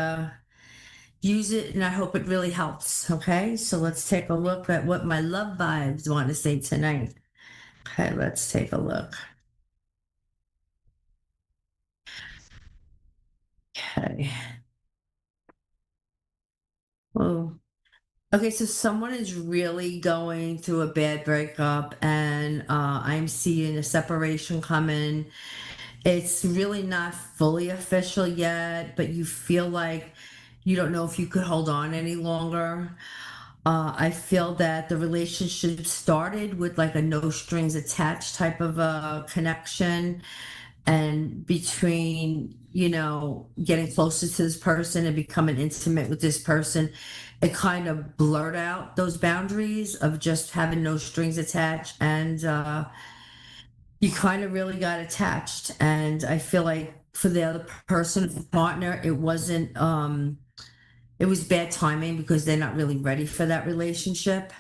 use it, and I hope it really helps. Okay, so let's take a look at what my love vibes want to say tonight. Okay, let's take a look. Okay. Whoa. Okay, so someone is really going through a bad breakup, and I'm seeing a separation coming. It's really not fully official yet, but you feel like you don't know if you could hold on any longer. I feel that the relationship started with like a no strings attached type of a connection, and between getting closer to this person and becoming intimate with this person, it kind of blurred out those boundaries of just having no strings attached, and you kind of really got attached. And I feel like for the other person, the partner, it wasn't it was bad timing because they're not really ready for that relationship.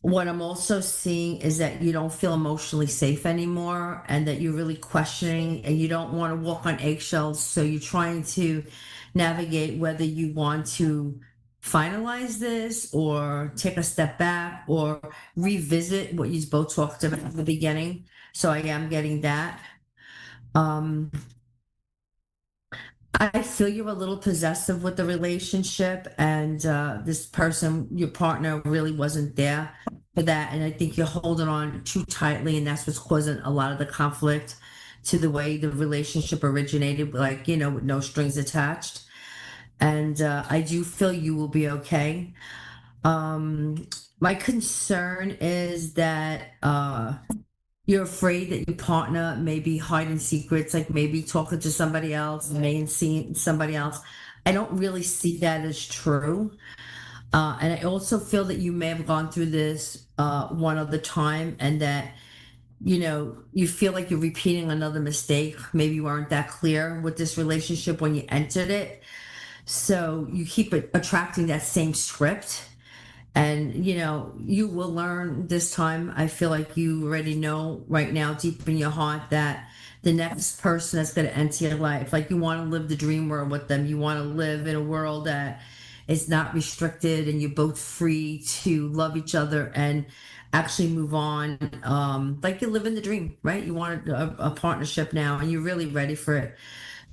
What I'm also seeing is that you don't feel emotionally safe anymore, and that you're really questioning, and you don't want to walk on eggshells. So you're trying to navigate whether you want to finalize this or take a step back or revisit what you both talked about at the beginning. So I am getting that. I feel you're a little possessive with the relationship, and this person, your partner, really wasn't there for that. And I think you're holding on too tightly, and that's what's causing a lot of the conflict to the way the relationship originated, like, with no strings attached. And I do feel you will be okay. My concern is that you're afraid that your partner may be hiding secrets, like maybe talking to somebody else, may seeing somebody else. I don't really see that as true. And I also feel that you may have gone through this one other time, and that, you feel like you're repeating another mistake. Maybe you weren't that clear with this relationship when you entered it. So you keep attracting that same script. And, you will learn this time. I feel like you already know right now, deep in your heart, that the next person that's going to enter your life, like, you want to live the dream world with them. You want to live in a world that it's not restricted, and you're both free to love each other and actually move on. Like you're living the dream, right? You want a partnership now, and you're really ready for it.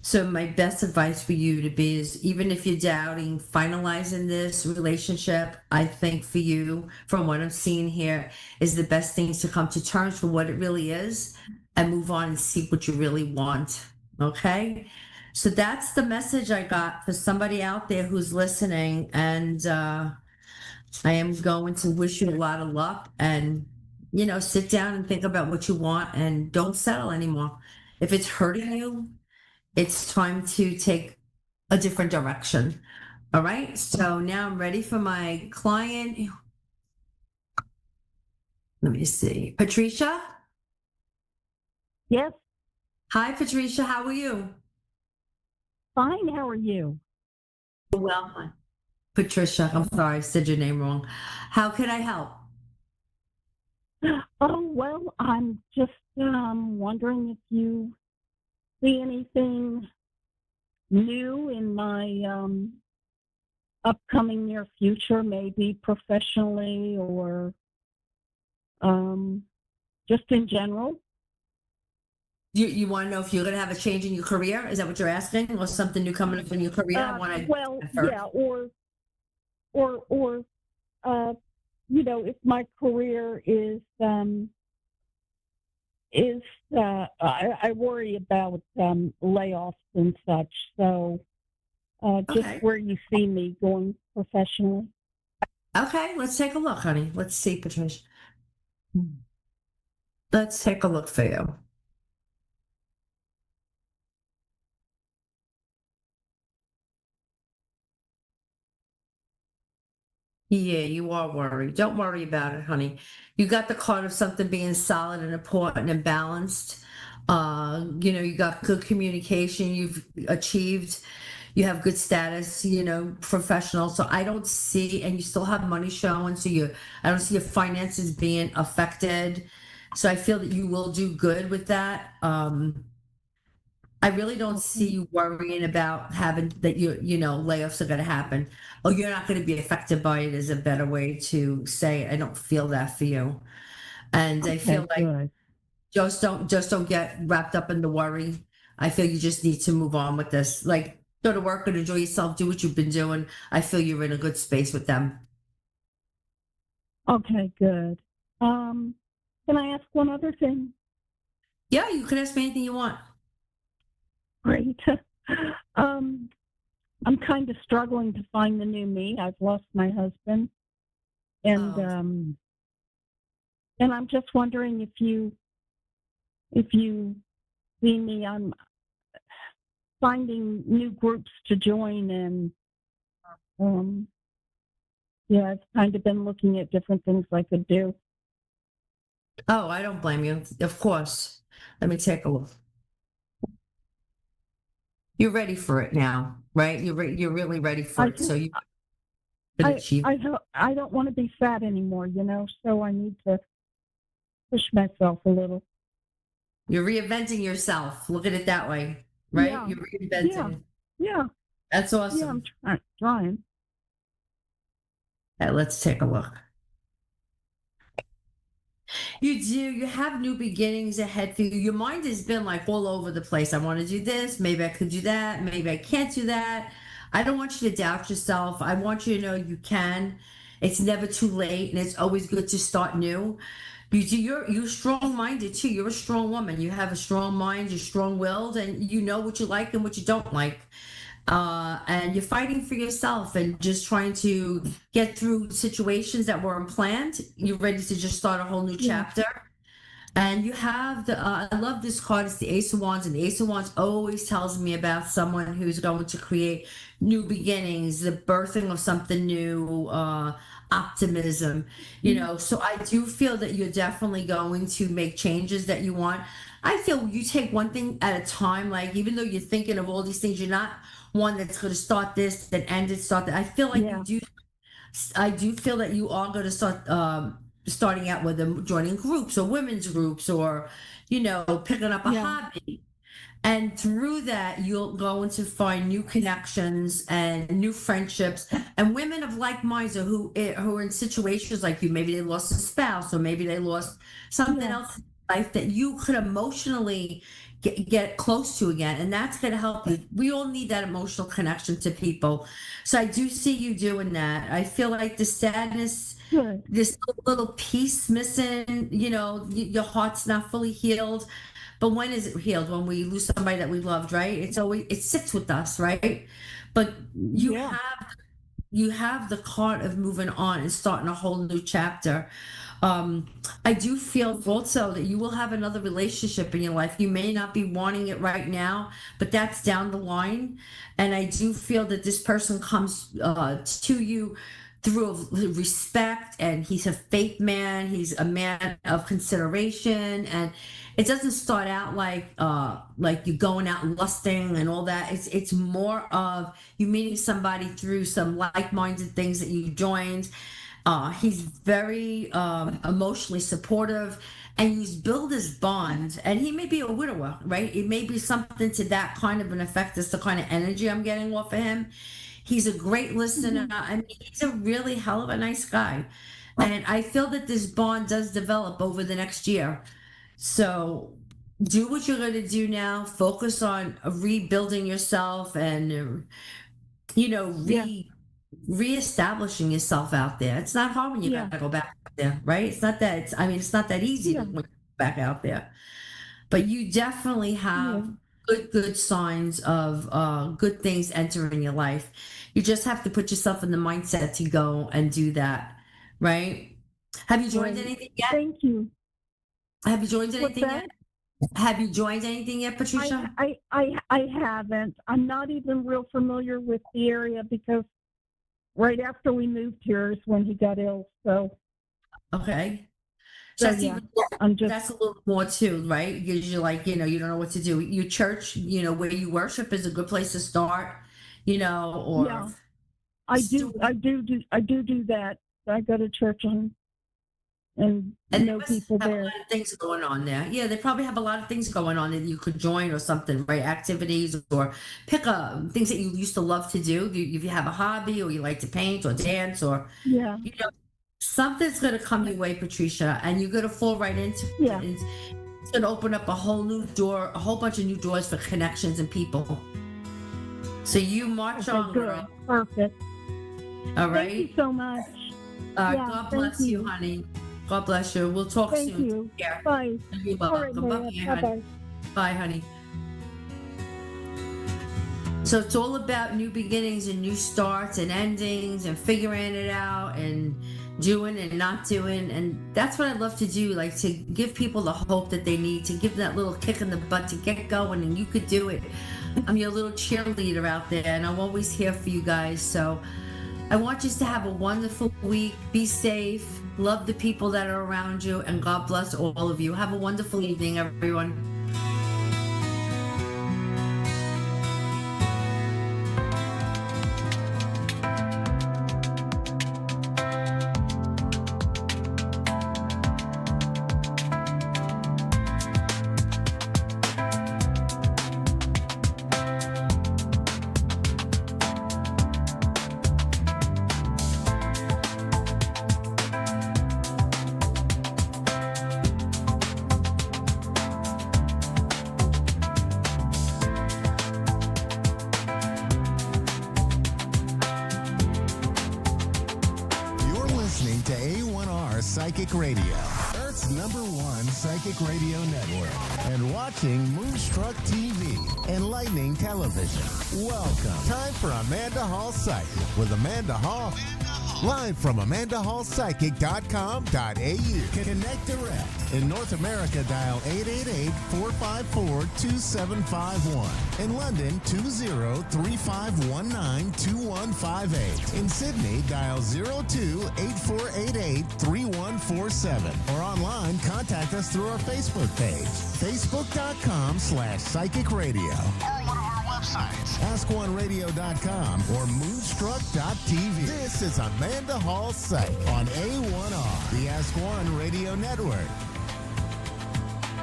So my best advice for you to be is, even if you're doubting finalizing this relationship, I think for you, from what I'm seeing here, is the best things to come to terms for what it really is and move on and see what you really want. Okay. So that's the message I got for somebody out there who's listening. And I am going to wish you a lot of luck, and, sit down and think about what you want and don't settle anymore. If it's hurting you, it's time to take a different direction. All right. So now I'm ready for my client. Let me see. Patricia? Yes. Hi, Patricia. How are you? Fine. How are you? Well, hi. Patricia, I'm sorry, I said your name wrong. How can I help? Oh, well, I'm just wondering if you see anything new in my upcoming near future, maybe professionally or just in general. You want to know if you're going to have a change in your career? Is that what you're asking? Or something new coming up in your career? Well, yeah, or if my career is I worry about layoffs and such. So just where you see me going professionally. Okay, let's take a look, honey. Let's see, Patricia. Let's take a look for you. Yeah, you are worried. Don't worry about it, honey. You got the card of something being solid and important and balanced. You got good communication, you've achieved, you have good status, professional. So I don't see, and you still have money showing. So I don't see your finances being affected. So I feel that you will do good with that. I really don't see you worrying about having that layoffs are going to happen. Oh, you're not going to be affected by it is a better way to say it. I don't feel that for you. And I feel like good. just don't get wrapped up in the worry. I feel you just need to move on with this. Like, go to work and enjoy yourself, do what you've been doing. I feel you're in a good space with them. Okay, good. Can I ask one other thing? Yeah, you can ask me anything you want. Great. I'm kind of struggling to find the new me. I've lost my husband, and I'm just wondering if you see me. I'm finding new groups to join, and I've kind of been looking at different things I could do. Oh, I don't blame you. Of course. Let me take a look. You're ready for it now, right? You're really ready for it. So you can achieve. I don't want to be fat anymore, so I need to push myself a little. You're reinventing yourself. Look at it that way, right? Yeah. You're reinventing. Yeah. That's awesome. Yeah, I'm trying. Let's take a look. You do. You have new beginnings ahead for you. Your mind has been like all over the place. I want to do this. Maybe I could do that. Maybe I can't do that. I don't want you to doubt yourself. I want you to know you can. It's never too late, and it's always good to start new. You're strong-minded too. You're a strong woman. You have a strong mind. You're strong-willed, and you know what you like and what you don't like. And you're fighting for yourself and just trying to get through situations that were unplanned. You're ready to just start a whole new chapter. And you have I love this card. It's the Ace of Wands, and the Ace of Wands always tells me about someone who's going to create new beginnings, the birthing of something new, optimism, So I do feel that you're definitely going to make changes that you want. I feel you take one thing at a time. Like, even though you're thinking of all these things, you're not one that's going to start this, then end it, start that. I feel like I do feel that you are going to start starting out with them, joining groups or women's groups, or picking up a hobby. And through that, you'll go into find new connections and new friendships, and women of like minds who are in situations like you. Maybe they lost a spouse, or maybe they lost something else in life that you could emotionally get close to again, and that's going to help you. We all need that emotional connection to people. So I do see you doing that. I feel like the sadness, this little piece missing, your heart's not fully healed. But when is it healed? When we lose somebody that we loved, right? It sits with us, right? But you have the card of moving on and starting a whole new chapter. I do feel also that you will have another relationship in your life. You may not be wanting it right now, but that's down the line. And I do feel that this person comes to you through respect, and he's a faith man. He's a man of consideration, and it doesn't start out like you going out and lusting and all that. It's more of you meeting somebody through some like-minded things that you joined. He's very emotionally supportive, and he's built this bond. And he may be a widower, right? It may be something to that kind of an effect. That's the kind of energy I'm getting off of him. He's a great listener. I mean, he's a really hell of a nice guy. And I feel that this bond does develop over the next year. So do what you're going to do now. Focus on rebuilding yourself and, reestablishing yourself out there. It's not hard when you got to go back out there, right? It's not that, it's not that easy to go back out there. But you definitely have good signs of good things entering your life. You just have to put yourself in the mindset to go and do that, right? Have you joined anything yet? Thank you. Have you joined anything yet? Have you joined anything yet, Patricia? I haven't. I'm not even real familiar with the area because right after we moved here is when he got ill. So okay. So That's that's a little more too, right? Because you're like, you don't know what to do. Your church, where you worship is a good place to start, or I do that. I go to church and know people have there. A lot of things going on there. Yeah, they probably have a lot of things going on that you could join or something, right? Activities, or pick up things that you used to love to do. If you have a hobby, or you like to paint or dance, or something's going to come your way, Patricia, and you're going to fall right into it. It's going to open up a whole new door, a whole bunch of new doors for connections and people. So you march on, girl. Perfect. All right. Thank you so much. God bless you, honey. God bless you. We'll talk soon. Thank you. Yeah. Bye. You're welcome. Bye-bye. Bye, honey. So it's all about new beginnings and new starts and endings and figuring it out and doing and not doing. And that's what I love to do, like to give people the hope that they need, to give them that little kick in the butt to get going, and you could do it. I'm your little cheerleader out there, and I'm always here for you guys. So I want you to have a wonderful week. Be safe. Love the people that are around you, and God bless all of you. Have a wonderful evening, everyone. To A1R Psychic Radio, Earth's #1 psychic radio network, and watching Moonstruck TV, Enlightening Television. Welcome. Time for Amanda Hall Psychic with Amanda Hall. Live from AmandaHallPsychic.com.au. Connect direct. In North America, dial 888-454-2751. In London, 20-3519-2158. In Sydney, dial 02-8488-3147. Or online, contact us through our Facebook page, facebook.com/psychic radio. Or one of our websites, AskOneRadio.com or Moonstruck.tv. This is Amanda Hall Psych on A1R, the Ask One Radio Network.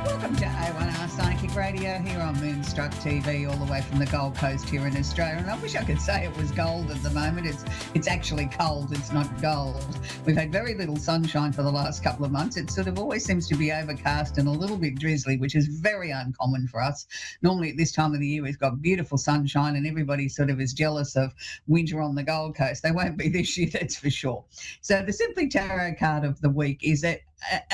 Welcome to A1R Psychic Radio here on Moonstruck TV, all the way from the Gold Coast here in Australia. And I wish I could say it was gold at the moment. It's actually cold, it's not gold. We've had very little sunshine for the last couple of months. It sort of always seems to be overcast and a little bit drizzly, which is very uncommon for us. Normally at this time of the year, we've got beautiful sunshine and everybody sort of is jealous of winter on the Gold Coast. They won't be this year, that's for sure. So the Simply Tarot card of the week is a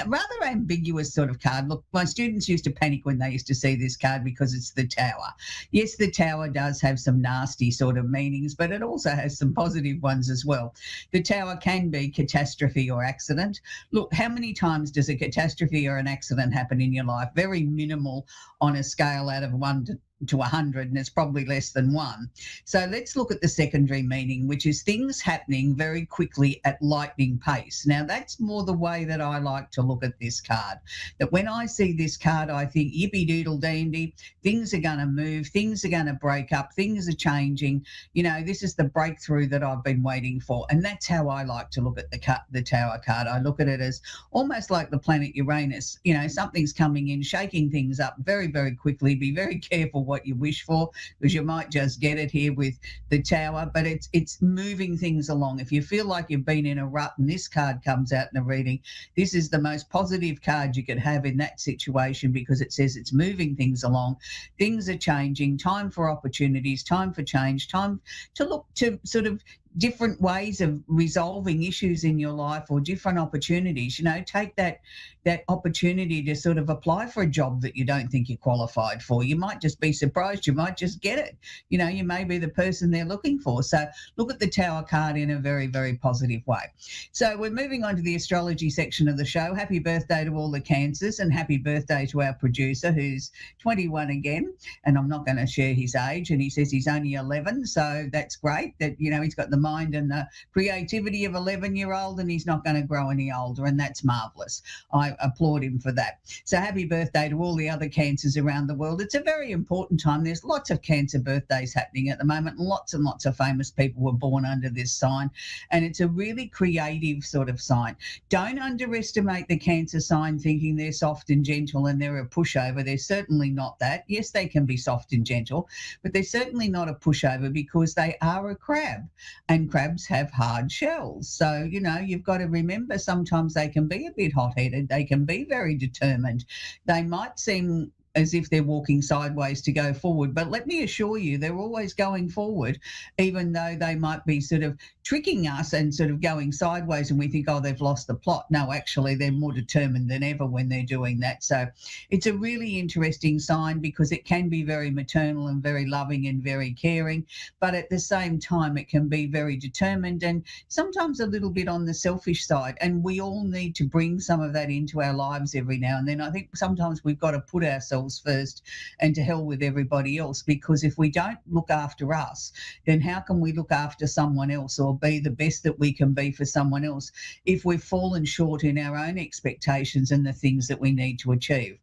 rather ambiguous sort of card. Look, my students used to panic when they used to see this card because it's the Tower. Yes, the Tower does have some nasty sort of meanings, but it also has some positive ones as well. The Tower can be catastrophe or accident. Look, how many times does a catastrophe or an accident happen in your life? Very minimal on a scale out of 1 to 100, and it's probably less than 1. So let's look at the secondary meaning, which is things happening very quickly at lightning pace. Now, that's more the way that I like to look at this card. That when I see this card, I think yippee doodle dandy, things are going to move, things are going to break up, things are changing. You know, this is the breakthrough that I've been waiting for. And that's how I like to look at the Tower card. I look at it as almost like the planet Uranus. You know, something's coming in, shaking things up very, very quickly. Be very careful what you wish for, because you might just get it here with the Tower, but it's moving things along. If you feel like you've been in a rut and this card comes out in a reading, this is the most positive card you could have in that situation, because it says it's moving things along. Things are changing, time for opportunities, time for change, time to look to sort of different ways of resolving issues in your life or different opportunities. You know, take that opportunity to sort of apply for a job that you don't think you're qualified for. You might just be surprised. You might just get it. You know, you may be the person they're looking for. So look at the Tower card in a very, very positive way. So we're moving on to the astrology section of the show. Happy birthday to all the Cancers, and happy birthday to our producer, who's 21 again. And I'm not going to share his age. And he says he's only 11. So that's great that, you know, he's got the mind and the creativity of 11-year-old, and he's not going to grow any older. And that's marvellous. I applaud him for that. So happy birthday to all the other Cancers around the world. It's a very important time. There's lots of Cancer birthdays happening at the moment. Lots and lots of famous people were born under this sign, and it's a really creative sort of sign. Don't underestimate the Cancer sign thinking they're soft and gentle and they're a pushover. They're certainly not that. Yes, they can be soft and gentle, but they're certainly not a pushover, because they are a crab, and crabs have hard shells. So, you know, you've got to remember sometimes they can be a bit hot-headed. They can be very determined. They might seem as if they're walking sideways to go forward. But let me assure you, they're always going forward, even though they might be sort of tricking us and sort of going sideways, and we think, oh, they've lost the plot. No, actually, they're more determined than ever when they're doing that. So it's a really interesting sign, because it can be very maternal and very loving and very caring, but at the same time, it can be very determined and sometimes a little bit on the selfish side. And we all need to bring some of that into our lives every now and then. I think sometimes we've got to put ourselves first and to hell with everybody else, because if we don't look after us, then how can we look after someone else or be the best that we can be for someone else if we've fallen short in our own expectations and the things that we need to achieve?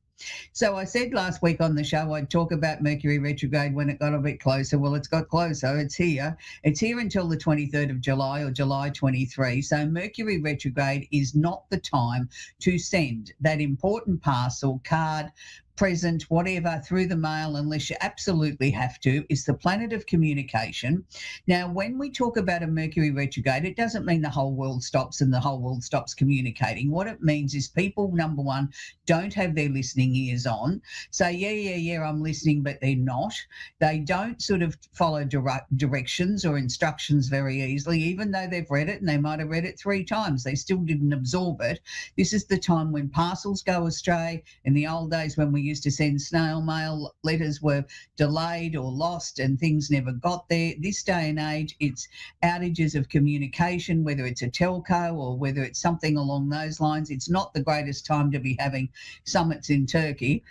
So I said last week on the show I'd talk about Mercury retrograde when it got a bit closer. Well, it's got closer. It's here. It's here until the 23rd of July, or July 23. So Mercury retrograde is not the time to send that important parcel, card, present, whatever, through the mail, unless you absolutely have to. It's the planet of communication. Now, when we talk about a Mercury retrograde, it doesn't mean the whole world stops and the whole world stops communicating. What it means is people, number one, don't have their listening ears on. Say, yeah, I'm listening, but they're not. They don't sort of follow directions or instructions very easily, even though they've read it, and they might have read it 3 times. They still didn't absorb it. This is the time when parcels go astray. In the old days, when we used to send snail mail, letters were delayed or lost and things never got there. This day and age, it's outages of communication, whether it's a telco or whether it's something along those lines. It's not the greatest time to be having summits in Turkey.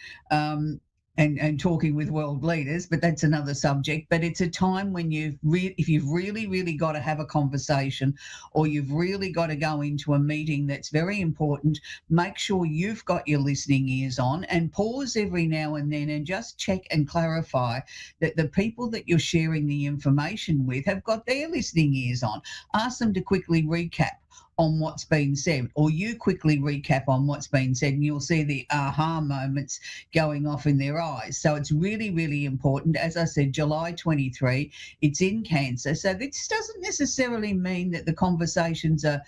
And talking with world leaders, but that's another subject. But it's a time when if you've really got to have a conversation, or you've really got to go into a meeting that's very important, make sure you've got your listening ears on, and pause every now and then and just check and clarify that the people that you're sharing the information with have got their listening ears on. Ask them to quickly recap on what's been said, or you quickly recap on what's been said, and you'll see the aha moments going off in their eyes. So it's really, really important. As I said, July 23, it's in Cancer. So this doesn't necessarily mean that the conversations are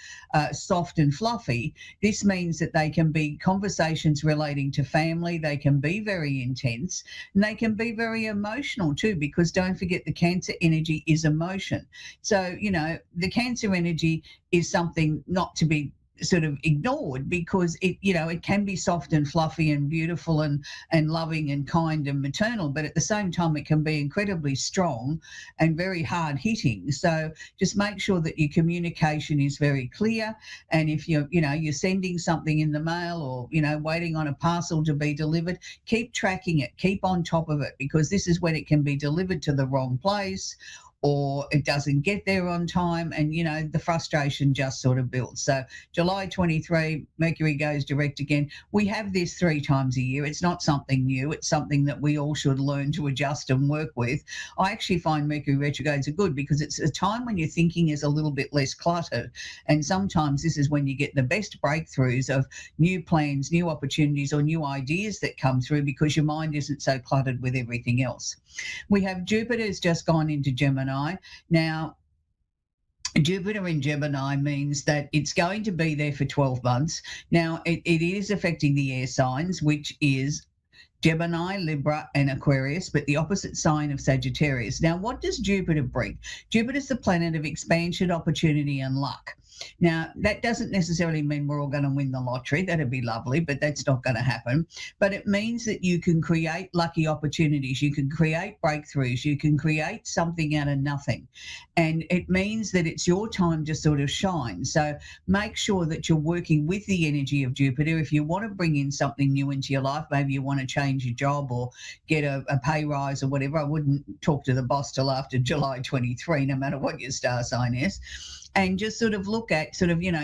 soft and fluffy. This means that they can be conversations relating to family. They can be very intense, and they can be very emotional too, because don't forget the Cancer energy is emotion. So, the Cancer energy is something not to be sort of ignored, because it can be soft and fluffy and beautiful and loving and kind and maternal, but at the same time it can be incredibly strong and very hard hitting. So just make sure that your communication is very clear, and if you're sending something in the mail, or waiting on a parcel to be delivered, keep tracking it, keep on top of it, because this is when it can be delivered to the wrong place, or it doesn't get there on time, and the frustration just sort of builds. So July 23, Mercury goes direct again. We have this 3 times a year. It's not something new. It's something that we all should learn to adjust and work with. I actually find Mercury retrogrades are good, because it's a time when your thinking is a little bit less cluttered, and sometimes this is when you get the best breakthroughs of new plans, new opportunities, or new ideas that come through, because your mind isn't so cluttered with everything else. We have Jupiter's just gone into Gemini. Now, Jupiter in Gemini means that it's going to be there for 12 months. Now, it is affecting the air signs, which is Gemini, Libra, and Aquarius, but the opposite sign of Sagittarius. Now, what does Jupiter bring? Jupiter's the planet of expansion, opportunity, and luck. Now, that doesn't necessarily mean we're all going to win the lottery. That'd be lovely, but that's not going to happen. But it means that you can create lucky opportunities. You can create breakthroughs. You can create something out of nothing. And it means that it's your time to sort of shine. So make sure that you're working with the energy of Jupiter. If you want to bring in something new into your life, maybe you want to change your job or get a pay rise or whatever, I wouldn't talk to the boss till after July 23, no matter what your star sign is. And just sort of look at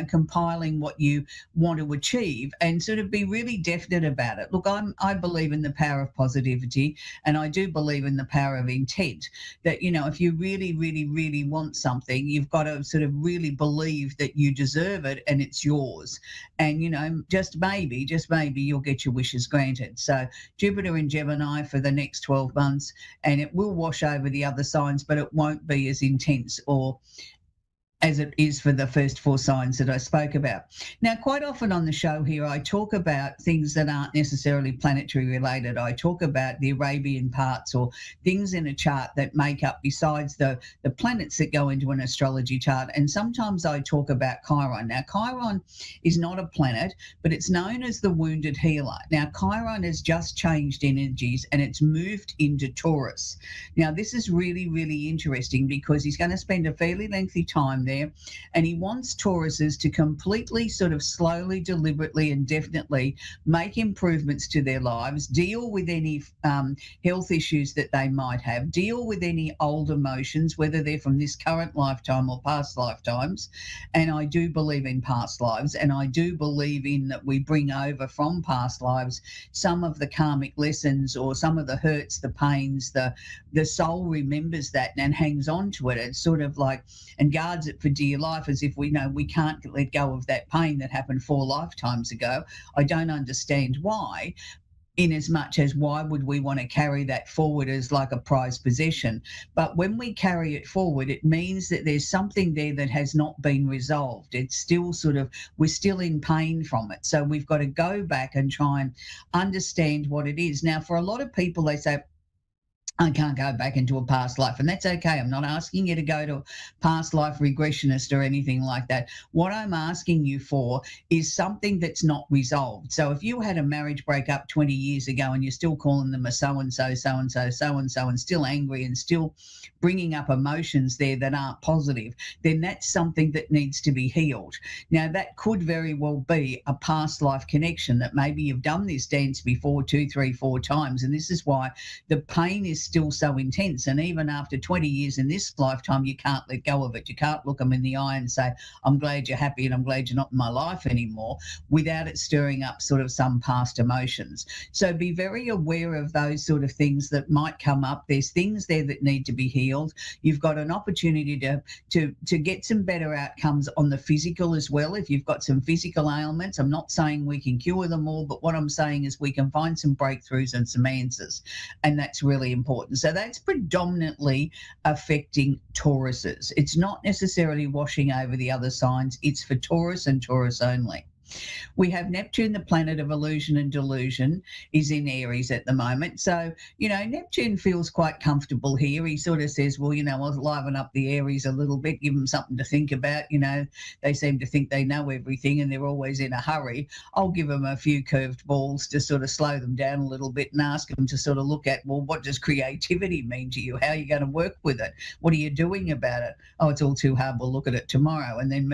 compiling what you want to achieve, and sort of be really definite about it. Look, I believe in the power of positivity, and I do believe in the power of intent, that, if you really, really, really want something, you've got to sort of really believe that you deserve it and it's yours. And, just maybe you'll get your wishes granted. So Jupiter in Gemini for the next 12 months, and it will wash over the other signs, but it won't be as intense or as it is for the first 4 signs that I spoke about. Now, quite often on the show here, I talk about things that aren't necessarily planetary related. I talk about the Arabian parts, or things in a chart that make up, besides the planets that go into an astrology chart. And sometimes I talk about Chiron. Now, Chiron is not a planet, but it's known as the wounded healer. Now, Chiron has just changed energies, and it's moved into Taurus. Now, this is really, really interesting, because he's going to spend a fairly lengthy time there, and he wants Tauruses to completely, sort of slowly, deliberately, and definitely make improvements to their lives, deal with any health issues that they might have, deal with any old emotions, whether they're from this current lifetime or past lifetimes. And I do believe in past lives, and I do believe in that we bring over from past lives some of the karmic lessons, or some of the hurts, the pains. The soul remembers that and hangs on to it. It's sort of like, and guards it for dear life, as if we know we can't let go of that pain that happened 4 lifetimes ago. I don't understand why, in as much as why would we want to carry that forward as like a prized possession? But when we carry it forward, it means that there's something there that has not been resolved. It's still we're still in pain from it. So we've got to go back and try and understand what it is. Now, for a lot of people, they say, I can't go back into a past life, and that's okay. I'm not asking you to go to a past life regressionist or anything like that. What I'm asking you for is something that's not resolved. So if you had a marriage breakup 20 years ago and you're still calling them a so-and-so, so-and-so, so-and-so, and still angry and still bringing up emotions there that aren't positive, then that's something that needs to be healed. Now, that could very well be a past life connection, that maybe you've done this dance before 2, 3, 4 times, and this is why the pain is still so intense. And even after 20 years in this lifetime, you can't let go of it. You can't look them in the eye and say, I'm glad you're happy and I'm glad you're not in my life anymore, without it stirring up sort of some past emotions. So be very aware of those sort of things that might come up. There's things there that need to be healed. You've got an opportunity to get some better outcomes on the physical as well. If you've got some physical ailments, I'm not saying we can cure them all, but what I'm saying is we can find some breakthroughs and some answers, and that's really important. So that's predominantly affecting Tauruses. It's not necessarily washing over the other signs. It's for Taurus and Taurus only. We have Neptune, the planet of illusion and delusion, is in Aries at the moment. So, Neptune feels quite comfortable here. He sort of says, well, I'll liven up the Aries a little bit, give them something to think about. They seem to think they know everything and they're always in a hurry. I'll give them a few curved balls to sort of slow them down a little bit and ask them to sort of look at, well, what does creativity mean to you? How are you going to work with it? What are you doing about it? Oh, it's all too hard. We'll look at it tomorrow. And then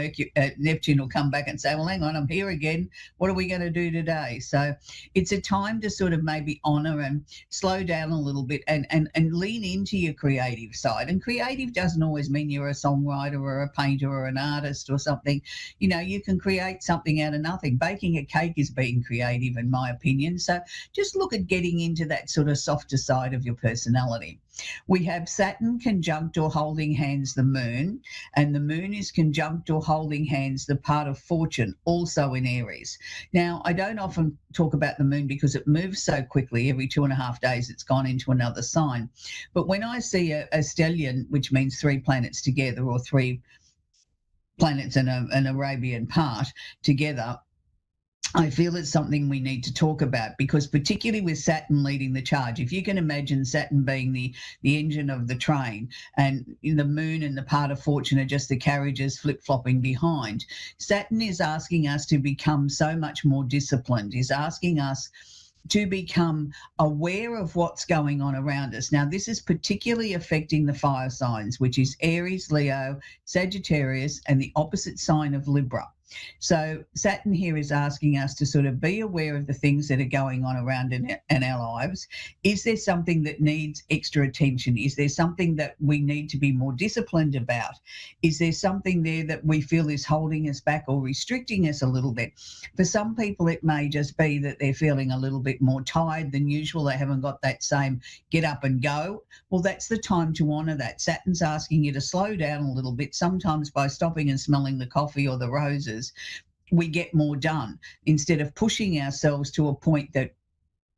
Neptune will come back and say, well, hang on, I'm here again. What are we going to do today? So it's a time to sort of maybe honour and slow down a little bit and lean into your creative side. And creative doesn't always mean you're a songwriter or a painter or an artist or something. You can create something out of nothing. Baking a cake is being creative, in my opinion. So just look at getting into that sort of softer side of your personality. We have Saturn conjunct or holding hands the moon, and the moon is conjunct or holding hands the part of fortune, also in Aries. Now, I don't often talk about the moon because it moves so quickly. Every 2.5 days it's gone into another sign. But when I see a stellium, which means 3 planets together, or 3 planets and an Arabian part together, I feel it's something we need to talk about, because particularly with Saturn leading the charge, if you can imagine Saturn being the engine of the train and the moon and the part of fortune are just the carriages flip-flopping behind, Saturn is asking us to become so much more disciplined, is asking us to become aware of what's going on around us. Now, this is particularly affecting the fire signs, which is Aries, Leo, Sagittarius, and the opposite sign of Libra. So Saturn here is asking us to sort of be aware of the things that are going on around in our lives. Is there something that needs extra attention? Is there something that we need to be more disciplined about? Is there something there that we feel is holding us back or restricting us a little bit? For some people, it may just be that they're feeling a little bit more tired than usual. They haven't got that same get up and go. Well, that's the time to honour that. Saturn's asking you to slow down a little bit. Sometimes by stopping and smelling the coffee or the roses, we get more done, instead of pushing ourselves to a point that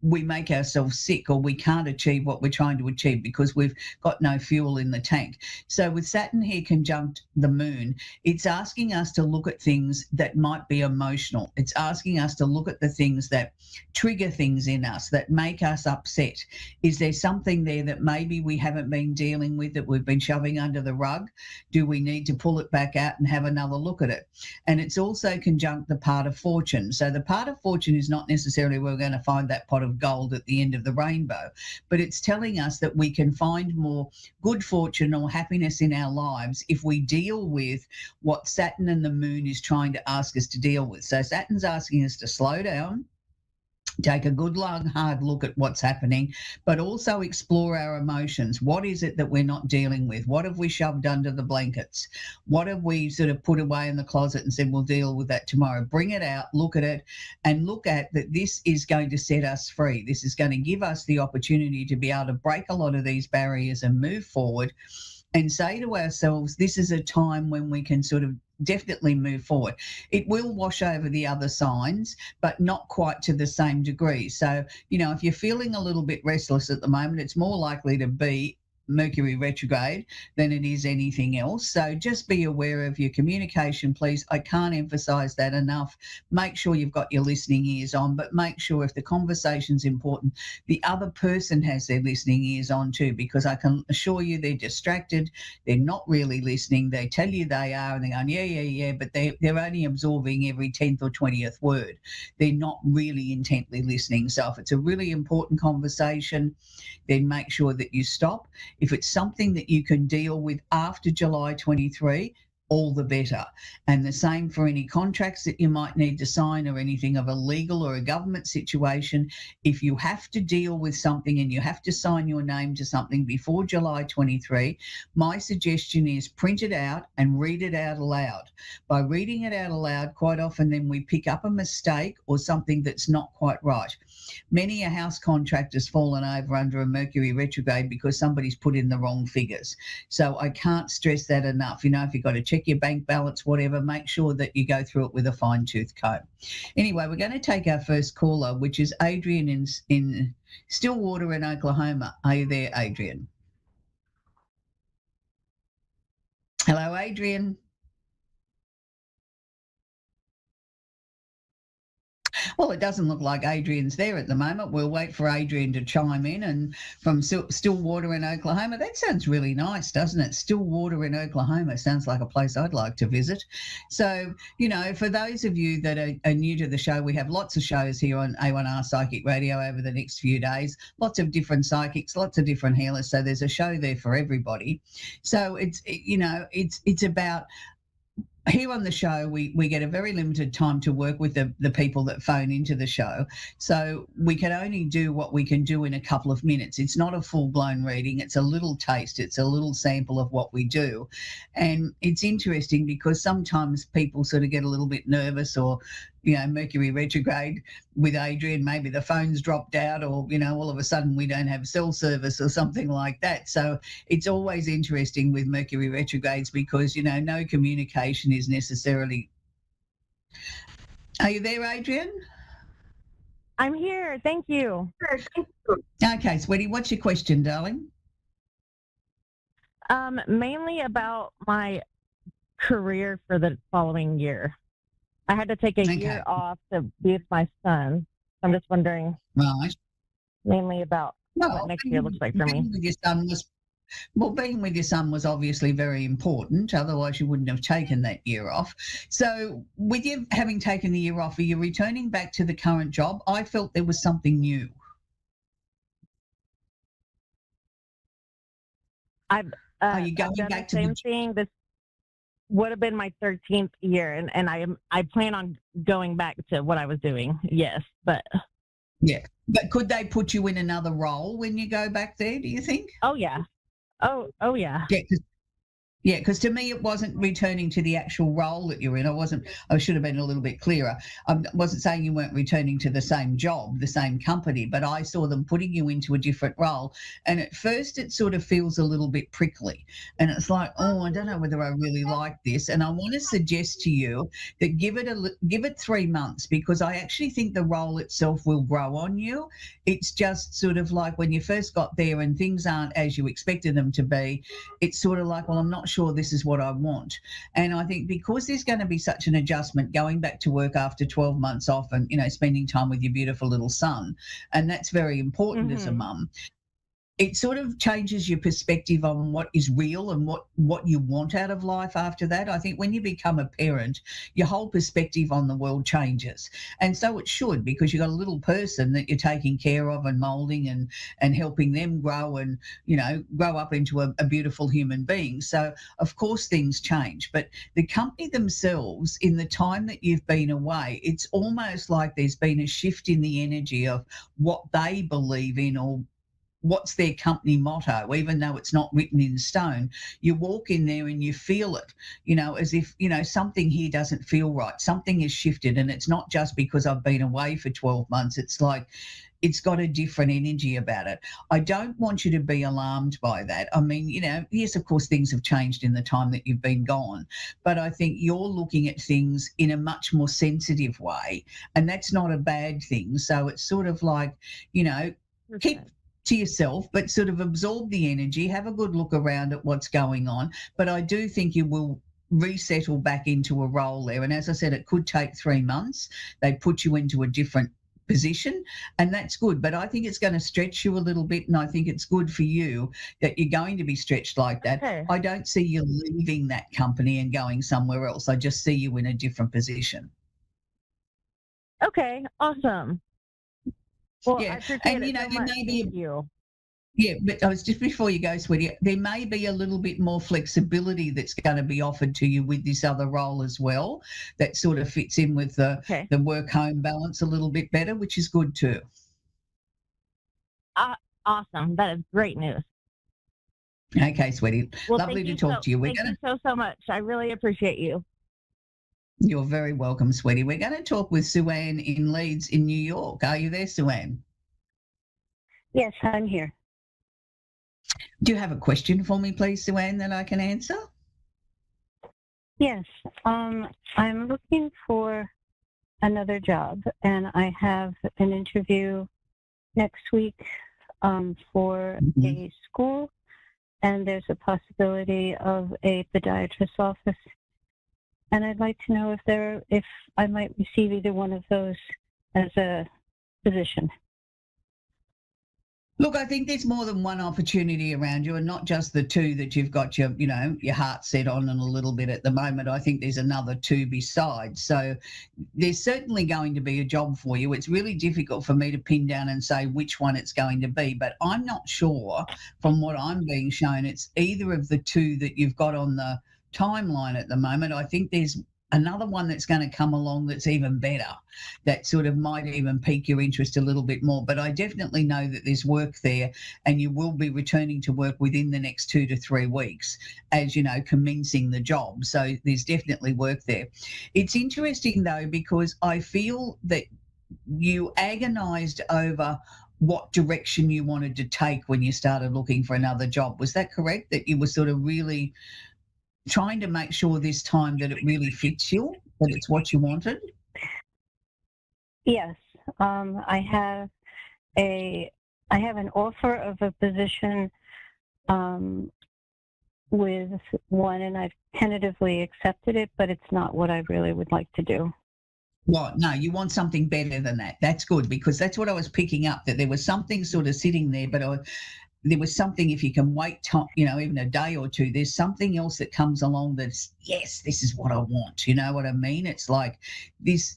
we make ourselves sick or we can't achieve what we're trying to achieve because we've got no fuel in the tank. So with Saturn here conjunct the moon, it's asking us to look at things that might be emotional. It's asking us to look at the things that trigger things in us, that make us upset. Is there something there that maybe we haven't been dealing with, that we've been shoving under the rug? Do we need to pull it back out and have another look at it? And it's also conjunct the part of fortune. So the part of fortune is not necessarily we're going to find that pot of gold at the end of the rainbow, but it's telling us that we can find more good fortune or happiness in our lives if we deal with what Saturn and the moon is trying to ask us to deal with. So Saturn's asking us to slow down, take a good long hard look at what's happening, but also explore our emotions. What is it that we're not dealing with? What have we shoved under the blankets? What have we sort of put away in the closet and said we'll deal with that tomorrow? Bring it out, look at it, and look at that this is going to set us free. This is going to give us the opportunity to be able to break a lot of these barriers and move forward and say to ourselves, this is a time when we can sort of definitely move forward. It will wash over the other signs, but not quite to the same degree. So, if you're feeling a little bit restless at the moment, it's more likely to be Mercury retrograde than it is anything else. So just be aware of your communication, please. I can't emphasize that enough. Make sure you've got your listening ears on, but make sure if the conversation's important, the other person has their listening ears on too, because I can assure you they're distracted. They're not really listening. They tell you they are and they're going, yeah, but they're only absorbing every 10th or 20th word. They're not really intently listening. So if it's a really important conversation, then make sure that you stop. If it's something that you can deal with after July 23, all the better. And the same for any contracts that you might need to sign or anything of a legal or a government situation. If you have to deal with something and you have to sign your name to something before July 23, my suggestion is print it out and read it out aloud. By reading it out aloud, quite often then we pick up a mistake or something that's not quite right. Many a house contract has fallen over under a Mercury retrograde because somebody's put in the wrong figures. So I can't stress that enough. You know, if you've got to check your bank balance, whatever, make sure that you go through it with a fine-tooth comb. Anyway, we're going to take our first caller, which is Adrian in Stillwater in Oklahoma. Are you there, Adrian? Hello, Adrian. Well, it doesn't look like Adrian's there at the moment. We'll wait for Adrian to chime in. And from Stillwater in Oklahoma, that sounds really nice, doesn't it? Stillwater in Oklahoma sounds like a place I'd like to visit. So, you know, for those of you that are new to the show, we have lots of shows here on A1R Psychic Radio over the next few days, lots of different psychics, lots of different healers. So there's a show there for everybody. So it's about... Here on the show, we get a very limited time to work with the people that phone into the show. So we can only do what we can do in a couple of minutes. It's not a full-blown reading. It's a little taste. It's a little sample of what we do. And it's interesting because sometimes people sort of get a little bit nervous or, you know, Mercury retrograde with Adrian, maybe the phone's dropped out or, you know, all of a sudden we don't have cell service or something like that. So it's always interesting with Mercury retrogrades because, you know, no communication is necessarily... Are you there, Adrian? I'm here. Thank you. Okay, sweetie, what's your question, darling? Mainly about my career for the following year. I had to take a year off to be with my son. I'm just wondering mainly about what next year looks like for me. Being with your son was obviously very important. Otherwise, you wouldn't have taken that year off. So with you having taken the year off, are you returning back to the current job? I felt there was something new. Are you going back to the same thing? This would have been my 13th year, and I plan on going back to what I was doing. Yes, but but could they put you in another role when you go back there? Do you think? Oh yeah, oh yeah. Yeah, because to me it wasn't returning to the actual role that you're in. I should have been a little bit clearer. I wasn't saying you weren't returning to the same job, the same company, but I saw them putting you into a different role. And at first it sort of feels a little bit prickly. And it's like, oh, I don't know whether I really like this. And I want to suggest to you that give it 3 months, because I actually think the role itself will grow on you. It's just sort of like when you first got there and things aren't as you expected them to be, it's sort of like, well, I'm not sure this is what I want. And I think because there's going to be such an adjustment going back to work after 12 months off and, you know, spending time with your beautiful little son, and that's very important as a mum, it sort of changes your perspective on what is real and what you want out of life after that. I think when you become a parent, your whole perspective on the world changes. And so it should, because you've got a little person that you're taking care of and moulding and helping them grow and, you know, grow up into a beautiful human being. So, of course, things change. But the company themselves, in the time that you've been away, it's almost like there's been a shift in the energy of what they believe in or what's their company motto, even though it's not written in stone. You walk in there and you feel it, you know, as if, you know, something here doesn't feel right. Something has shifted, and it's not just because I've been away for 12 months. It's like it's got a different energy about it. I don't want you to be alarmed by that. I mean, you know, yes, of course, things have changed in the time that you've been gone, but I think you're looking at things in a much more sensitive way, and that's not a bad thing. So it's sort of like, you know, keep to yourself, but sort of absorb the energy, have a good look around at what's going on. But I do think you will resettle back into a role there. And as I said, it could take 3 months. They put you into a different position, and that's good. But I think it's going to stretch you a little bit, and I think it's good for you that you're going to be stretched like that. Okay. I don't see you leaving that company and going somewhere else. I just see you in a different position. Okay, awesome. Well, yeah, I appreciate and it you know, so much. Thank you. Yeah, but I was just before you go, sweetie, there may be a little bit more flexibility that's going to be offered to you with this other role as well, that sort of fits in with the work-home balance a little bit better, which is good too. Awesome. That is great news. Okay, sweetie. Well, Lovely to talk to you. Thank you so much. I really appreciate you. You're very welcome, sweetie. We're going to talk with Sue-Ann in Leeds in New York. Are you there, Sue-Ann? Yes, I'm here. Do you have a question for me, please, Sue-Ann, that I can answer? Yes. I'm looking for another job, and I have an interview next week for a school, and there's a possibility of a podiatrist's office. And I'd like to know if I might receive either one of those as a position. Look, I think there's more than one opportunity around you, and not just the two that you've got your heart set on and a little bit at the moment. I think there's another two besides. So there's certainly going to be a job for you. It's really difficult for me to pin down and say which one it's going to be, but I'm not sure from what I'm being shown it's either of the two that you've got on the timeline at the moment. I think there's another one that's going to come along that's even better, that sort of might even pique your interest a little bit more. But I definitely know that there's work there, and you will be returning to work within the next 2 to 3 weeks, as you know, commencing the job. So there's definitely work there. It's interesting though, because I feel that you agonized over what direction you wanted to take when you started looking for another job. Was that correct? That you were sort of really trying to make sure this time that it really fits you, that it's what you wanted? Yes. I have an offer of a position with one, and I've tentatively accepted it, but it's not what I really would like to do. Well, no, you want something better than that. That's good, because that's what I was picking up, that there was something sort of sitting there, but there was something, if you can wait, even a day or two, there's something else that comes along that's, yes, this is what I want. You know what I mean? It's like this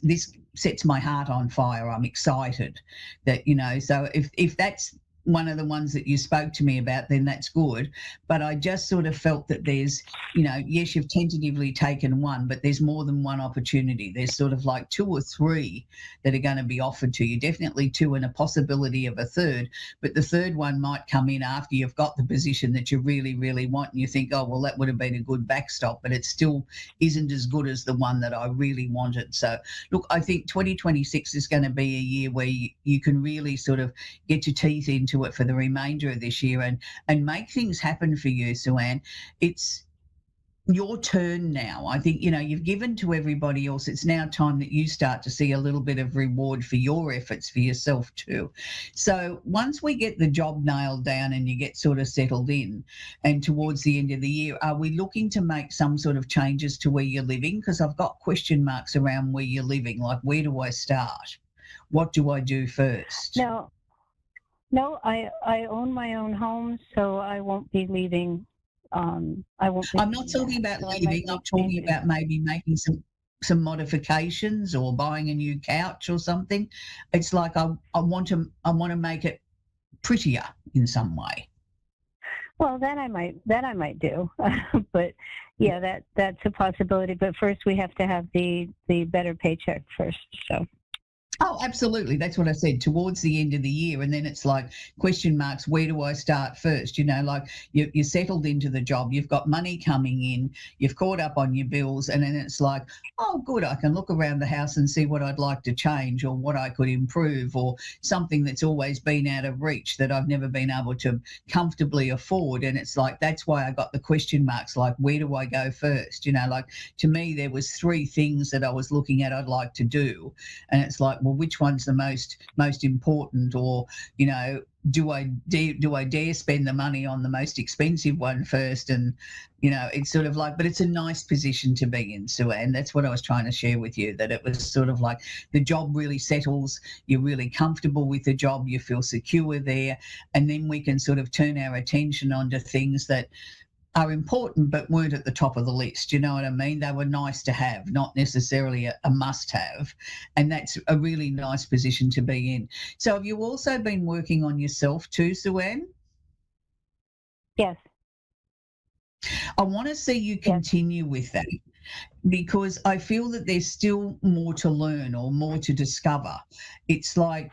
sets my heart on fire. I'm excited that, so if that's one of the ones that you spoke to me about, then that's good. But I just sort of felt that there's, yes, you've tentatively taken one, but there's more than one opportunity. There's sort of like 2 or 3 that are going to be offered to you, definitely 2 and a possibility of a third. But the third one might come in after you've got the position that you really, really want, and you think, oh, well, that would have been a good backstop, but it still isn't as good as the one that I really wanted. So, look, I think 2026 is going to be a year where you can really sort of get your teeth into it for the remainder of this year and make things happen for you, Sue-Ann. It's your turn now. I think, you've given to everybody else. It's now time that you start to see a little bit of reward for your efforts for yourself too. So once we get the job nailed down and you get sort of settled in, and towards the end of the year, are we looking to make some sort of changes to where you're living? Because I've got question marks around where you're living, like where do I start? What do I do first? No, I own my own home, so I won't be leaving. I'm not talking about leaving. I'm talking about maybe making some modifications or buying a new couch or something. It's like I want to make it prettier in some way. Well, that I might do, but yeah, that's a possibility. But first, we have to have the better paycheck first. So. Oh, absolutely. That's what I said, towards the end of the year. And then it's like question marks, where do I start first? Like you're settled into the job, you've got money coming in, you've caught up on your bills, and then it's like, oh, good, I can look around the house and see what I'd like to change or what I could improve, or something that's always been out of reach that I've never been able to comfortably afford. And it's like, that's why I got the question marks, like, where do I go first? Like to me, there was 3 things that I was looking at I'd like to do. And it's like, well, which one's the most important, or do I dare spend the money on the most expensive one first? And it's sort of like, but it's a nice position to be in, Sue-Ann. That's what I was trying to share with you, that it was sort of like the job really settles, you're really comfortable with the job, you feel secure there, and then we can sort of turn our attention onto things that are important but weren't at the top of the list. You know what I mean? They were nice to have, not necessarily a must-have. And that's a really nice position to be in. So have you also been working on yourself too, Sue-Ann? Yes. I want to see you continue with that, because I feel that there's still more to learn or more to discover. It's like,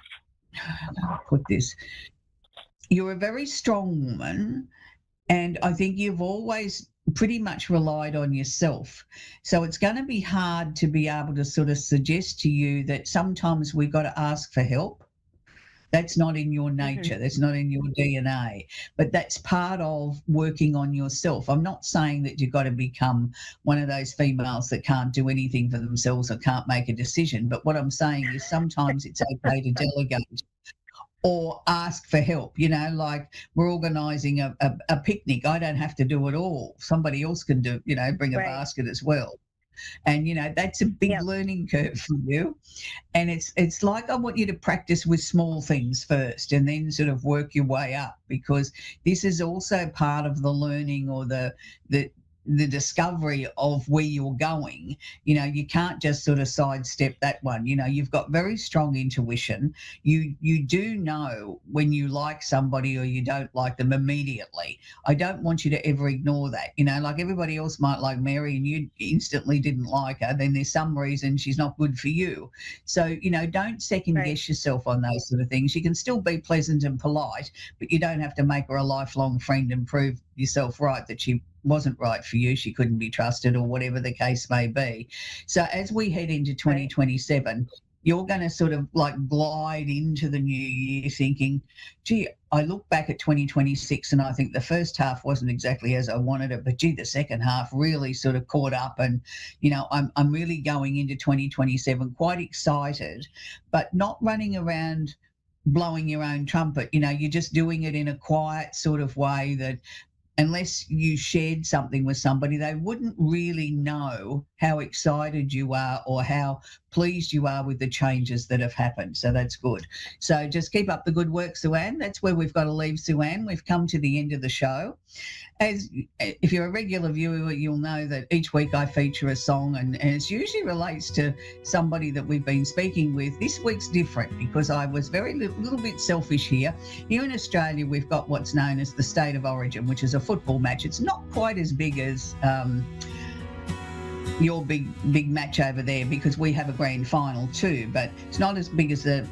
how do I put this? You're a very strong woman, and I think you've always pretty much relied on yourself. So it's going to be hard to be able to sort of suggest to you that sometimes we've got to ask for help. That's not in your nature. That's not in your DNA. But that's part of working on yourself. I'm not saying that you've got to become one of those females that can't do anything for themselves or can't make a decision. But what I'm saying is sometimes it's okay to delegate or ask for help. You know, like we're organising a picnic. I don't have to do it all. Somebody else can do, you know, bring a basket as well. And, you know, that's a big learning curve for you. And it's like I want you to practice with small things first and then sort of work your way up, because this is also part of the learning or the discovery of where you're going. You know, you can't just sort of sidestep that one. You know, you've got very strong intuition. You do know when you like somebody or you don't like them immediately. I don't want you to ever ignore that. You know, like everybody else might like Mary and you instantly didn't like her, then there's some reason she's not good for you. So, you know, don't second guess yourself on those sort of things. You can still be pleasant and polite, but you don't have to make her a lifelong friend and prove yourself right that she wasn't right for you, she couldn't be trusted, or whatever the case may be. So as we head into 2027, you're going to sort of like glide into the new year thinking, gee, I look back at 2026 and I think the first half wasn't exactly as I wanted it, but gee, the second half really sort of caught up, and, you know, I'm really going into 2027 quite excited, but not running around blowing your own trumpet. You know, you're just doing it in a quiet sort of way that unless you shared something with somebody, they wouldn't really know how excited you are or how pleased you are with the changes that have happened. So that's good. So just keep up the good work, Sue-Ann. That's where we've got to leave Sue-Ann. We've come to the end of the show. As if you're a regular viewer, you'll know that each week I feature a song, and it usually relates to somebody that we've been speaking with. This week's different because I was little bit selfish here. Here in Australia, we've got what's known as the State of Origin, which is a football match. It's not quite as big as your big match over there, because we have a grand final too, but it's not as big as the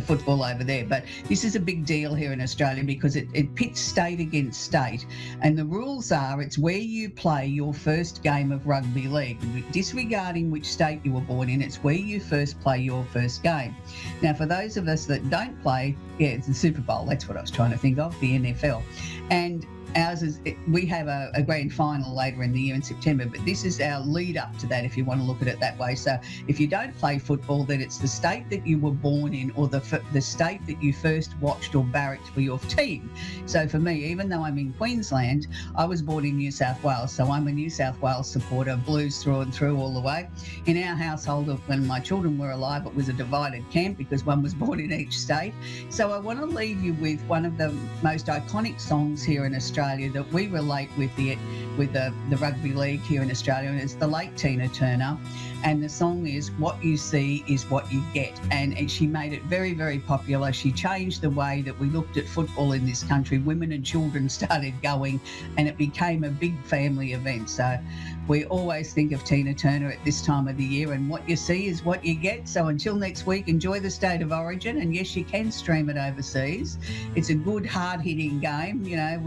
football over there. But this is a big deal here in Australia because it pits state against state, and the rules are it's where you play your first game of rugby league. Disregarding which state you were born in, it's where you first play your first game. Now, for those of us that don't play, it's the Super Bowl. That's what I was trying to think of, the NFL. And ours is, we have a grand final later in the year in September, but this is our lead up to that, if you want to look at it that way. So if you don't play football, then it's the state that you were born in or the state that you first watched or barracked for your team. So for me, even though I'm in Queensland, I was born in New South Wales, so I'm a New South Wales supporter, Blues through and through all the way. In our household, when my children were alive, it was a divided camp because one was born in each state. So I want to leave you with one of the most iconic songs here in Australia that we relate with the rugby league here in Australia, and it's the late Tina Turner, and the song is "What You See Is What You Get," and she made it very, very popular. She changed the way that we looked at football in this country. Women and children started going, and it became a big family event. So we always think of Tina Turner at this time of the year, and what you see is what you get. So until next week, enjoy the State of Origin, and yes, you can stream it overseas. It's a good, hard-hitting game. You know,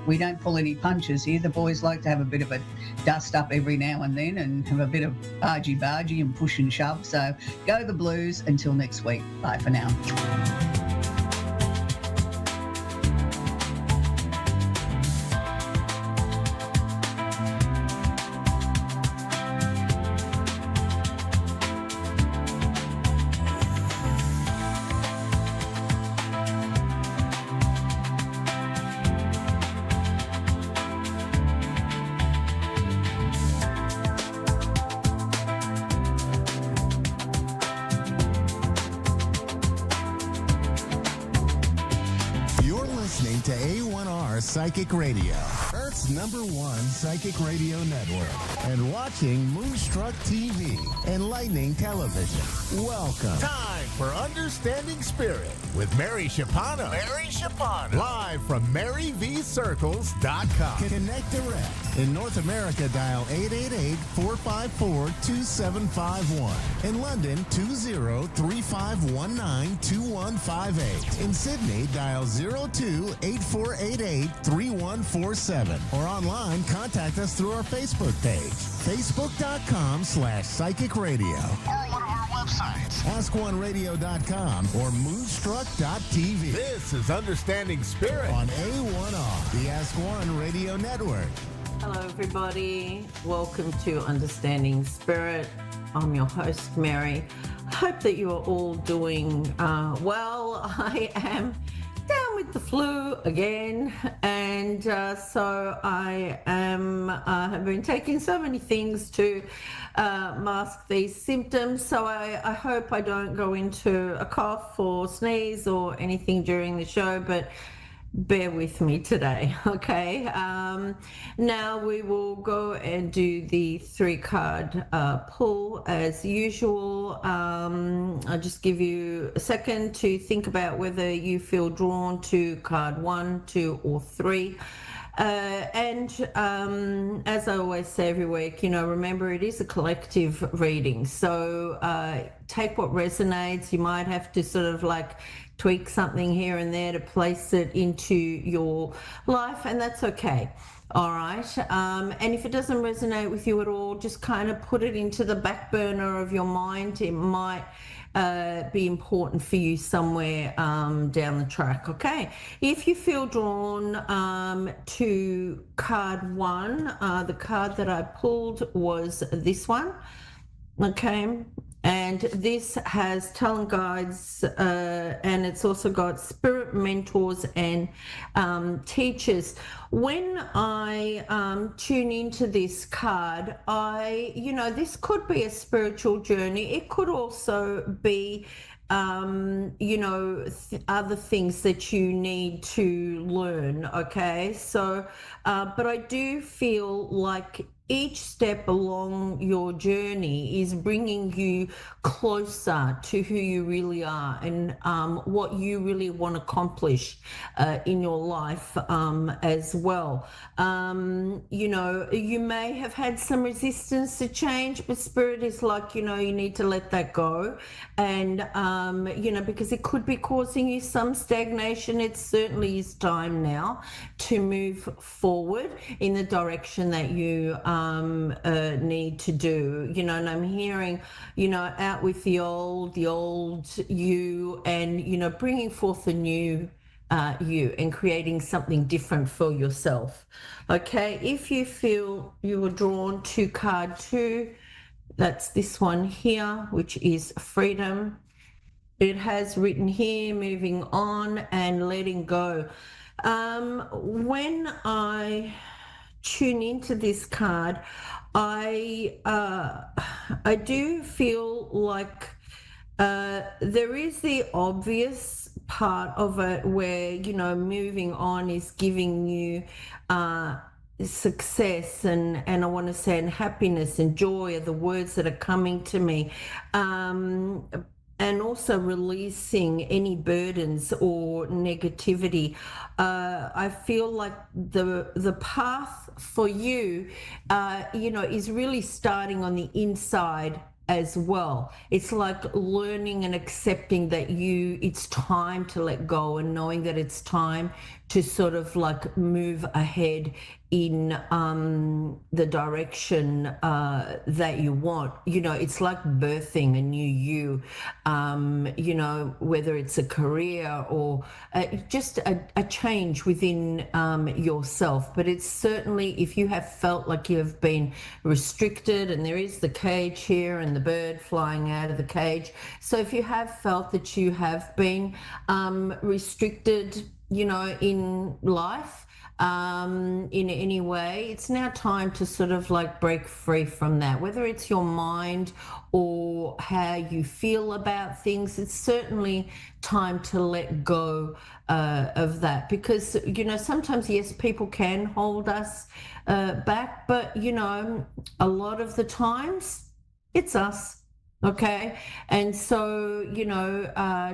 we don't pull any punches here. The boys like to have a bit of a dust up every now and then and have a bit of argy-bargy and push and shove. So go the Blues. Until next week. Bye for now. Listening to A1R Psychic Radio, Earth's #1 psychic radio network, and watching Moonstruck TV and Lightning Television. Welcome. Time for Understanding Spirit with Mary Shapano. Mary Shapano. Live from MaryVCircles.com. Connect direct. In North America, dial 888-454-2751. In London, 20-3519-2158. In Sydney, dial 02-8488-3147. Or online, contact us through our Facebook page, facebook.com/psychic radio. Or one of our websites, askoneradio.com or moonstruck.tv. This is Understanding Spirit on A1R, the Ask One Radio Network. Hello, everybody. Welcome to Understanding Spirit. I'm your host, Mary. I hope that you are all doing well. I am down with the flu again, and so I am have been taking so many things to mask these symptoms. So I hope I don't go into a cough or sneeze or anything during the show, but bear with me today, okay? Now we will go and do the 3-card pull as usual. I'll just give you a second to think about whether you feel drawn to card 1, 2, or 3. And as I always say every week, remember it is a collective reading. So take what resonates. You might have to sort of like tweak something here and there to place it into your life, and that's okay. All right. And if it doesn't resonate with you at all, just kind of put it into the back burner of your mind. It might be important for you somewhere down the track. Okay. If you feel drawn to card 1, the card that I pulled was this one. Okay. And this has talent guides, and it's also got spirit mentors and teachers. When I tune into this card, this could be a spiritual journey. It could also be, other things that you need to learn. Okay. So, but I do feel like each step along your journey is bringing you closer to who you really are and what you really want to accomplish in your life as well. You may have had some resistance to change, but Spirit is like, you need to let that go. And, because it could be causing you some stagnation, it certainly is time now to move forward in the direction that you need to do, and I'm hearing, out with the old you, and, bringing forth a new you and creating something different for yourself. Okay. If you feel you were drawn to card 2, that's this one here, which is freedom. It has written here, moving on and letting go. When I tune into this card, I do feel like there is the obvious part of it where, moving on is giving you success and I want to say and happiness and joy are the words that are coming to me. And also releasing any burdens or negativity. I feel like the path for you, is really starting on the inside as well. It's like learning and accepting that it's time to let go and knowing that it's time to sort of like move ahead in the direction that you want. It's like birthing a new you, whether it's a career or just a change within yourself. But it's certainly, if you have felt like you have been restricted, and there is the cage here and the bird flying out of the cage. So if you have felt that you have been restricted, in life, in any way, it's now time to sort of like break free from that, whether it's your mind or how you feel about things. It's certainly time to let go of that, because sometimes, yes, people can hold us back, but a lot of the times it's us. Okay. And so,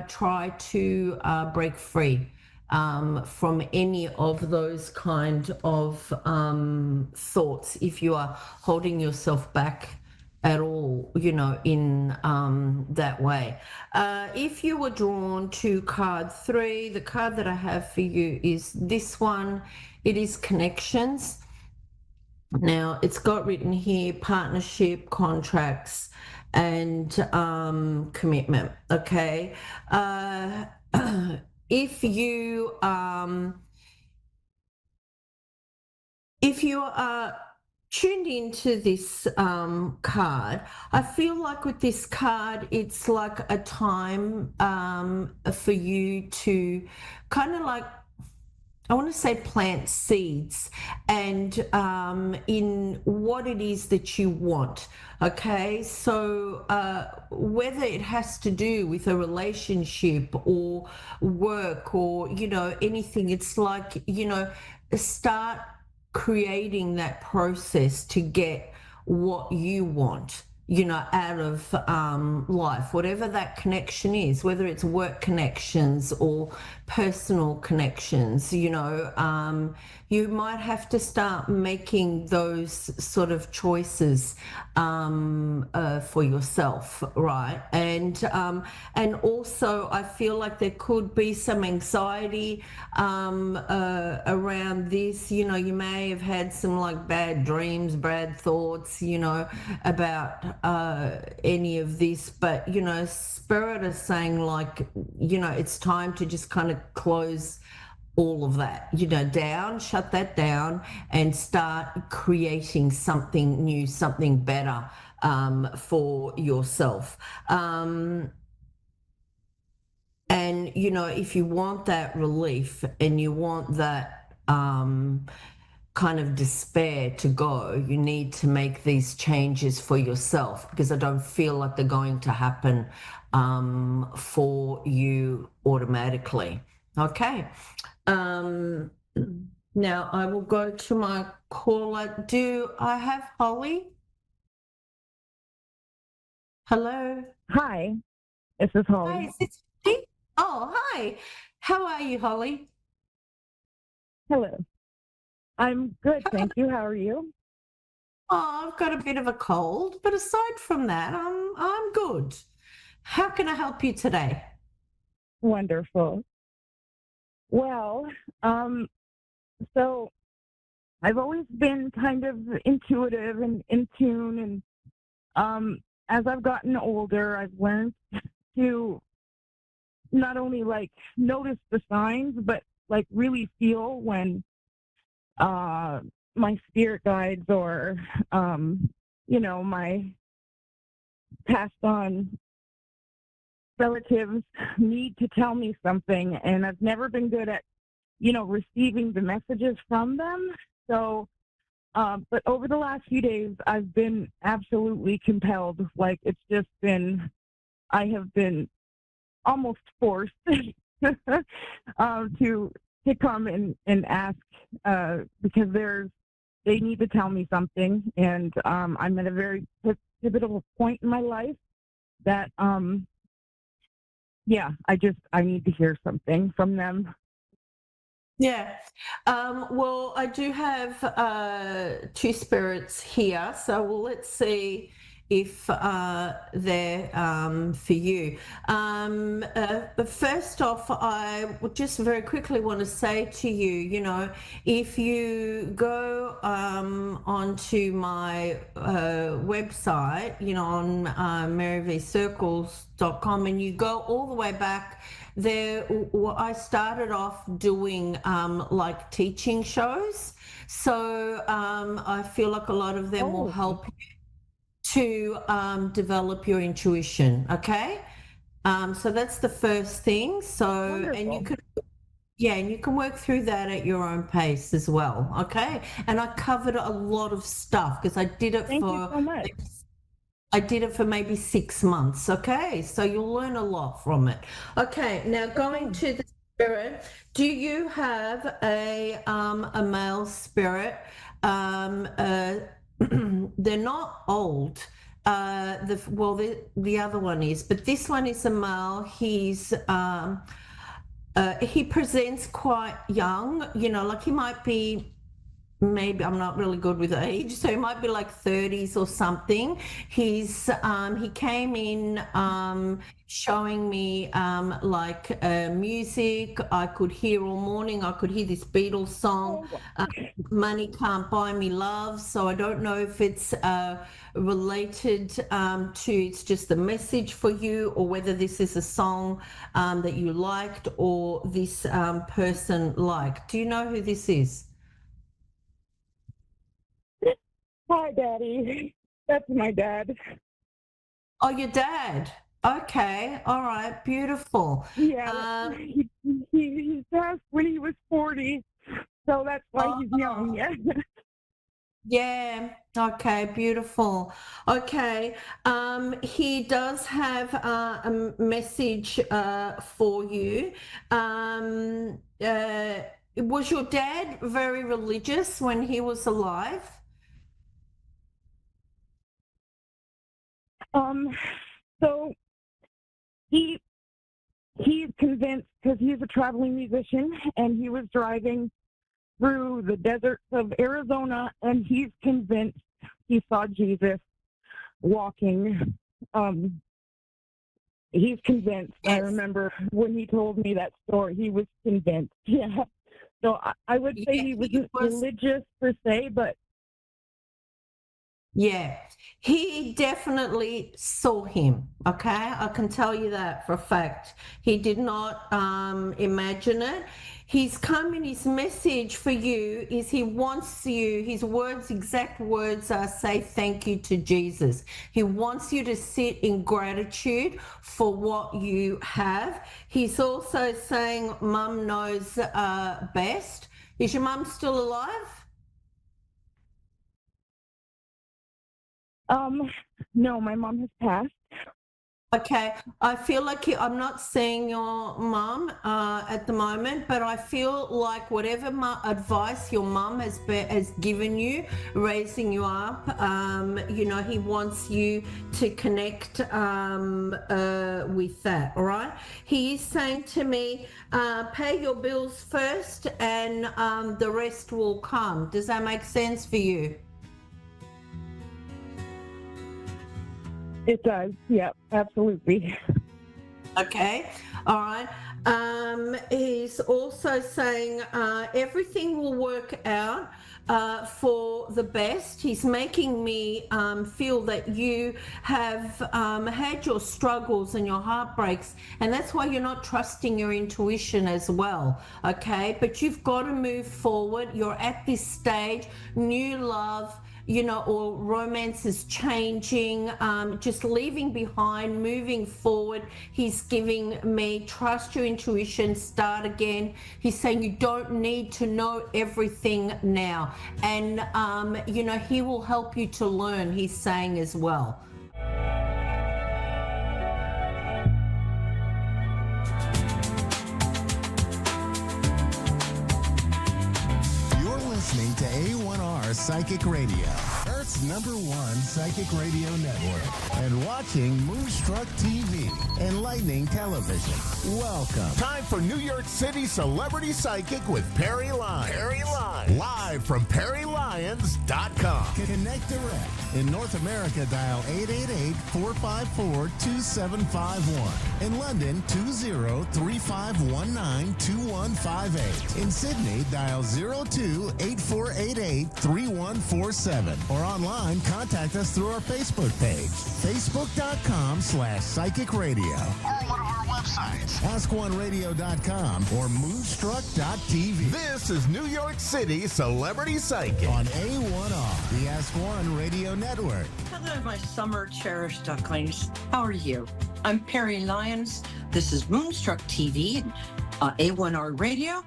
try to break free from any of those kind of thoughts if you are holding yourself back at all, in that way. If you were drawn to card 3, the card that I have for you is this one. It is connections. Now, it's got written here partnership, contracts, and commitment. Okay. If you are tuned into this card, I feel like with this card, it's like a time for you to kind of like, I want to say plant seeds and in what it is that you want. Okay, so whether it has to do with a relationship or work or, anything, it's like, start creating that process to get what you want, out of life, whatever that connection is, whether it's work connections or personal connections, you might have to start making those sort of choices for yourself, right? And also I feel like there could be some anxiety around this. You may have had some like bad dreams, bad thoughts, about any of this, but Spirit is saying like, it's time to just kind of close all of that, down, shut that down, and start creating something new, something better for yourself. And if you want that relief and you want that kind of despair to go, you need to make these changes for yourself, because I don't feel like they're going to happen for you automatically. Okay. Now I will go to my caller. Do I have Holly? Hello. Hi, this is Holly. Hi, is this Holly? Oh, hi. How are you, Holly? Hello. I'm good, thank you. How are you? Oh, I've got a bit of a cold, but aside from that, I'm good. How can I help you today? Wonderful. Well, so I've always been kind of intuitive and in tune, and as I've gotten older, I've learned to not only like notice the signs, but like really feel when my spirit guides or my passed on relatives need to tell me something, and I've never been good at receiving the messages from them. So but over the last few days I've been absolutely compelled, like it's just been, I have been almost forced to come and ask because they need to tell me something, and I'm at a very pivotal point in my life that I need to hear something from them. Yeah. Well, I do have 2 spirits here, so let's see if they're for you. But first off, I would just very quickly want to say to you, if you go onto my website, on maryvcircles.com, and you go all the way back there, I started off doing like teaching shows. So I feel like a lot of them will help you to develop your intuition. Okay. So that's the first thing. So, Wonderful. and you can work through that at your own pace as well. Okay. And I covered a lot of stuff because I did it Thank you so much. I did it for maybe 6 months. Okay. So you'll learn a lot from it. Okay. Now going to the spirit, do you have a male spirit? They're not old. the other one is, but this one is a male. He presents quite young, like he might be, maybe, I'm not really good with age, so he might be like 30s or something. He came in showing me music. I could hear all morning. I could hear this Beatles song, Money Can't Buy Me Love. So I don't know if it's related to, it's just a message for you, or whether this is a song that you liked or this person liked. Do you know who this is? Hi, Daddy. That's my dad. Oh, your dad. Okay. All right. Beautiful. Yeah. He passed when he was 40, so that's why he's young. Yeah. Yeah. Okay. Beautiful. Okay. He does have a message for you. Was your dad very religious when he was alive? So he's convinced, because he's a traveling musician, and he was driving through the deserts of Arizona, and he's convinced he saw Jesus walking. He's convinced. Yes. I remember when he told me that story, he was convinced. Yeah. So I would say he wasn't religious per se, but yeah, he definitely saw him. Okay, I can tell you that for a fact. He did not imagine it. He's come in, his message for you is he wants you, his exact words are, say thank you to Jesus. He wants you to sit in gratitude for what you have. He's also saying Mum knows best. Is your mum still alive? No, my mom has passed. Okay, I feel like I'm not seeing your mum at the moment, but I feel like whatever advice your mum has given you, raising you up, he wants you to connect with that, all right? He is saying to me, pay your bills first and the rest will come. Does that make sense for you? It does. Yeah, absolutely. Okay. All right. He's also saying everything will work out for the best. He's making me feel that you have had your struggles and your heartbreaks, and that's why you're not trusting your intuition as well. Okay. But you've got to move forward. You're at this stage, new love, or romance is changing, just leaving behind, moving forward. He's giving me, trust your intuition, start again. He's saying you don't need to know everything now. And, he will help you to learn, he's saying as well. You're listening to A1R Psychic Radio, Earth's #1 psychic radio network, and watching Moonstruck TV, enlightening television. Welcome. Time for New York City Celebrity Psychic with Perry Lyons. Live from PerryLyons.com. Connect direct. In North America, dial 888-454-2751. In London, 20-3519-2158. In Sydney, dial 02-8488-3147. Or online, contact us through our Facebook page, facebook.com/psychic radio. Or one of our websites, askoneradio.com or moonstruck.tv. This is New York City Celebrity Psychic on A1R, the Ask One Radio Network. Hello, my summer cherished ducklings. How are you? I'm Perry Lyons. This is Moonstruck TV and A1R Radio.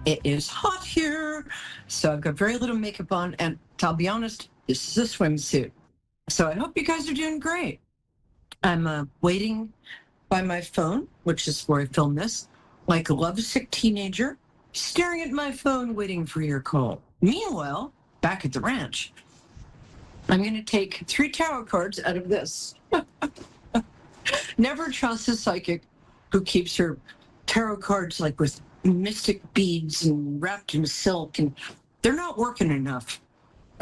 It is hot here, so I've got very little makeup on, and I'll be honest, this is a swimsuit. So I hope you guys are doing great. I'm waiting by my phone, which is where I film this, like a lovesick teenager, staring at my phone waiting for your call. Meanwhile, back at the ranch, I'm going to take 3 tarot cards out of this. Never trust a psychic who keeps her tarot cards like with mystic beads and wrapped in silk, and they're not working enough.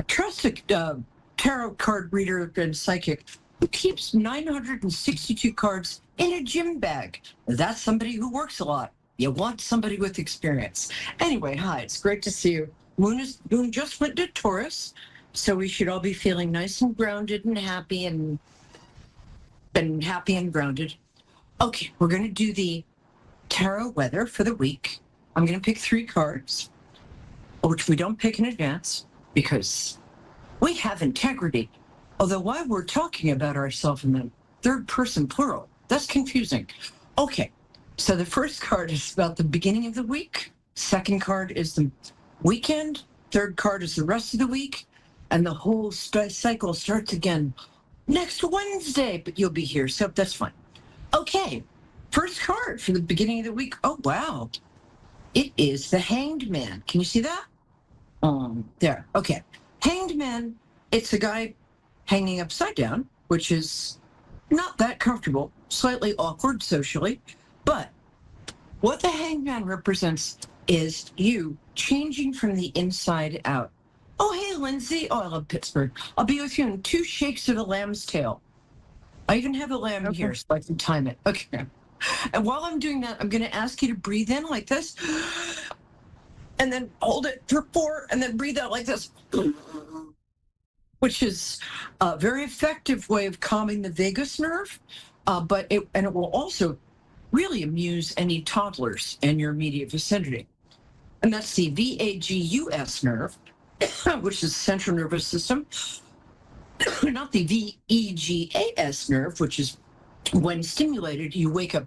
Trust a tarot card reader and psychic who keeps 962 cards in a gym bag. That's somebody who works a lot. You want somebody with experience. Anyway, hi, it's great to see you. Moon just went to Taurus, so we should all be feeling nice and grounded and happy and grounded. Okay, we're going to do the tarot weather for the week. I'm going to pick 3 cards, which we don't pick in advance because we have integrity. Although why we're talking about ourselves in the third person plural, that's confusing. Okay, so the first card is about the beginning of the week. Second card is the weekend. Third card is the rest of the week. And the whole cycle starts again next Wednesday, but you'll be here, so that's fine. Okay, first card for the beginning of the week. Oh, wow. It is the Hanged Man. Can you see that? There. Okay. Hanged Man, it's a guy hanging upside down, which is not that comfortable, slightly awkward socially, but what the Hanged Man represents is you changing from the inside out. Oh, hey, Lindsay. Oh, I love Pittsburgh. I'll be with you in 2 shakes of a lamb's tail. I even have a lamb here, so I can time it. Okay. And while I'm doing that, I'm going to ask you to breathe in like this, and then hold it for 4, and then breathe out like this, which is a very effective way of calming the vagus nerve, but it will also really amuse any toddlers in your immediate vicinity. And that's the vagus nerve, which is central nervous system, not the vagus nerve, which is when stimulated, you wake up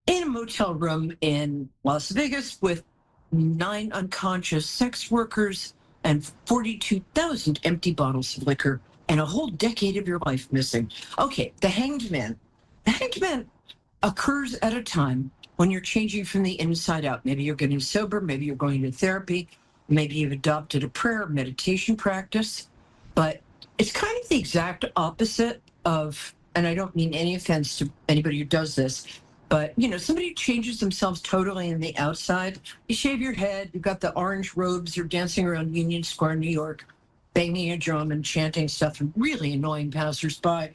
in a motel room in Las Vegas with 9 unconscious sex workers and 42,000 empty bottles of liquor and a whole decade of your life missing. Okay, the Hanged Man. The Hanged Man occurs at a time when you're changing from the inside out. Maybe you're getting sober, maybe you're going to therapy, maybe you've adopted a prayer meditation practice, but it's kind of the exact opposite of, and I don't mean any offense to anybody who does this, but, you know, somebody who changes themselves totally in the outside, you shave your head, you've got the orange robes, you're dancing around Union Square, New York, banging a drum and chanting stuff and really annoying passersby,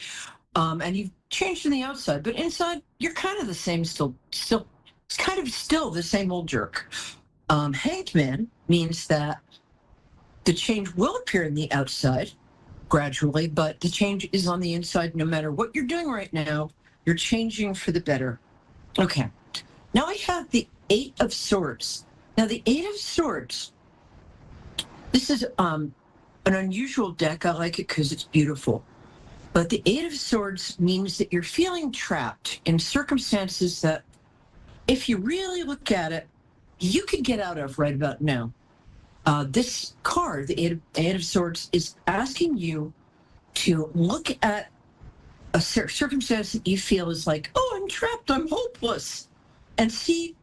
and you've changed in the outside, but inside, you're kind of the same still, it's kind of still the same old jerk. Hanged Man means that the change will appear in the outside, gradually, but the change is on the inside. No matter what you're doing right now, you're changing for the better. Okay, now I have the 8 of Swords. Now the 8 of Swords, this is an unusual deck. I like it because it's beautiful. But the 8 of Swords means that you're feeling trapped in circumstances that, if you really look at it, you could get out of right about now. This card, the 8 of Swords, is asking you to look at a circumstance that you feel is like, oh, I'm trapped, I'm hopeless, and see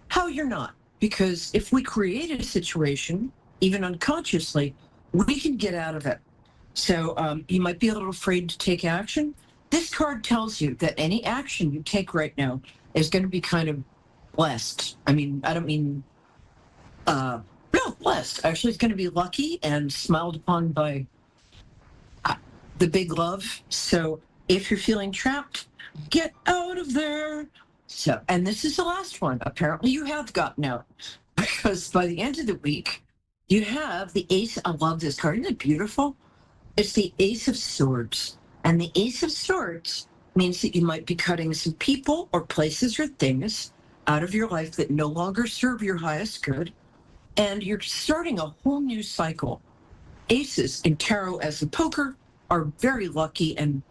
how you're not. Because if we create a situation, even unconsciously, we can get out of it. So you might be a little afraid to take action. This card tells you that any action you take right now is going to be kind of blessed. I mean, I don't mean... no, blessed. Actually, it's going to be lucky and smiled upon by the big love. So if you're feeling trapped, get out of there. So, and this is the last one. Apparently you have gotten out, because by the end of the week, you have the Ace. I love this card. Isn't it beautiful? It's the Ace of Swords. And the Ace of Swords means that you might be cutting some people or places or things out of your life that no longer serve your highest good. And you're starting a whole new cycle. Aces in tarot as in poker are very lucky and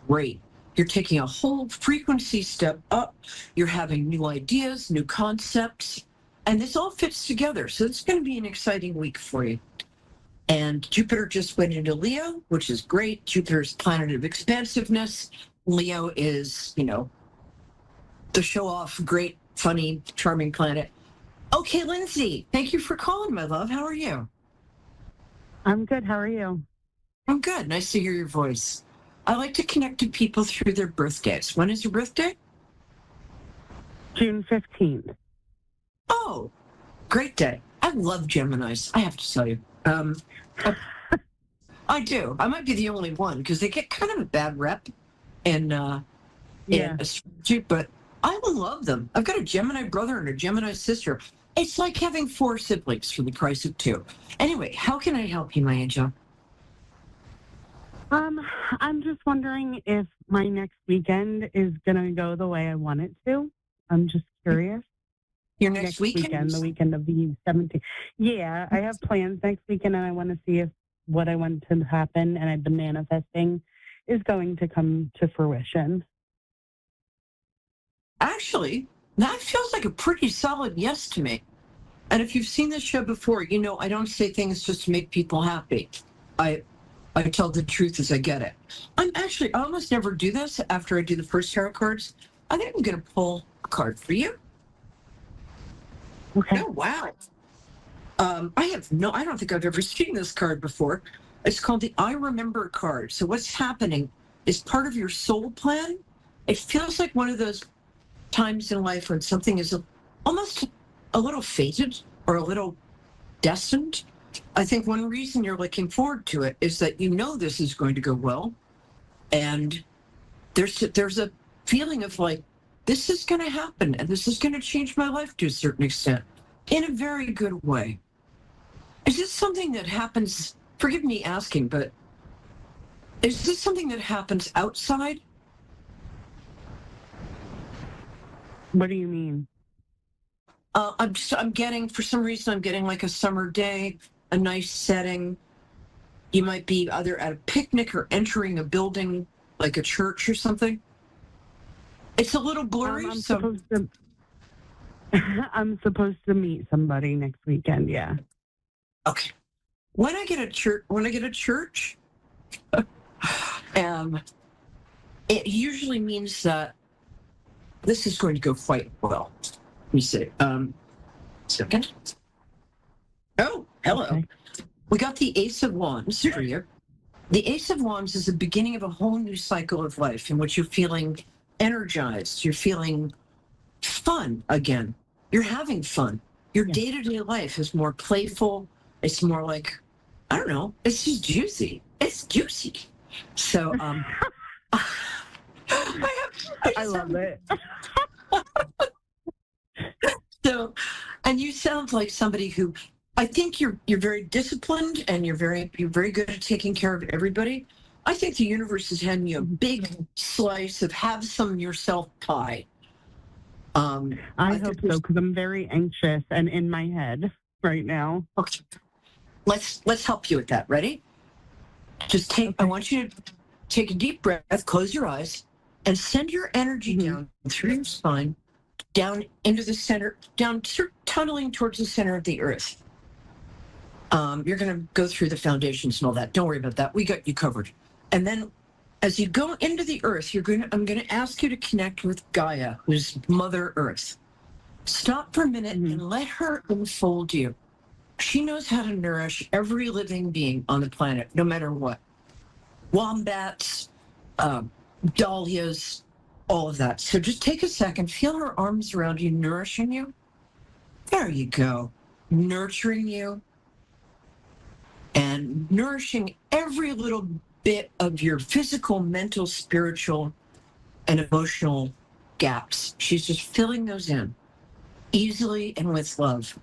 great. You're taking a whole frequency step up. You're having new ideas, new concepts, and this all fits together. So it's going to be an exciting week for you. And Jupiter just went into Leo, which is great. Jupiter's planet of expansiveness. Leo is, you know, the show-off, great, funny, charming planet. Okay, Lindsay, thank you for calling, my love. How are you? I'm good. How are you? I'm good. Nice to hear your voice. I like to connect to people through their birthdays. When is your birthday? June 15th. Oh, great day. I love Geminis, I have to tell you. I do. I might be the only one because they get kind of a bad rep in astrology, but I love them. I've got a Gemini brother and a Gemini sister. It's like having 4 siblings for the price of 2. Anyway, how can I help you, my angel? I'm just wondering if my next weekend is gonna go the way I want it to. I'm just curious. Your next weekend? The weekend of the 17th. Yeah, I have plans next weekend, and I want to see if what I want to happen and I've been manifesting is going to come to fruition. Actually, that feels like a pretty solid yes to me. And if you've seen this show before, you know I don't say things just to make people happy. I tell the truth as I get it. I almost never do this after I do the first tarot cards. I think I'm going to pull a card for you. Okay. Oh, wow. I don't think I've ever seen this card before. It's called the I Remember card. So what's happening is part of your soul plan. It feels like one of those times in life when something is almost a little fated or a little destined. I think one reason you're looking forward to it is that you know this is going to go well. And there's a feeling of like, this is going to happen and this is going to change my life to a certain extent in a very good way. Is this something that happens, forgive me asking, but is this something that happens outside? What do you mean? I'm getting, for some reason, I'm getting like a summer day, a nice setting. You might be either at a picnic or entering a building, like a church or something. It's a little blurry. I'm supposed to meet somebody next weekend. Yeah. Okay. When I get a church, it usually means that this is going to go quite well. Let me see. Second. Oh, hello. Okay. We got the Ace of Wands for you. The Ace of Wands is the beginning of a whole new cycle of life in which you're feeling energized. You're feeling fun again. You're having fun. Your day-to-day life is more playful. It's more like, I don't know, it's just juicy. It's juicy. So, I love it. So, and you sound like somebody who, I think you're very disciplined and you're very good at taking care of everybody. I think the universe is handing you a big slice of have some yourself pie. I hope so, because I'm very anxious and in my head right now. Okay. Let's help you with that. Ready? Just take. Okay. I want you to take a deep breath, close your eyes, and send your energy down through your spine, down into the center, down tunneling towards the center of the earth. You're going to go through the foundations and all that. Don't worry about that. We got you covered. And then, as you go into the earth, I'm going to ask you to connect with Gaia, who's Mother Earth. Stop for a minute and let her enfold you. She knows how to nourish every living being on the planet, no matter what. Wombats, dahlias, all of that. So just take a second, feel her arms around you, nourishing you. There you go. Nurturing you and nourishing every little bit of your physical, mental, spiritual, and emotional gaps. She's just filling those in easily and with love.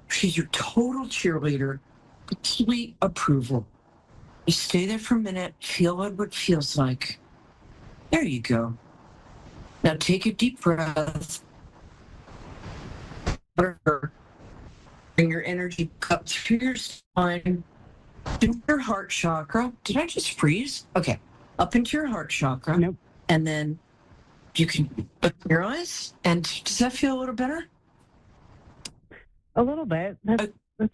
She's your total cheerleader, complete approval. You stay there for a minute, feel what it feels like. There you go. Now take a deep breath. Bring your energy up through your spine, into your heart chakra. Did I just freeze? Okay. Up into your heart chakra. Nope. And then you can open your eyes. And does that feel a little better? A little bit. That's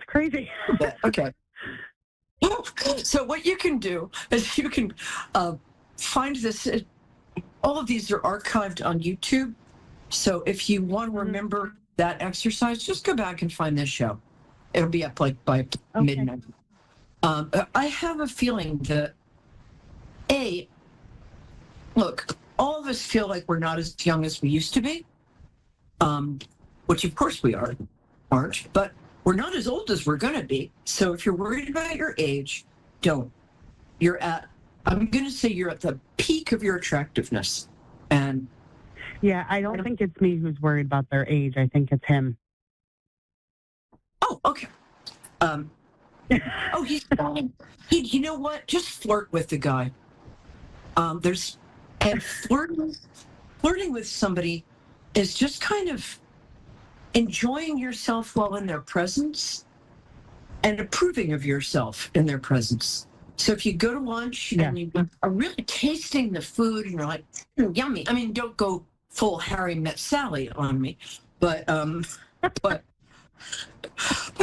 crazy. Okay. So what you can do is you can find this. All of these are archived on YouTube. So if you want to remember that exercise, just go back and find this show. It'll be up like by midnight. I have a feeling that Look, all of us feel like we're not as young as we used to be, which of course we aren't, but we're not as old as we're going to be. So if you're worried about your age, don't. I'm going to say you're at the peak of your attractiveness. And yeah, I don't think it's me who's worried about their age. I think it's him. Oh, okay. He's fine. You know what? Just flirt with the guy. Flirting with somebody is just kind of enjoying yourself while in their presence and approving of yourself in their presence. So if you go to lunch and you are really tasting the food and you're like, yummy. I mean, don't go full Harry Met Sally on me, but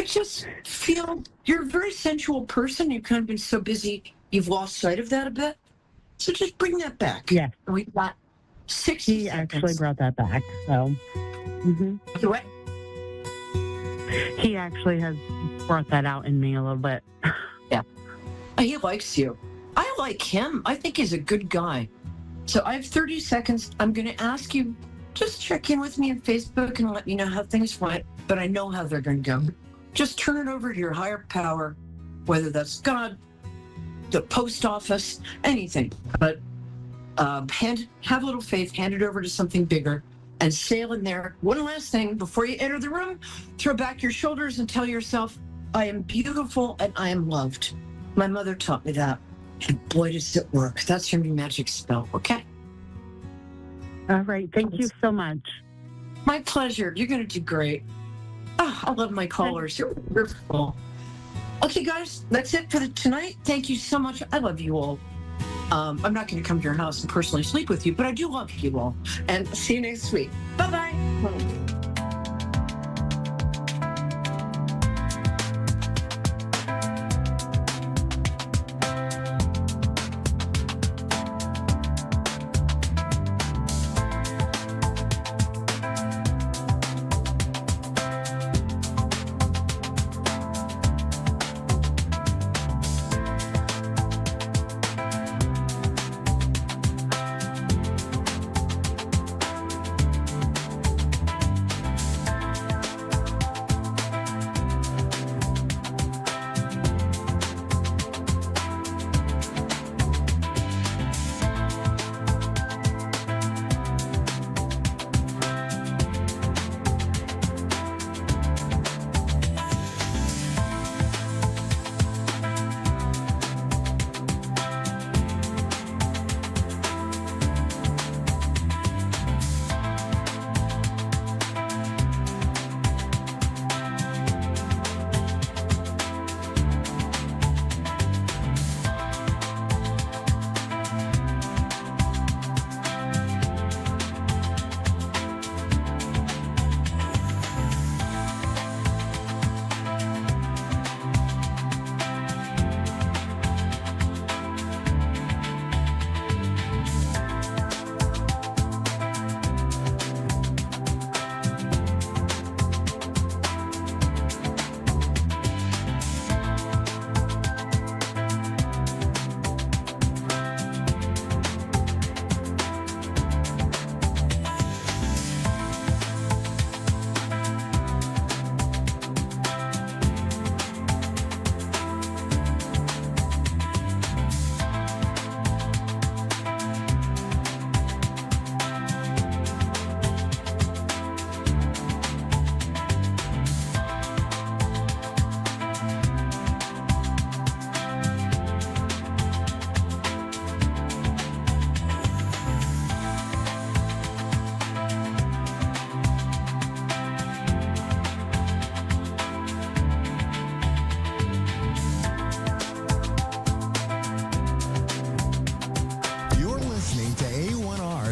just feel you're a very sensual person. You've kind of been so busy, you've lost sight of that a bit. So just bring that back. Yeah. We've got 60 He seconds. actually brought that back, so. What? He actually has brought that out in me a little bit. Yeah. He likes you. I like him. I think he's a good guy. So I have 30 seconds. I'm going to ask you, just check in with me on Facebook and let me know how things went, but I know how they're going to go. Just turn it over to your higher power, whether that's God, the post office, anything. But have a little faith, hand it over to something bigger, and sail in there. One last thing, before you enter the room, throw back your shoulders and tell yourself, I am beautiful and I am loved. My mother taught me that. And boy, does it work. That's your new magic spell, okay? All right. Thank you so much. My pleasure. You're going to do great. Oh, I love my callers. You're wonderful. Okay, guys, that's it for tonight. Thank you so much. I love you all. I'm not going to come to your house and personally sleep with you, but I do love you all. And see you next week. Bye-bye.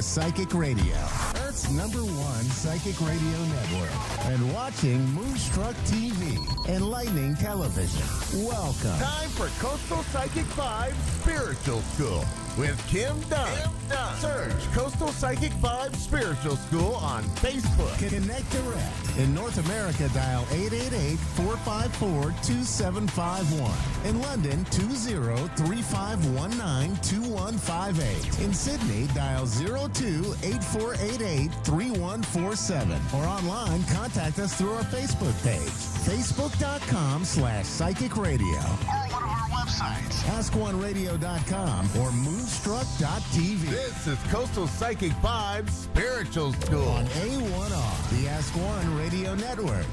Psychic Radio, Earth's #1 psychic radio network, and watching Moonstruck TV, enlightening television. Welcome. Time for Coastal Psychic 5 Spiritual School. with Kim Dunn. Search Coastal Psychic Vibes Spiritual School on Facebook. Connect direct. In North America, dial 888-454-2751. In London, 20-3519-2158. In Sydney, dial 02-8488-3147. Or online, contact us through our Facebook page, facebook.com/psychic radio. Or one of our websites, askoneradio.com or moonstruck.tv. This is Coastal Psychic Vibes Spiritual School on A1R, the Ask One Radio Network.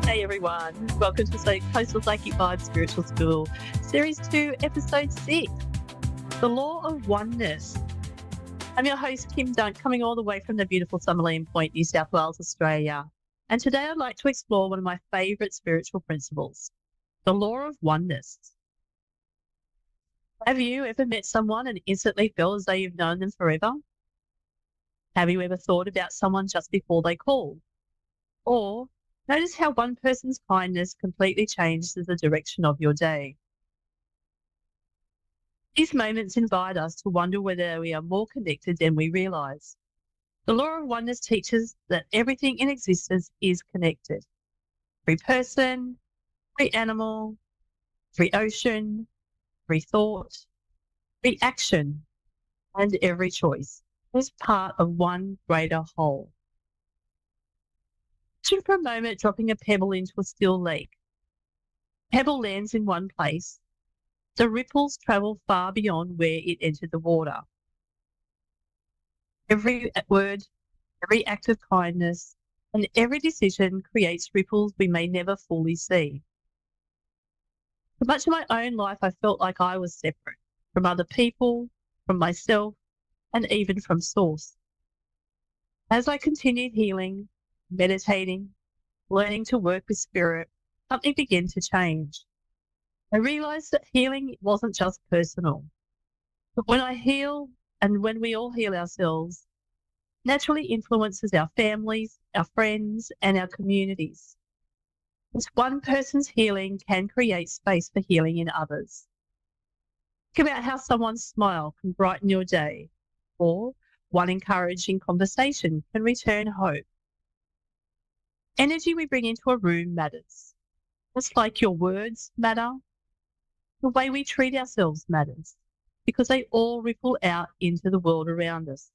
Hey everyone, welcome to Coastal Psychic Vibes Spiritual School, Series 2, Episode 6, The Law of Oneness. I'm your host, Kim Dunn, coming all the way from the beautiful Summerland Point, New South Wales, Australia. And today I'd like to explore one of my favourite spiritual principles, the law of oneness. Have you ever met someone and instantly felt as though you've known them forever? Have you ever thought about someone just before they called? Or notice how one person's kindness completely changes the direction of your day? These moments invite us to wonder whether we are more connected than we realise. The law of oneness teaches that everything in existence is connected. Every person, every animal, every ocean, every thought, every action, and every choice is part of one greater whole. Imagine for a moment dropping a pebble into a still lake. Pebble lands in one place. The ripples travel far beyond where it entered the water. Every word, every act of kindness, and every decision creates ripples we may never fully see. For much of my own life, I felt like I was separate from other people, from myself, and even from Source. As I continued healing, meditating, learning to work with spirit, something began to change. I realized that healing wasn't just personal. But when I heal, and when we all heal ourselves, naturally influences our families, our friends, and our communities. As one person's healing can create space for healing in others. Think about how someone's smile can brighten your day, or one encouraging conversation can return hope. Energy we bring into a room matters. Just like your words matter, the way we treat ourselves matters, because they all ripple out into the world around us.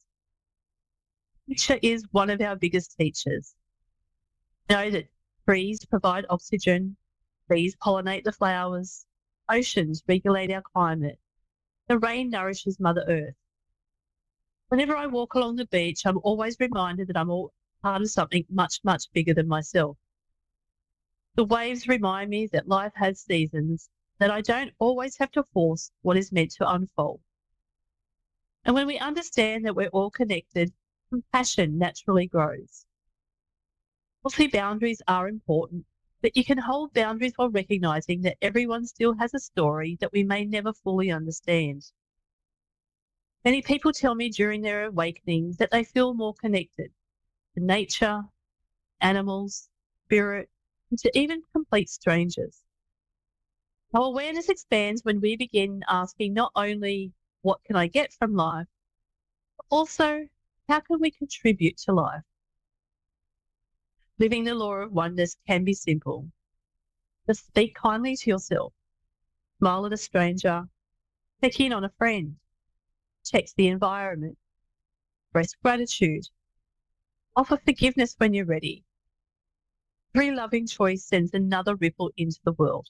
Nature is one of our biggest teachers. Know that trees provide oxygen, bees pollinate the flowers, oceans regulate our climate, the rain nourishes Mother Earth. Whenever I walk along the beach, I'm always reminded that I'm all part of something much, much bigger than myself. The waves remind me that life has seasons, that I don't always have to force what is meant to unfold. And when we understand that we're all connected, compassion naturally grows. Healthy boundaries are important, but you can hold boundaries while recognizing that everyone still has a story that we may never fully understand. Many people tell me during their awakenings that they feel more connected to nature, animals, spirit, and to even complete strangers. Our awareness expands when we begin asking not only what can I get from life, but also how can we contribute to life? Living the law of oneness can be simple. Just speak kindly to yourself, smile at a stranger, check in on a friend, check the environment, express gratitude, offer forgiveness when you're ready. Every loving choice sends another ripple into the world.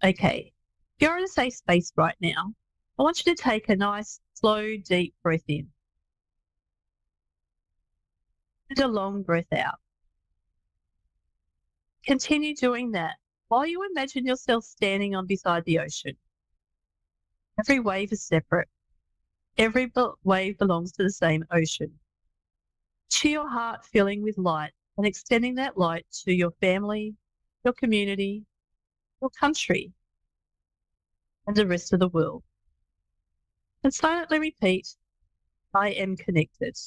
Okay, if you're in a safe space right now, I want you to take a nice, slow, deep breath in. And a long breath out. Continue doing that while you imagine yourself standing on beside the ocean. Every wave is separate. Every wave belongs to the same ocean. Cheer your heart filling with light and extending that light to your family, your community, your country, and the rest of the world. And silently repeat, I am connected.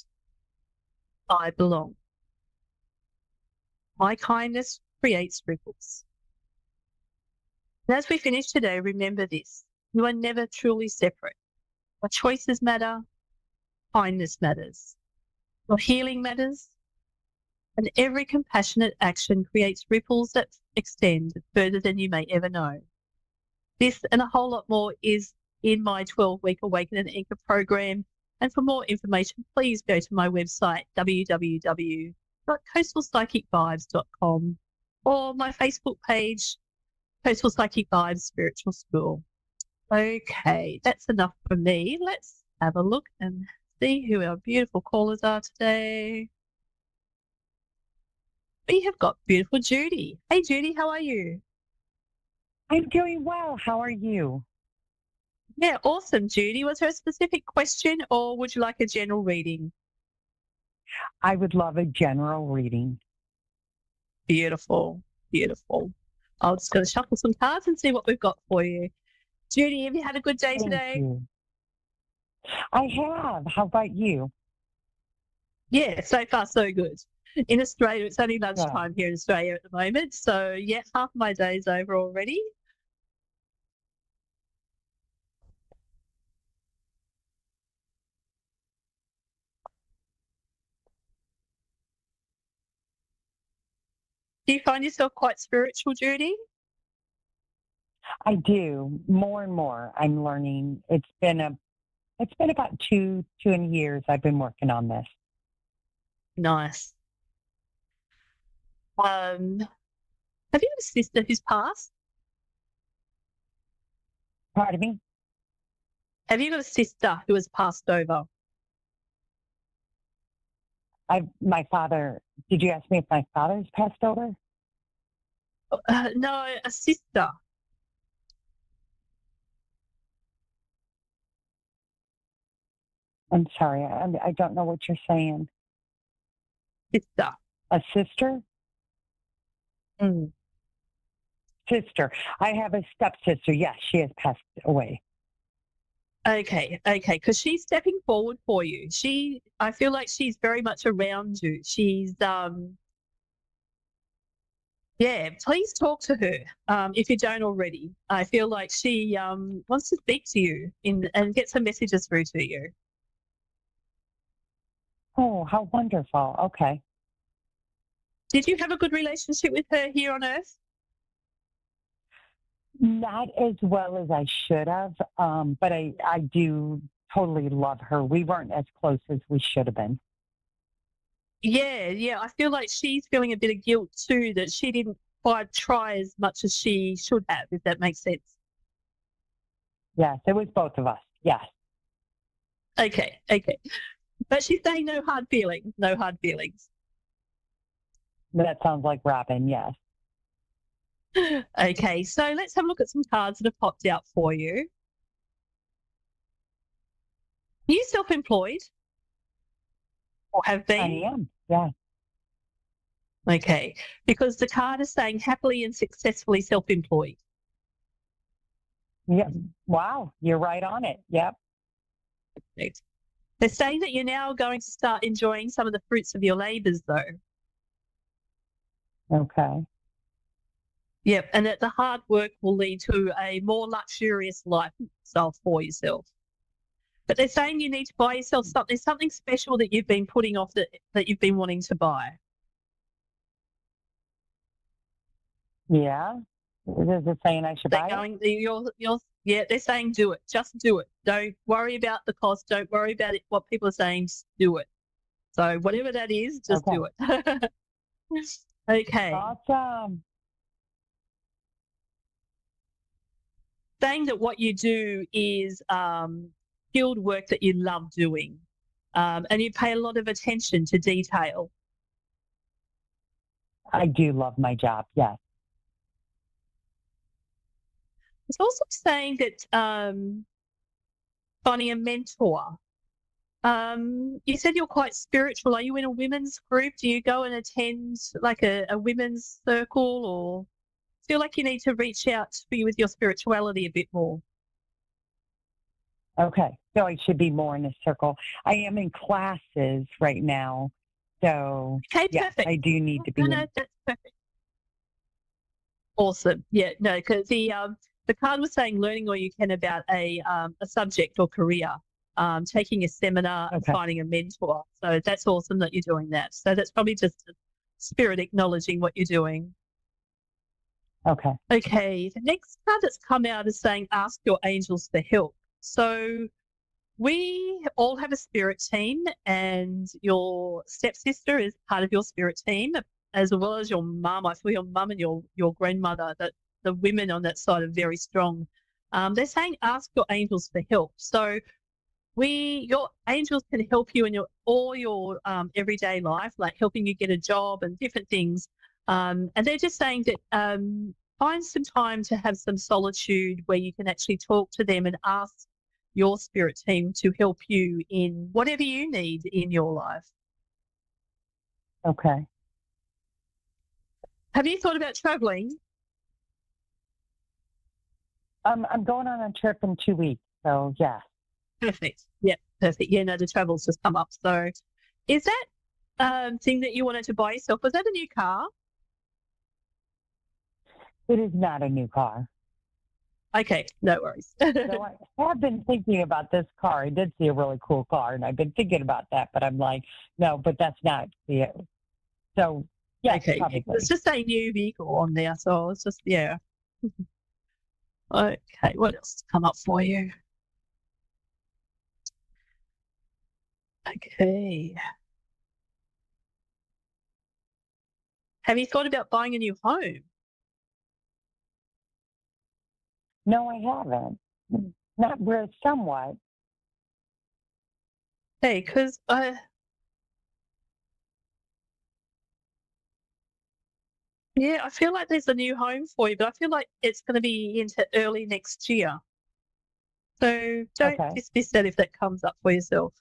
I belong. My kindness creates ripples. And as we finish today, remember this. You are never truly separate. Your choices matter. Kindness matters. Your healing matters. And every compassionate action creates ripples that extend further than you may ever know. This and a whole lot more is in my 12-week Awaken and Anchor program. And for more information, please go to my website, www.coastalpsychicvibes.com, or my Facebook page, Coastal Psychic Vibes Spiritual School. Okay, that's enough for me. Let's have a look and see who our beautiful callers are today. We have got beautiful Judy. Hey, Judy, how are you? I'm doing well. How are you? Yeah, awesome, Judy. Was there a specific question or would you like a general reading? I would love a general reading. Beautiful, beautiful. I'm just going to shuffle some cards and see what we've got for you. Judy, have you had a good day today? Thank you. I have. How about you? Yeah, so far so good. In Australia, it's only lunchtime here in Australia at the moment. So, yeah, half my day's over already. Do you find yourself quite spiritual, Judy? I do. More and more I'm learning. It's been about two years I've been working on this. Nice. Have you got a sister who's passed? Pardon me? Have you got a sister who has passed over? My father, did you ask me if my father's passed over? No, a sister. I'm sorry, I don't know what you're saying. Sister. A sister? Mm. Sister. I have a stepsister. Yes, she has passed away. Okay, because she's stepping forward for you. I feel like she's very much around you. She's, yeah, please talk to her if you don't already. I feel like she wants to speak to you and get some messages through to you. Oh, how wonderful. Okay. Did you have a good relationship with her here on Earth? Not as well as I should have, but I do totally love her. We weren't as close as we should have been. Yeah. I feel like she's feeling a bit of guilt too that she didn't quite try as much as she should have, if that makes sense. Yes, it was both of us. Yes. Okay. But she's saying no hard feelings, no hard feelings. That sounds like Robin, yes. Okay, so let's have a look at some cards that have popped out for you. Are you self-employed? Or have been? I am, yeah. Okay, because the card is saying happily and successfully self-employed. Yep. Wow, you're right on it. Yep. Perfect. They're saying that you're now going to start enjoying some of the fruits of your labours, though. Okay. Yep, and that the hard work will lead to a more luxurious lifestyle for yourself. But they're saying you need to buy yourself something special that you've been putting off that you've been wanting to buy. Yeah. Is it saying I should buy it? Yeah, they're saying do it. Just do it. Don't worry about the cost. Don't worry about it. What people are saying, just do it. So whatever that is, just do it. Okay. Awesome. Saying that what you do is skilled work that you love doing, and you pay a lot of attention to detail. I do love my job, yes. It's also saying that finding a mentor. You said you're quite spiritual. Are you in a women's group? Do you go and attend like a women's circle, or feel like you need to reach out with your spirituality a bit more? Okay, so I should be more in a circle. I am in classes right now, so okay, yes, perfect. I do need to be. No, that's perfect. Awesome. Yeah, no, because the card was saying learning all you can about a subject or career, taking a seminar and finding a mentor. So that's awesome that you're doing that. So that's probably just spirit acknowledging what you're doing. Okay. Okay, the next card that's come out is saying ask your angels for help. So we all have a spirit team, and your stepsister is part of your spirit team, as well as your mum. I feel your mum and your grandmother, that the women on that side are very strong. They're saying ask your angels for help. So your angels can help you in your everyday life, like helping you get a job and different things. And they're just saying that find some time to have some solitude where you can actually talk to them and ask your spirit team to help you in whatever you need in your life. Okay. Have you thought about traveling? I'm going on a trip in 2 weeks, so yeah. Perfect. Yeah, perfect. Yeah, no, the travel's just come up. So is that thing that you wanted to buy yourself, was that a new car? It is not a new car. Okay, no worries. So I have been thinking about this car. I did see a really cool car, and I've been thinking about that, but I'm like, no, but that's not it. So, yeah, Okay, probably. it's just a new vehicle on there, so it's just, yeah. Okay, what else has come up for you? Okay. Have you thought about buying a new home? No, I haven't. Not really, somewhat. Hey, because yeah, I feel like there's a new home for you, but I feel like it's going to be into early next year. So don't dismiss that if that comes up for yourself.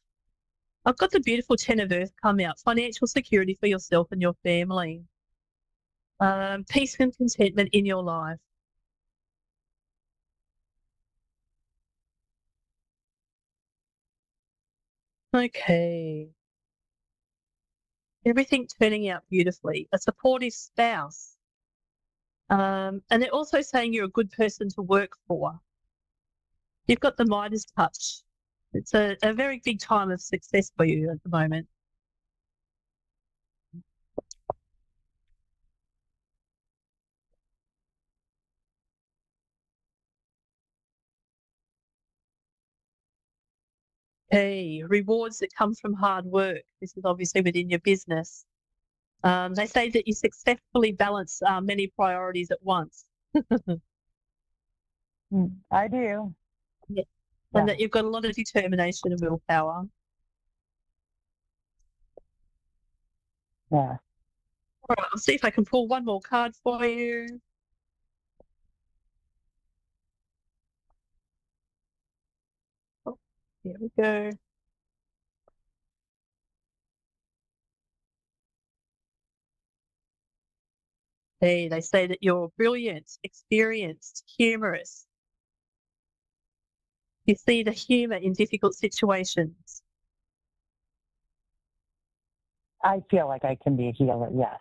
I've got the beautiful Ten of Earth come out, financial security for yourself and your family. Peace and contentment in your life. Okay. Everything turning out beautifully. A supportive spouse. And they're also saying you're a good person to work for. You've got the Midas touch. It's a very big time of success for you at the moment. Okay, rewards that come from hard work. This is obviously within your business. They say that you successfully balance many priorities at once. I do. Yeah. And that you've got a lot of determination and willpower. Yeah. All right, I'll see if I can pull one more card for you. Oh, here we go. Hey, they say that you're brilliant, experienced, humorous. You see the humour in difficult situations. I feel like I can be a healer, yes.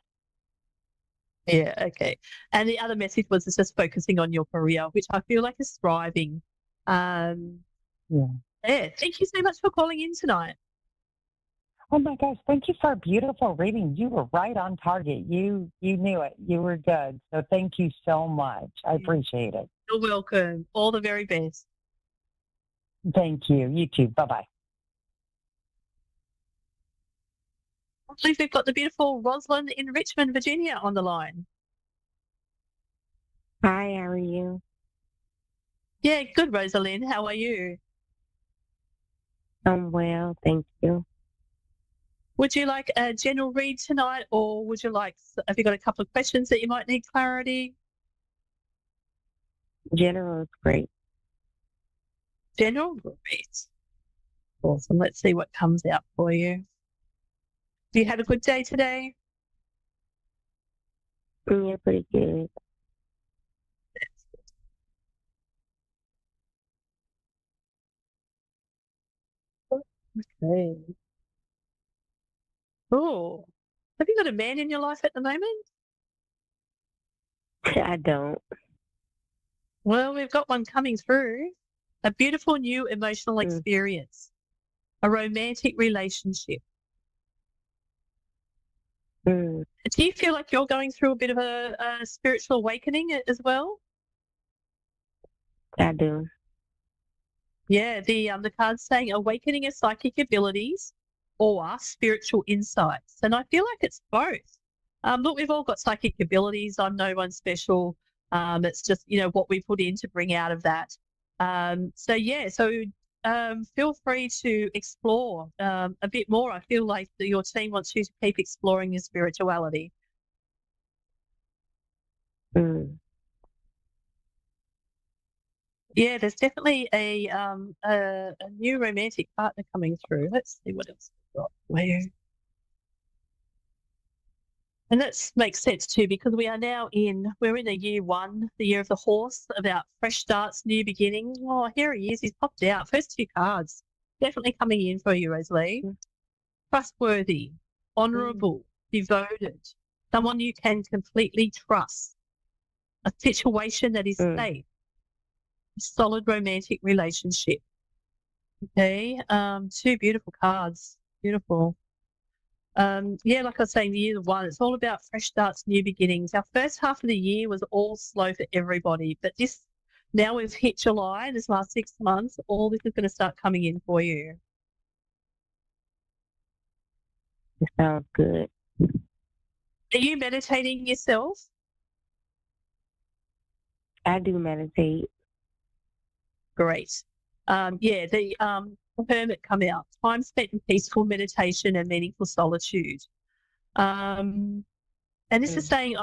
Yeah, okay. And the other message was it's just focusing on your career, which I feel like is thriving. Yeah. Thank you so much for calling in tonight. Oh my gosh, thank you for a beautiful reading. You were right on target. You knew it. You were good. So thank you so much. I appreciate it. You're welcome. All the very best. Thank you. You too. Bye-bye. I believe we've got the beautiful Rosalind in Richmond, Virginia on the line. Hi, how are you? Yeah, good, Rosalind. How are you? I'm well, thank you. Would you like a general read tonight, or would you like, have you got a couple of questions that you might need clarity? General is great. General? Great. Awesome. Let's see what comes out for you. Do you have a good day today? Yeah, pretty good. Okay. Oh, have you got a man in your life at the moment? I don't. Well, we've got one coming through. A beautiful new emotional experience. A romantic relationship. Mm, Do you feel like you're going through a bit of a spiritual awakening as well? I do. Yeah, the card's saying awakening of psychic abilities or spiritual insights. And I feel like it's both. Look, we've all got psychic abilities. I'm no one special. It's just, what we put in to bring out of that. Feel free to explore a bit more. I feel like your team wants you to keep exploring your spirituality. Mm, Yeah, there's definitely a new romantic partner coming through. Let's see what else we've got. And that makes sense too, because we're in a year one, the year of the horse, about fresh starts, new beginnings. Oh, here he is. He's popped out. First two cards definitely coming in for you, Rosalie. Trustworthy, honourable, devoted, someone you can completely trust, a situation that is safe, a solid romantic relationship. Okay, two beautiful cards. Beautiful. Like I was saying, the year one, it's all about fresh starts, new beginnings. Our first half of the year was all slow for everybody, but now we've hit July, this last 6 months, all this is going to start coming in for you. it sounds good. Are you meditating yourself? I do meditate. Great. The hermit come out. Time spent in peaceful meditation and meaningful solitude. And this is saying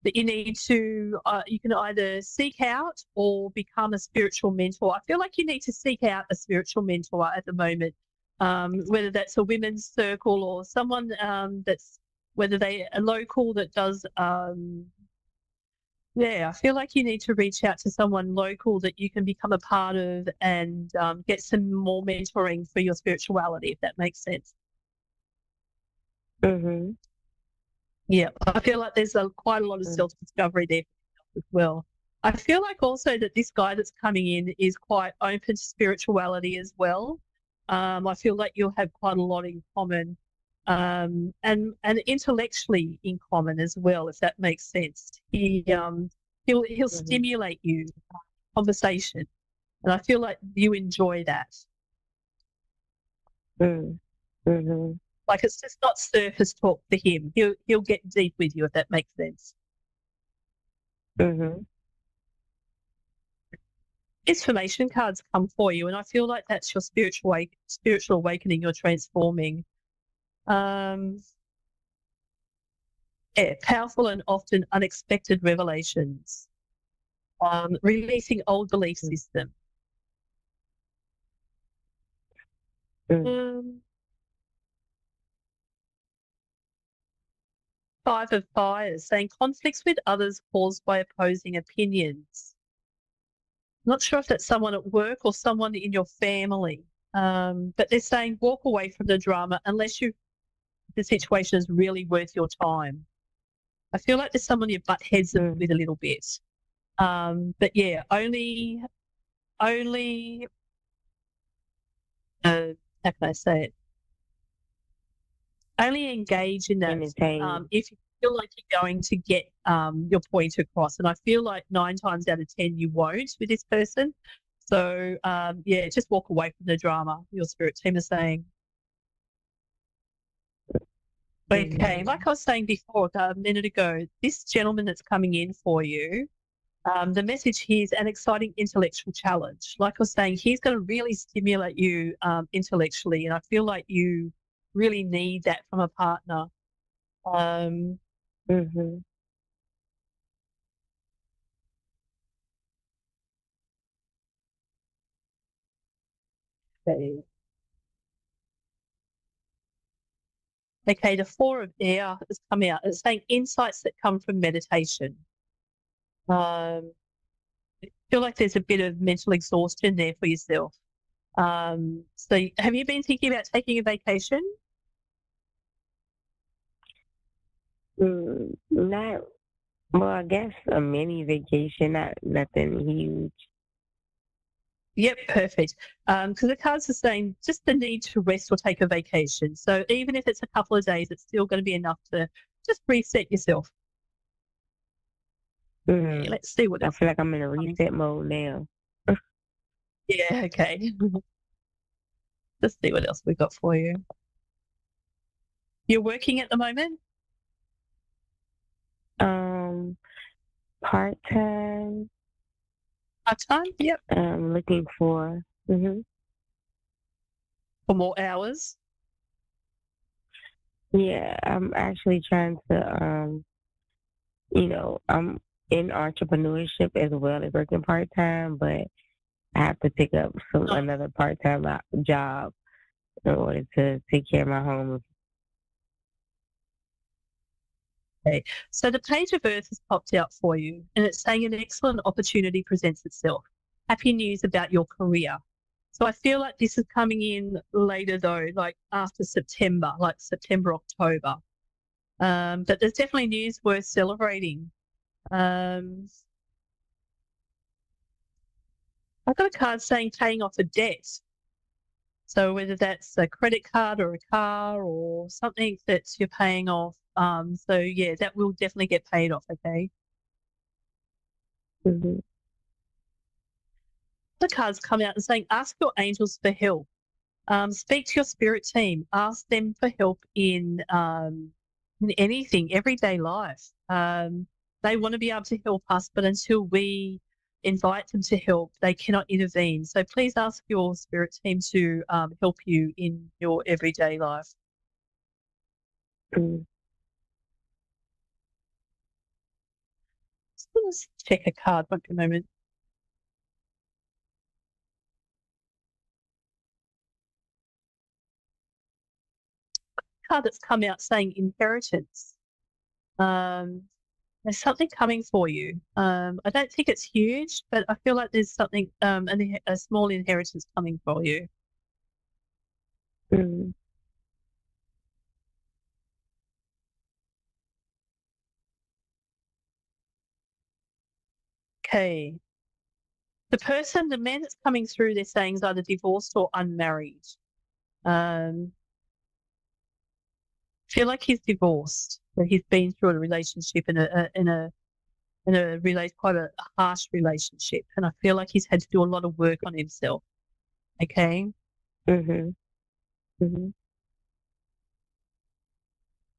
that you need to, you can either seek out or become a spiritual mentor. I feel like you need to seek out a spiritual mentor at the moment, whether that's a women's circle or someone whether they a local that does. I feel like you need to reach out to someone local that you can become a part of and get some more mentoring for your spirituality, if that makes sense. Mm-hmm. Yeah, I feel like there's quite a lot of self-discovery there as well. I feel like also that this guy that's coming in is quite open to spirituality as well. I feel like you'll have quite a lot in common, and intellectually in common as well, if that makes sense. He'll stimulate you, conversation, and I feel like you enjoy that. Mm-hmm. Like it's just not surface talk for him. He'll get deep with you, if that makes sense. Mm-hmm. Information cards come for you, and I feel like that's your spiritual awakening. You're transforming. Powerful and often unexpected revelations. Releasing old belief system. Five of Fires, saying conflicts with others caused by opposing opinions. Not sure if that's someone at work or someone in your family, but they're saying walk away from the drama unless the situation is really worth your time. I feel like there's someone you butt heads with a little bit. But yeah, only how can I say it? Only engage in that if you feel like you're going to get your point across. And I feel like 9 times out of 10 you won't with this person. So just walk away from the drama, your spirit team is saying. Okay, like I was saying before, a minute ago, this gentleman that's coming in for you, the message here is an exciting intellectual challenge. Like I was saying, he's going to really stimulate you intellectually, and I feel like you really need that from a partner. Okay, the Four of Air has come out. It's saying insights that come from meditation. I feel like there's a bit of mental exhaustion there for yourself. So have you been thinking about taking a vacation? Not Well, I guess a mini vacation, not nothing huge. Yep, perfect. Because the cards are saying just the need to rest or take a vacation. So even if it's a couple of days, it's still going to be enough to just reset yourself. Mm. Yeah, let's see what I else. feel like I'm in a reset mode now. Yeah, okay. Let's see what else we've got for you. You're working at the moment? Part-time. Part-time? Yep. I'm looking for. For more hours? Yeah, I'm actually trying to, I'm in entrepreneurship as well as working part-time, but I have to pick up another part-time job in order to take care of my home. Okay, so the Page of Earth has popped out for you, and it's saying an excellent opportunity presents itself. Happy news about your career. So I feel like this is coming in later though, like after September, like September, October. But there's definitely news worth celebrating. I've got a card saying paying off a debt. So whether that's a credit card or a car or something that you're paying off. So yeah, that will definitely get paid off, okay? Mm-hmm. The cards come out and saying, ask your angels for help. Speak to your spirit team. Ask them for help in anything, everyday life. They want to be able to help us, but until we invite them to help, they cannot intervene. So please ask your spirit team to help you in your everyday life. Let's check a card one moment. Card that's come out saying inheritance. There's something coming for you. I don't think it's huge, but I feel like there's something, a small inheritance coming for you. Mm. Okay. The man that's coming through, they're saying is either divorced or unmarried. Feel like he's divorced. That he's been through a relationship in a quite a harsh relationship, and I feel like he's had to do a lot of work on himself. Okay. Mhm. Mhm.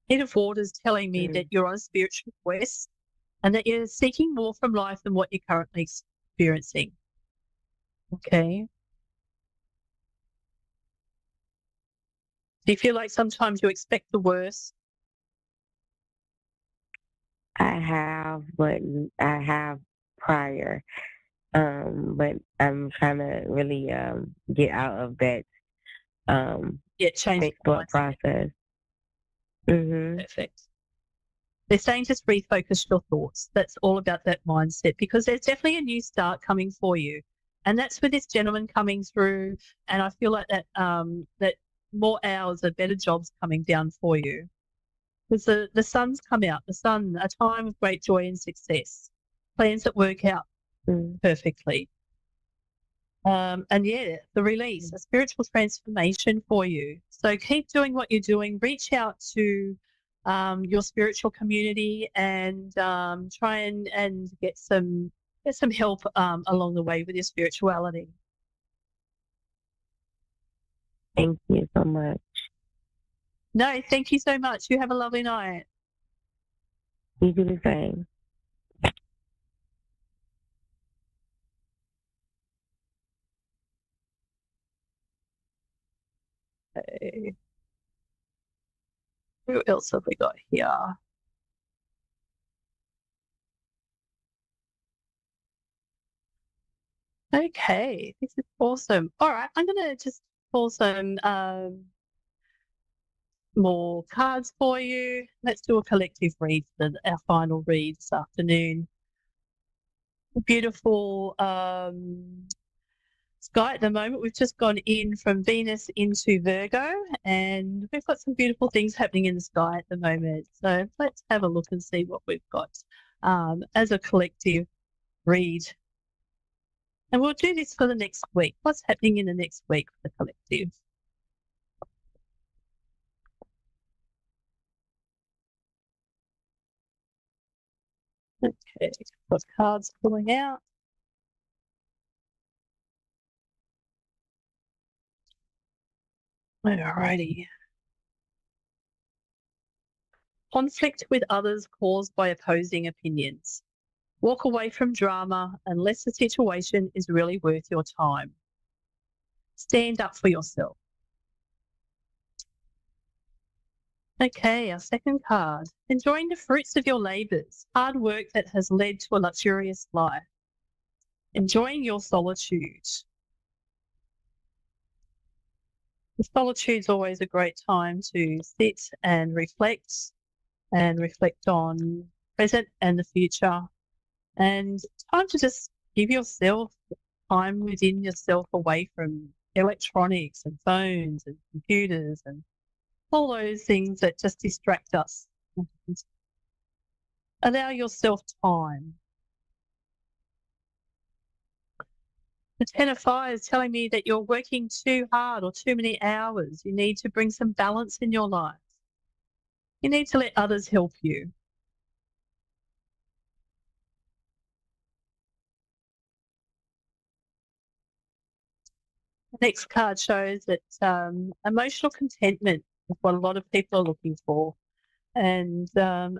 Head of Water's telling me that you're on a spiritual quest and that you're seeking more from life than what you're currently experiencing. Okay. Do you feel like sometimes you expect the worst? I have, but I have prior. But I'm trying to really get out of that Change thought process. Perfect. They're saying just refocus your thoughts. That's all about that mindset, because there's definitely a new start coming for you. And that's with this gentleman coming through. And I feel like that that more hours or better jobs coming down for you. Because the sun's come out, the sun, a time of great joy and success. Plans that work out perfectly. And yeah, the release, a spiritual transformation for you. So keep doing what you're doing. Reach out to your spiritual community and try and get some help along the way with your spirituality. Thank you so much. No, thank you so much. You have a lovely night. You do the same. Okay. Who else have we got here? Okay, this is awesome. All right, I'm going to just pull some more cards for you. Let's do a collective read for our final read this afternoon. Beautiful sky at the moment. We've just gone in from Venus into Virgo, and we've got some beautiful things happening in the sky at the moment. So let's have a look and see what we've got. as a collective read. And we'll do this for the next week. What's happening in the next week for the collective? Okay, got cards pulling out. Alrighty. Conflict with others caused by opposing opinions. Walk away from drama unless the situation is really worth your time. Stand up for yourself. Okay, our second card. Enjoying the fruits of your labours, hard work that has led to a luxurious life. Enjoying your solitude. The solitude's always a great time to sit and reflect on present and the future. And time to just give yourself time within yourself away from electronics and phones and computers and all those things that just distract us. Allow yourself time. The Ten of Fire is telling me that you're working too hard or too many hours. You need to bring some balance in your life. You need to let others help you. The next card shows that emotional contentment is what a lot of people are looking for. And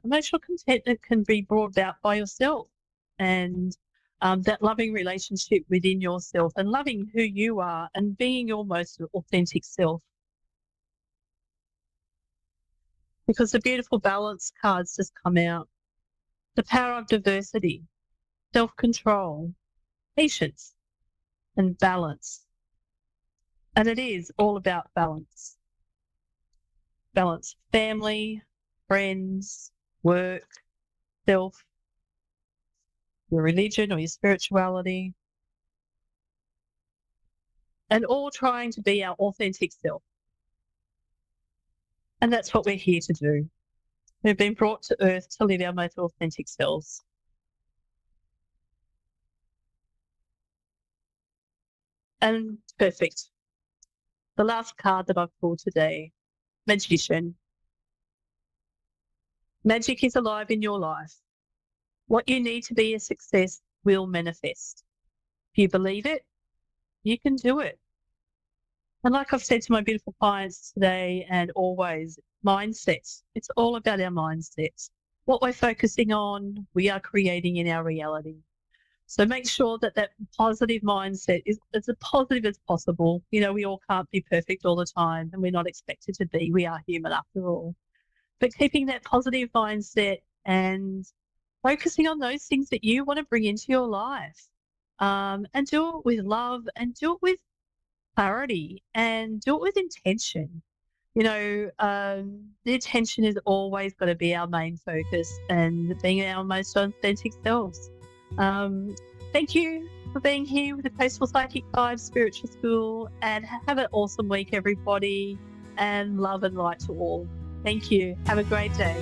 emotional contentment can be brought about by yourself and that loving relationship within yourself and loving who you are and being your most authentic self. Because the beautiful balance cards just come out. The power of diversity, self-control, patience, and balance. And it is all about balance. Balance family, friends, work, self, your religion or your spirituality, and all trying to be our authentic self. And that's what we're here to do. We've been brought to earth to live our most authentic selves. And perfect. The last card that I've pulled today, Magician. Magic is alive in your life. What you need to be a success will manifest. If you believe it, you can do it. And like I've said to my beautiful clients today and always, mindset. It's all about our mindset. What we're focusing on, we are creating in our reality. So make sure that that positive mindset is as positive as possible. You know, we all can't be perfect all the time and we're not expected to be. We are human after all. But keeping that positive mindset and focusing on those things that you want to bring into your life and do it with love and do it with clarity and do it with intention. You know, the intention is always got to be our main focus and being our most authentic selves. Thank you for being here with the Coastal Psychic 5 Spiritual School and have an awesome week, everybody, and love and light to all. Thank you. Have a great day.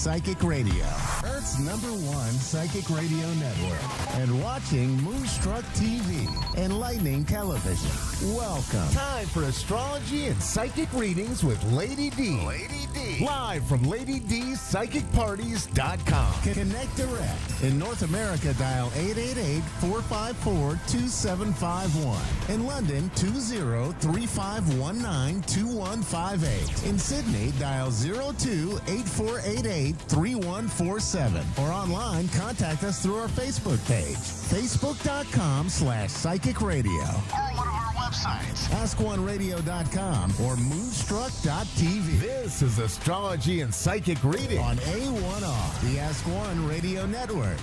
Psychic Radio, Earth's #1 psychic radio network, and watching Moonstruck TV, enlightening television. Welcome. Time for astrology and psychic readings with Lady D. Lady D. Live from Lady D's PsychicParties.com. Connect direct. In North America, dial 888-454-2751. In London, 20-3519-2158. In Sydney, dial 02-8488-3147. Or online, contact us through our Facebook page, facebook.com/psychic radio. Or one of our websites, askoneradio.com or moonstruck.tv. This is Astrology and Psychic Reading on A1R, the Ask One Radio Network.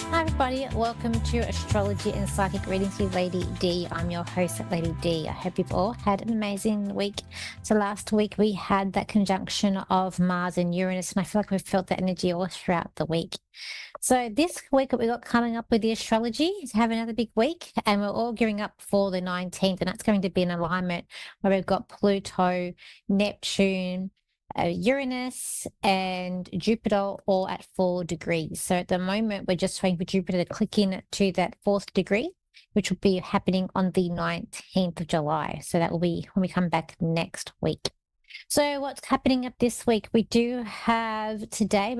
Hi everybody, welcome to Astrology and Psychic Readings with Lady D. I'm your host, Lady D. I hope you've all had an amazing week. So last week we had that conjunction of Mars and Uranus, and I feel like we've felt that energy all throughout the week. So this week what we got coming up with the astrology is have another big week, and we're all gearing up for the 19th, and that's going to be an alignment where we've got Pluto, Neptune, Uranus and Jupiter all at 4 degrees. So at the moment, we're just waiting for Jupiter to click in to that 4th degree, which will be happening on the 19th of July. So that will be when we come back next week. So what's happening up this week? We do have today,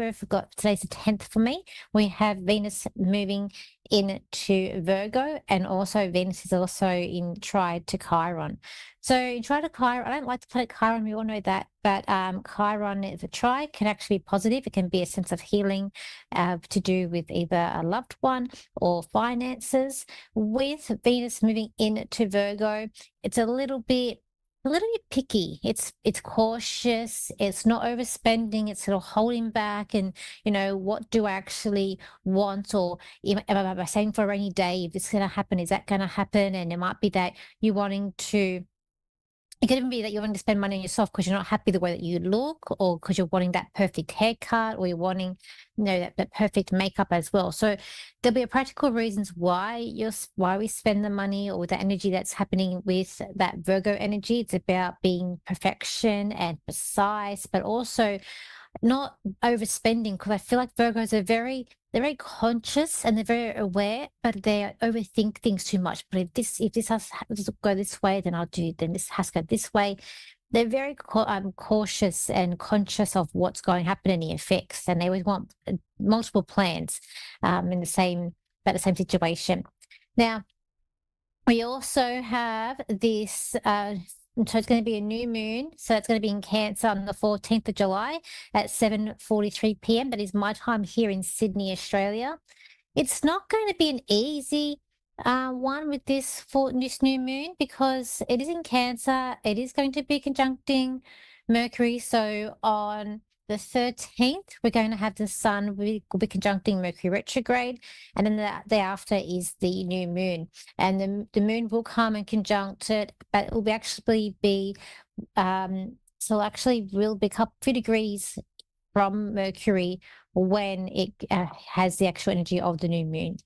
today's the 10th for me. We have Venus moving into Virgo, and also Venus is also in trine to Chiron. So in trine to Chiron, I don't like to play Chiron, we all know that, but Chiron is a trine, can actually be positive. It can be a sense of healing to do with either a loved one or finances. With Venus moving into Virgo, it's a little bit picky. It's cautious. It's not overspending. It's sort of holding back. And what do I actually want? Or am I saying for a rainy day, if it's going to happen, is that going to happen? And it might be that you're wanting to. It could even be that you're wanting to spend money on yourself because you're not happy the way that you look, or because you're wanting that perfect haircut, or you're wanting, that perfect makeup as well. So there'll be practical reasons why we spend the money, or the energy that's happening with that Virgo energy. It's about being perfection and precise, but also not overspending, because I feel like Virgos are they're very conscious and they're very aware, but they overthink things too much. But if this has to go this way, then this has to go this way. They're very cautious and conscious of what's going to happen and the effects, and they always want multiple plans about the same situation. Now, we also have this. So it's going to be a new moon. So it's going to be in Cancer on the 14th of July at 7:43 p.m. That is my time here in Sydney, Australia. It's not going to be an easy one with this new moon, because it is in Cancer. It is going to be conjuncting Mercury. So on the 13th, we're going to have the Sun will be conjuncting Mercury retrograde, and then the day after is the new moon, and the moon will come and conjunct it, but it will will be a few degrees from Mercury when it has the actual energy of the new moon.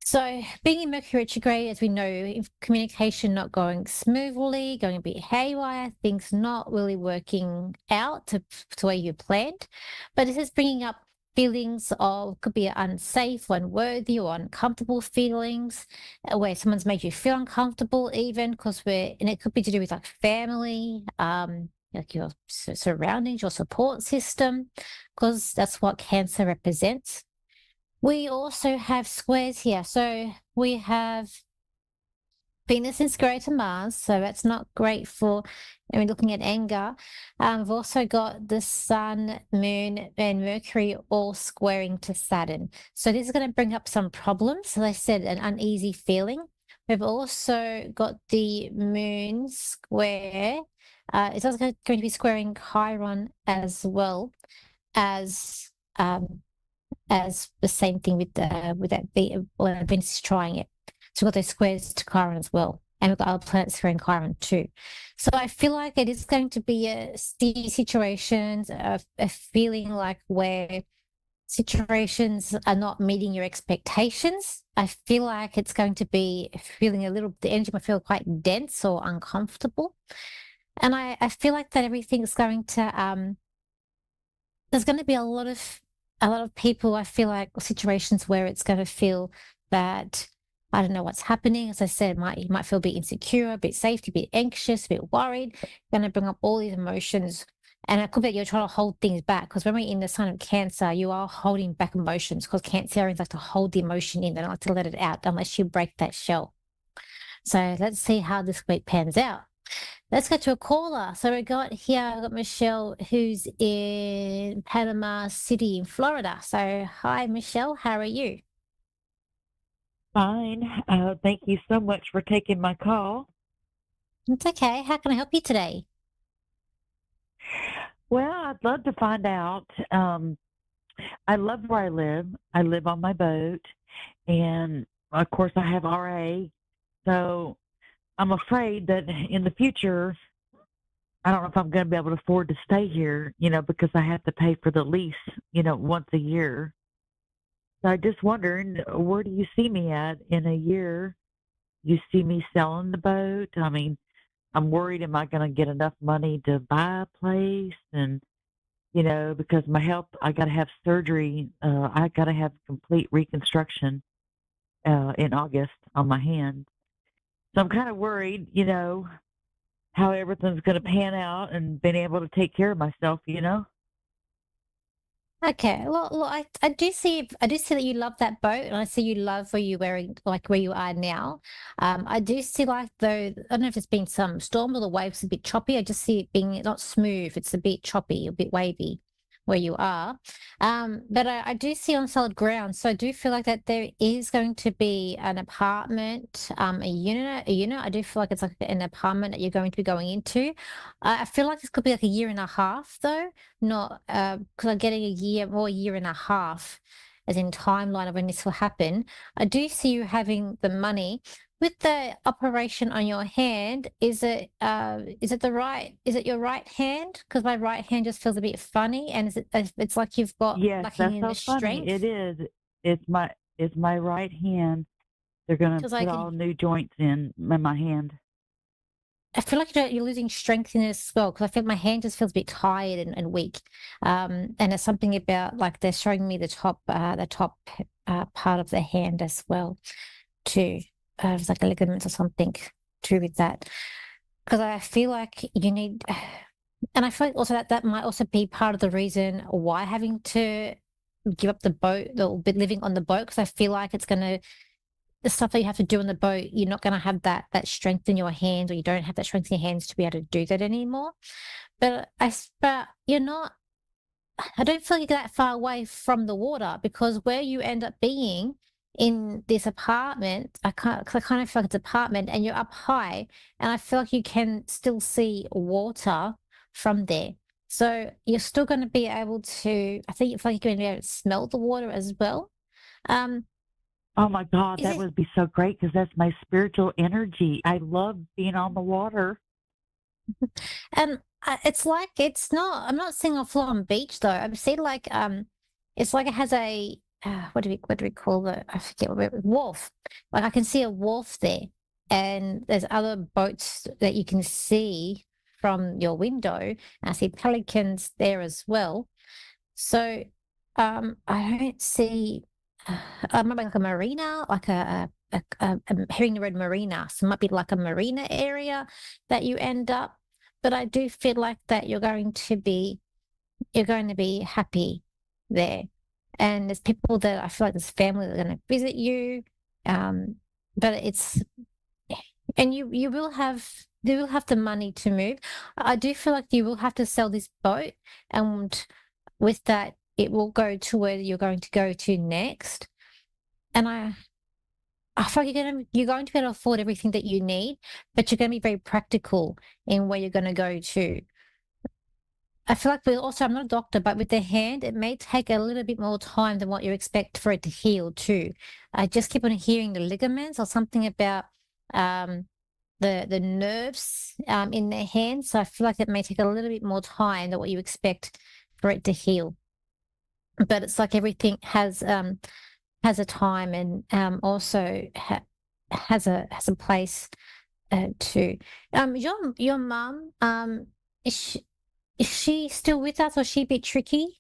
So being in Mercury retrograde, as we know, if communication not going smoothly, going a bit haywire, things not really working out to where you planned. But this is bringing up feelings of, could be unsafe, unworthy, or uncomfortable feelings, where someone's made you feel uncomfortable even, and it could be to do with like family, like your surroundings, your support system, because that's what Cancer represents. We also have squares here. So we have Venus in square to Mars, so that's not great for when we're looking at anger. We've also got the Sun, Moon, and Mercury all squaring to Saturn. So this is going to bring up some problems. As I said, an uneasy feeling. We've also got the Moon square. It's also going to be squaring Chiron as well as the same thing with Venus is trying it. So we've got those squares to Chiron as well. And we've got other planets squaring Chiron too. So I feel like it is going to be a sticky situation, a feeling like where situations are not meeting your expectations. I feel like it's going to be feeling the energy might feel quite dense or uncomfortable. And I feel like that everything's going to, there's going to be a lot of people, I feel like, situations where it's going to feel that I don't know what's happening. As I said, you might feel a bit insecure, a bit safety, a bit anxious, a bit worried. Going to bring up all these emotions. And it could be that you're trying to hold things back, because when we're in the sign of Cancer, you are holding back emotions, because Cancerians like to hold the emotion in. They don't like to let it out unless you break that shell. So let's see how this week pans out. Let's go to a caller. So we've got Michelle, who's in Panama City in Florida. So hi, Michelle. How are you? Fine. Thank you so much for taking my call. It's okay. How can I help you today? Well, I'd love to find out. I love where I live. I live on my boat, and of course, I have RA. So I'm afraid that in the future, I don't know if I'm going to be able to afford to stay here, because I have to pay for the lease, once a year. So I just wondering, where do you see me at in a year? You see me selling the boat? I mean, I'm worried, am I going to get enough money to buy a place? And, because my health, I got to have surgery. I got to have complete reconstruction in August on my hand. So I'm kind of worried, how everything's going to pan out and being able to take care of myself, Okay. Well, I do see that you love that boat, and I see you love where you're wearing, like where you are now. I do see, like, though, I don't know if it's been some storm or the waves a bit choppy. I just see it being not smooth. It's a bit choppy, a bit wavy where you are. But I do see on solid ground. So I do feel like that there is going to be an apartment, a unit. I do feel like it's like an apartment that you're going to be going into. I feel like this could be like a year and a half, though, not because I'm getting a year and a half as in timeline of when this will happen. I do see you having the money. With the operation on your hand, is it your right hand? Because my right hand just feels a bit funny, and it's like you've got Yes, lacking that's in so the funny. strength. It is. It's my right hand. They're going to Because put all new joints in my hand. I feel like you're losing strength in it as well, because I feel my hand just feels a bit tired and weak. And it's something about, like, they're showing me the top part of the hand as well, too. It's like ligaments or something to do with that. Because I feel like you need, and I feel like also that might also be part of the reason why having to give up the boat, or be living on the boat, because I feel like it's going to, the stuff that you have to do on the boat, you're not going to have that strength in your hands, or you don't have that strength in your hands to be able to do that anymore. But you're not, I don't feel like you're that far away from the water, because where you end up being in this apartment, I kind of feel like it's an apartment and you're up high, and I feel like you can still see water from there. So you're still going to be able to, I think you feel like you're going to be able to smell the water as well. Oh my God, Is that it- would be so great, because that's my spiritual energy. I love being on the water. And it's like, I'm not seeing a full-on beach though. I'm seeing like, it's like it has a, what do we call I forget wharf. Like I can see a wharf there, and there's other boats that you can see from your window. I see pelicans there as well. So, I don't see, I remember like a marina, like I'm hearing the word marina. So it might be like a marina area that you end up. But I do feel like that you're going to be happy there. And there's people that I feel like there's family that are going to visit you. But you will have the money to move. I do feel like you will have to sell this boat, and with that, it will go to where you're going to go to next. And I feel like you're going to be able to afford everything that you need, but you're going to be very practical in where you're going to go to. I feel like I'm not a doctor, but with the hand, it may take a little bit more time than what you expect for it to heal too. I just keep on hearing the ligaments or something about the nerves in the hand. So I feel like it may take a little bit more time than what you expect for it to heal. but it's like everything has a time and also has a place too. Your mum, is she still with us, or is she a bit tricky?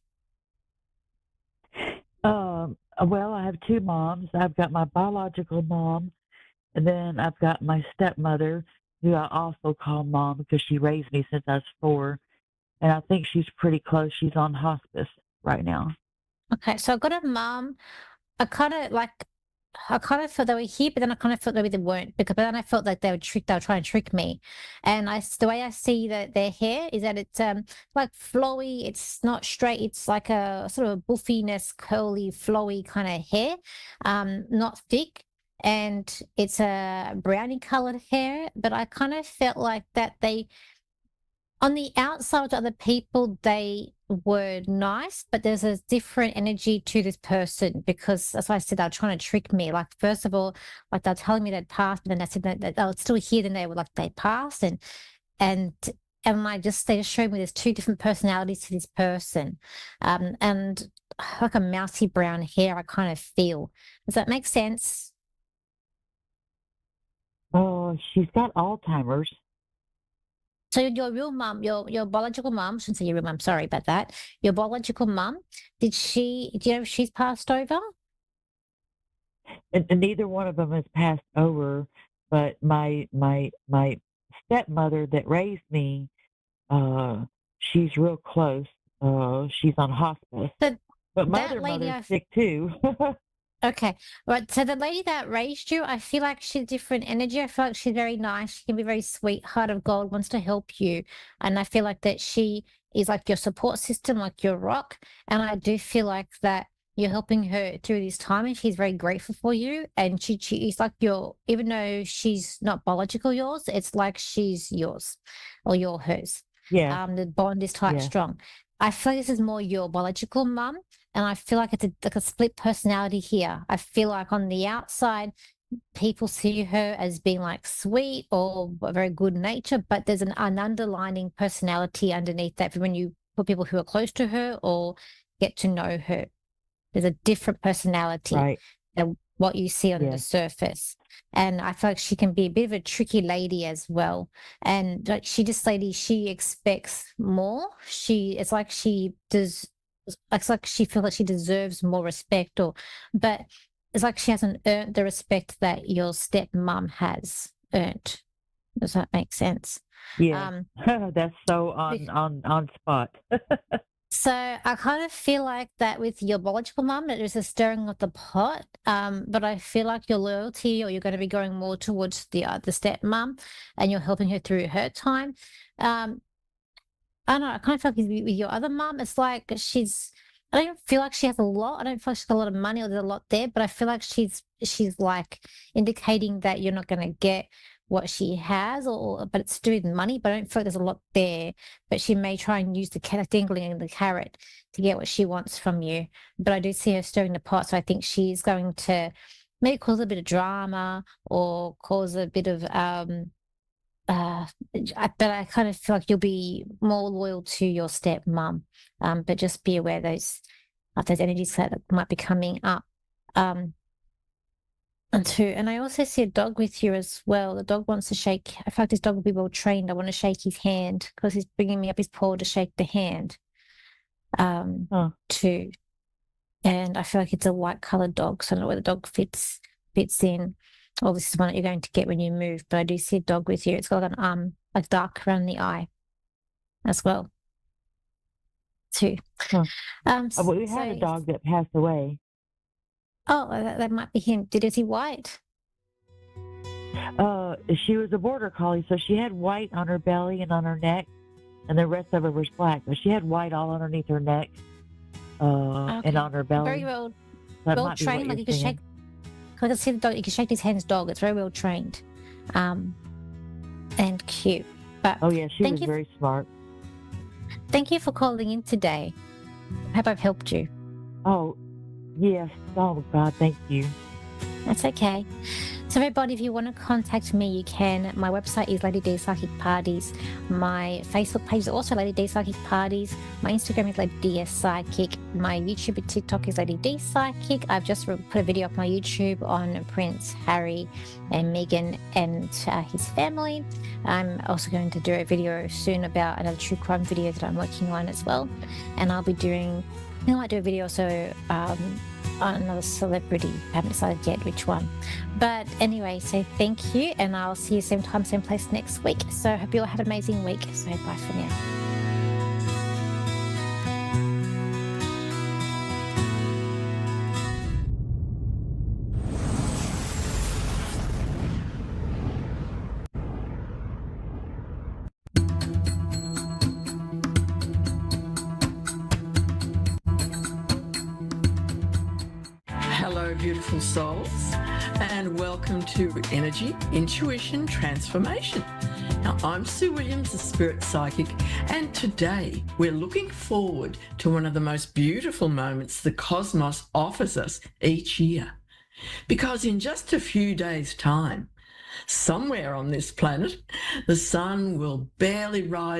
Well, I have two moms. I've got my biological mom, and then I've got my stepmother, who I also call mom because she raised me since I was 4. And I think she's pretty close. She's on hospice right now. Okay, so I've got a mum. I kind of felt they were here, but then I kind of felt maybe they weren't, because but then I felt like they were trying to trick me. And the way I see their hair is that it's like flowy. It's not straight. It's like a sort of a buffiness, curly, flowy kind of hair, not thick. And it's a brownie colored hair. But I kind of felt like that on the outside to other people, they were nice, but there's a different energy to this person, because that's why I said they were trying to trick me. Like, first of all, like they're telling me they'd passed, but then they said that they were still here, then they were like, they passed. And they just showed me there's 2 different personalities to this person. And like a mousy brown hair, I kind of feel. Does that make sense? Oh, she's got Alzheimer's. So your real mum, your biological mum, shouldn't say your real mum, sorry about that. Your biological mum, do you know if she's passed over? And neither one of them has passed over, but my stepmother that raised me, she's real close. She's on hospice. But my other mother's sick too. Okay, right. So the lady that raised you, I feel like she's different energy. I feel like she's very nice. She can be very sweet, heart of gold, wants to help you. And I feel like that she is like your support system, like your rock. And I do feel like that you're helping her through this time, and she's very grateful for you. And she is like even though she's not biological yours, it's like she's yours or you're hers. Yeah. The bond is tight, strong. I feel like this is more your biological mum, and I feel like it's like a split personality here. I feel like on the outside, people see her as being like sweet or very good nature, but there's an underlining personality underneath that for people who are close to her or get to know her. There's a different personality than what you see on the surface. And I feel like she can be a bit of a tricky lady as well. And like she expects more. It's like she feels like she deserves more respect, but it's like she hasn't earned the respect that your stepmom has earned. Does that make sense? Yeah. That's so on spot. So I kind of feel like that with your biological mum, that there's a stirring of the pot. But I feel like your loyalty, or you're going to be going more towards the stepmom, and you're helping her through her time. I don't know. I kind of feel like with your other mum, it's like I don't feel like she has a lot. I don't feel like she's got a lot of money, or there's a lot there. But I feel like she's like indicating that you're not going to get what she has, but it's to do with money. But I don't feel like there's a lot there. But she may try and use the dangling the carrot to get what she wants from you. But I do see her stirring the pot, so I think she's going to maybe cause a bit of drama or cause a bit of but I kind of feel like you'll be more loyal to your stepmom. But just be aware those energies that might be coming up. And I also see a dog with you as well. The dog wants to shake. I feel like this dog will be well trained. I want to shake his hand because he's bringing me up his paw to shake the hand. Too. And I feel like it's a white colored dog, so I don't know where the dog fits in. Or this is one that you're going to get when you move. But I do see a dog with you. It's got an like dark around the eye as well. Too. We had a dog that passed away. Oh, that might be him. Is he white? She was a border collie, so she had white on her belly and on her neck, and the rest of her was black. But she had white all underneath her neck and on her belly. Very well trained. Like you can shake. I can see the dog. You can shake his hand's dog. It's very well trained, and cute. But oh yeah, she was very smart. Thank you for calling in today. I hope I've helped you. Oh. Yes. Oh, God, thank you. That's okay. So everybody, if you want to contact me, you can. My website is Lady D Psychic Parties. My Facebook page is also Lady D Psychic Parties. My Instagram is Lady D S Psychic. My YouTube and TikTok is Lady D Psychic. I've just put a video up my YouTube on Prince Harry and Meghan and his family. I'm also going to do a video soon about another true crime video that I'm working on as well. And I'll be doing, I might do a video also on another celebrity. I haven't decided yet which one. But anyway, so thank you, and I'll see you same time, same place next week. So I hope you all have an amazing week. So bye for now. Hello, beautiful souls, and welcome to Energy, Intuition, Transformation. Now, I'm Sue Williams, the Spirit Psychic, and today we're looking forward to one of the most beautiful moments the cosmos offers us each year. Because in just a few days' time, somewhere on this planet, the sun will barely rise